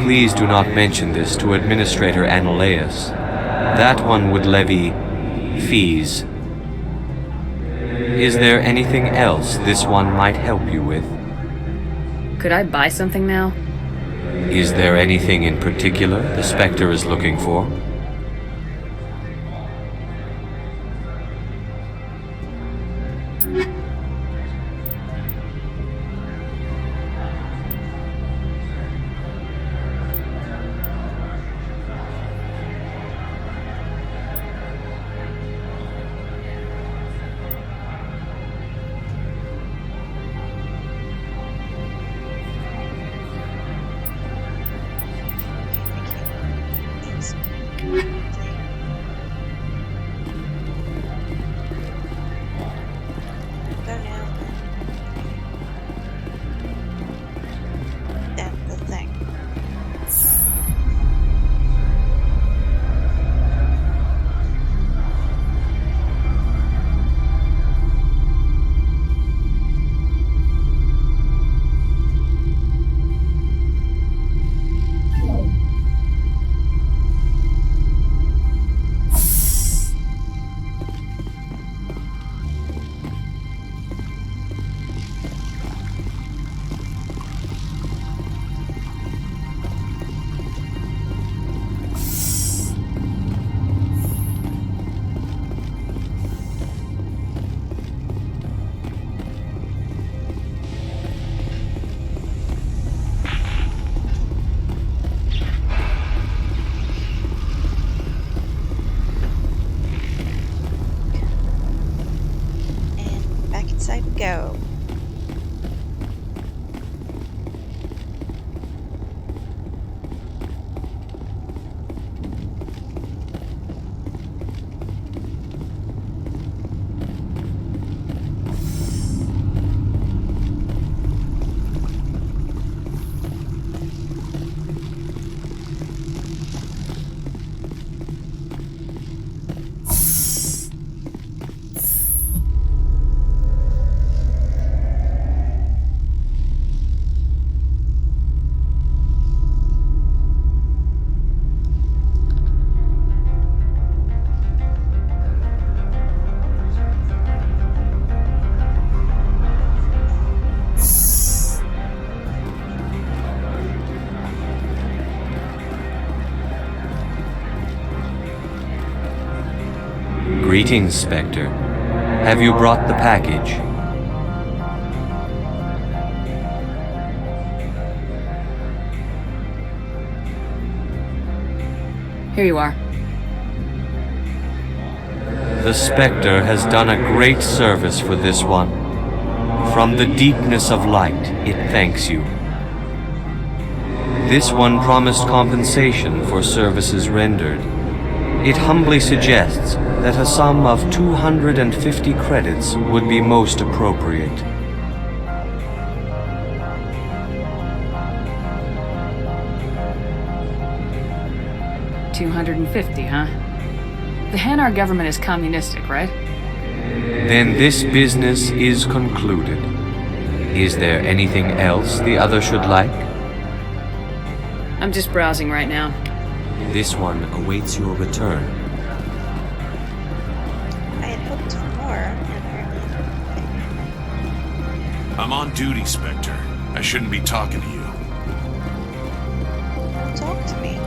Please do not mention this to Administrator Analeas. That one would levy fees. Is there anything else this one might help you with? Could I buy something now? Is there anything in particular the Spectre is looking for? go. Greetings, Spectre. Have you brought the package? Here you are. The Spectre has done a great service for this one. From the deepness of light, it thanks you. This one promised compensation for services rendered. It humbly suggests that a sum of 250 credits would be most appropriate. $250, huh? The Hanar government is communistic, right? Then this business is concluded. Is there anything else the other should like? I'm just browsing right now. This one awaits your return. I had hoped for more, apparently. I'm on duty, Spectre. I shouldn't be talking to you. Talk to me.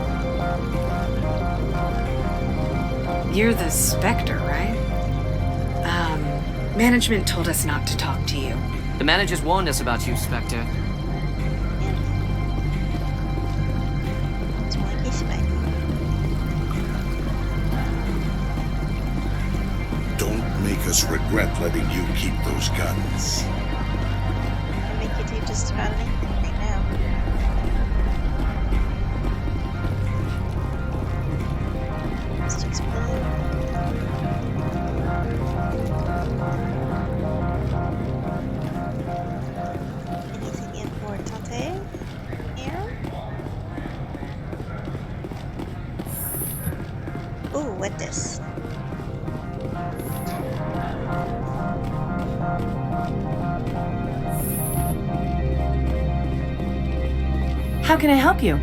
You're the Spectre, right? Management told us not to talk to you. The managers warned us about you, Spectre. Don't make us regret letting you keep those guns. I make you do just about anything right now. Let's just anything importante here? Ooh, what this? How can I help you?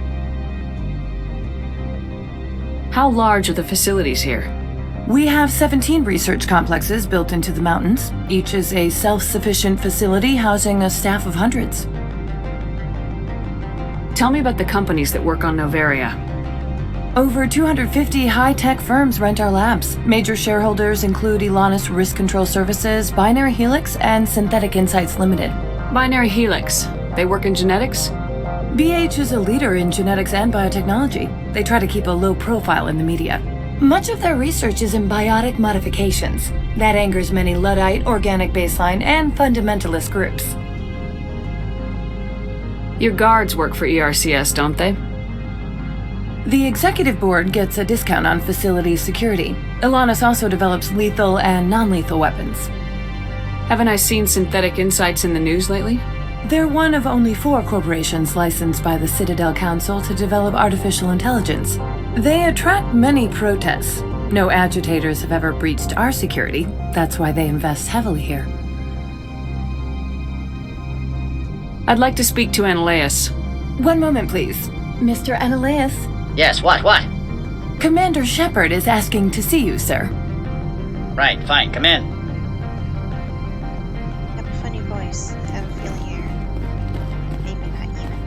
How large are the facilities here? We have 17 research complexes built into the mountains. Each is a self-sufficient facility housing a staff of hundreds. Tell me about the companies that work on Noveria. Over 250 high-tech firms rent our labs. Major shareholders include Elanus Risk Control Services, Binary Helix, and Synthetic Insights Limited. Binary Helix. They work in genetics? BH is a leader in genetics and biotechnology. They try to keep a low profile in the media. Much of their research is in biotic modifications. That angers many Luddite, organic baseline, and fundamentalist groups. Your guards work for ERCS, don't they? The executive board gets a discount on facility security. Elanus also develops lethal and non-lethal weapons. Haven't I seen Synthetic Insights in the news lately? They're one of only 4 corporations licensed by the Citadel Council to develop artificial intelligence. They attract many protests. No agitators have ever breached our security. That's why they invest heavily here. I'd like to speak to Analeus. One moment, please. Mr. Analeus? Yes, what? Commander Shepard is asking to see you, sir. Right, fine, come in. You have a funny voice. I have a feeling you're maybe not human.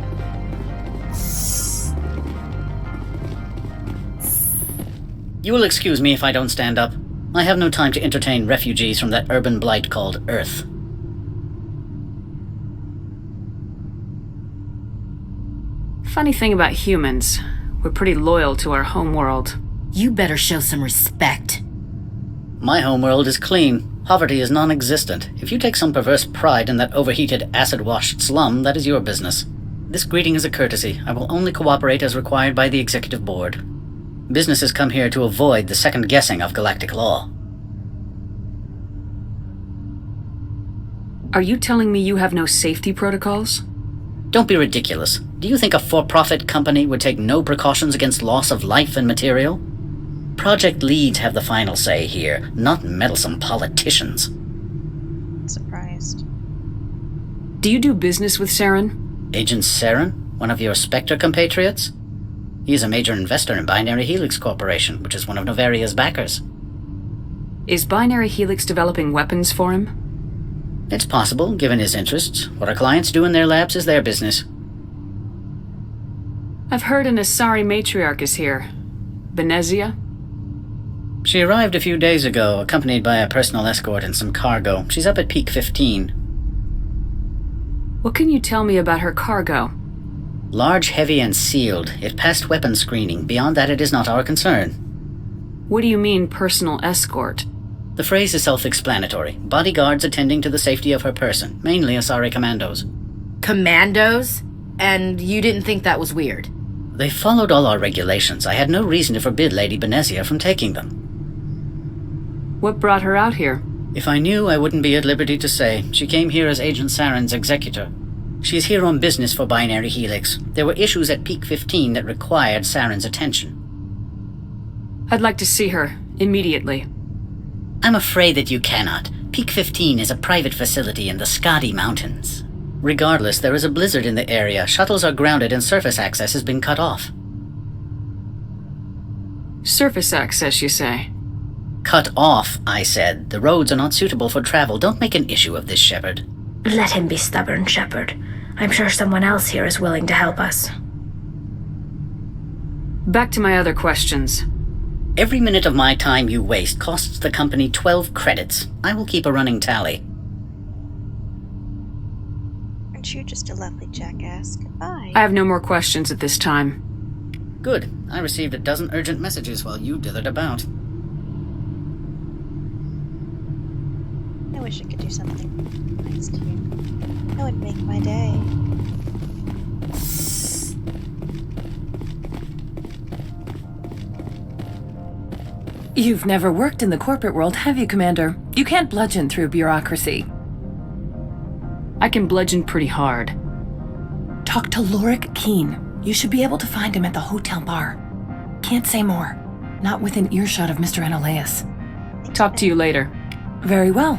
You will excuse me if I don't stand up. I have no time to entertain refugees from that urban blight called Earth. Funny thing about humans, we're pretty loyal to our home world. You better show some respect. My homeworld is clean. Poverty is non-existent. If you take some perverse pride in that overheated, acid-washed slum, that is your business. This greeting is a courtesy. I will only cooperate as required by the Executive Board. Businesses come here to avoid the second-guessing of galactic law. Are you telling me you have no safety protocols? Don't be ridiculous. Do you think a for-profit company would take no precautions against loss of life and material? Project leads have the final say here, not meddlesome politicians. Surprised. Do you do business with Saren? Agent Saren? One of your Spectre compatriots? He is a major investor in Binary Helix Corporation, which is one of Novaria's backers. Is Binary Helix developing weapons for him? It's possible, given his interests. What our clients do in their labs is their business. I've heard an Asari matriarch is here. Benezia? She arrived a few days ago, accompanied by a personal escort and some cargo. She's up at Peak 15. What can you tell me about her cargo? Large, heavy, and sealed. It passed weapons screening. Beyond that, it is not our concern. What do you mean, personal escort? The phrase is self-explanatory. Bodyguards attending to the safety of her person, mainly Asari commandos. Commandos? And you didn't think that was weird? They followed all our regulations. I had no reason to forbid Lady Benezia from taking them. What brought her out here? If I knew, I wouldn't be at liberty to say. She came here as Agent Saren's executor. She is here on business for Binary Helix. There were issues at Peak 15 that required Saren's attention. I'd like to see her, immediately. I'm afraid that you cannot. Peak 15 is a private facility in the Skadi Mountains. Regardless, there is a blizzard in the area. Shuttles are grounded and surface access has been cut off. Surface access, you say? Cut off, I said. The roads are not suitable for travel. Don't make an issue of this, Shepard. Let him be stubborn, Shepard. I'm sure someone else here is willing to help us. Back to my other questions. Every minute of my time you waste costs the company 12 credits. I will keep a running tally. Aren't you just a lovely jackass? Goodbye. I have no more questions at this time. Good. I received a dozen urgent messages while you dithered about. I wish I could do something nice to you. That would make my day. You've never worked in the corporate world, have you, Commander? You can't bludgeon through bureaucracy. I can bludgeon pretty hard. Talk to Lorik Keen. You should be able to find him at the hotel bar. Can't say more. Not within earshot of Mr. Anolaus. Talk to you later. Very well.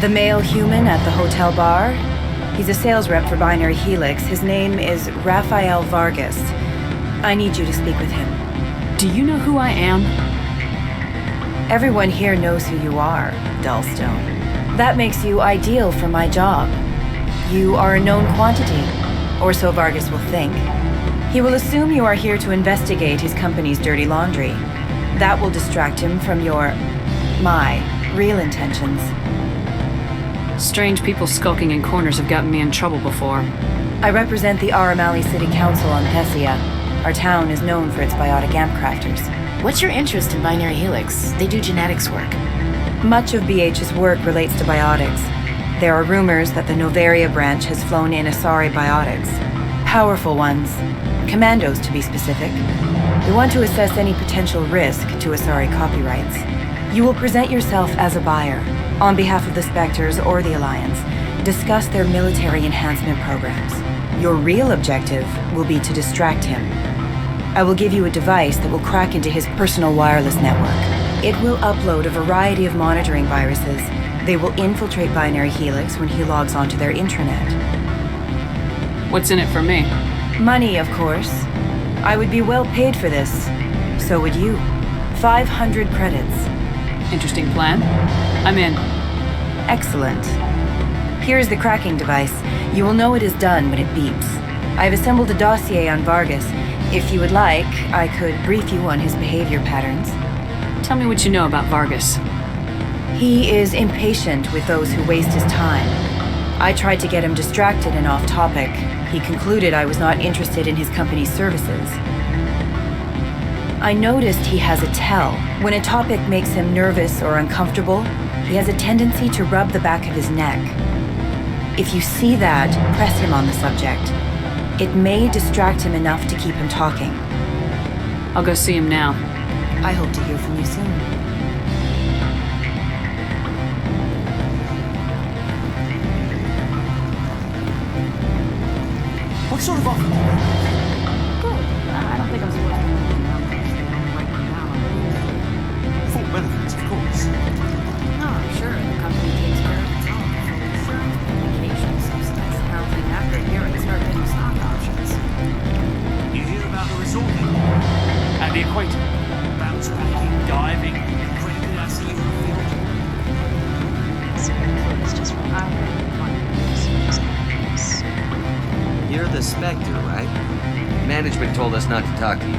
The male human at the hotel bar? He's a sales rep for Binary Helix. His name is Rafael Vargas. I need you to speak with him. Do you know who I am? Everyone here knows who you are, Dullstone. That makes you ideal for my job. You are a known quantity, or so Vargas will think. He will assume you are here to investigate his company's dirty laundry. That will distract him from my real intentions. Strange people skulking in corners have gotten me in trouble before. I represent the Aramali City Council on Pessia. Our town is known for its biotic amp crafters. What's your interest in Binary Helix? They do genetics work. Much of BH's work relates to biotics. There are rumors that the Novaria branch has flown in Asari biotics. Powerful ones. Commandos, to be specific. They want to assess any potential risk to Asari copyrights. You will present yourself as a buyer, on behalf of the Spectres or the Alliance, discuss their military enhancement programs. Your real objective will be to distract him. I will give you a device that will crack into his personal wireless network. It will upload a variety of monitoring viruses. They will infiltrate Binary Helix when he logs onto their intranet. What's in it for me? Money, of course. I would be well paid for this. So would you. 500 credits. Interesting plan. I'm in. Excellent. Here is the cracking device. You will know it is done when it beeps. I have assembled a dossier on Vargas. If you would like, I could brief you on his behavior patterns. Tell me what you know about Vargas. He is impatient with those who waste his time. I tried to get him distracted and off topic. He concluded I was not interested in his company's services. I noticed he has a tell. When a topic makes him nervous or uncomfortable, he has a tendency to rub the back of his neck. If you see that, press him on the subject. It may distract him enough to keep him talking. I'll go see him now. I hope to hear from you soon. What sort of offer? Good. I don't think I'm supposed to mention numbers. They don't write them down on paper. Full benefits, of course. No, I'm sure the company takes care of its own. Full insurance, vacation, subsidized housing. After a year, they start getting stock options. You hear about the resort then? And the equator? Bounce packing, diving, incredibly acid field. It's just from Ireland. You're the Spectre, right? Management told us not to talk to you.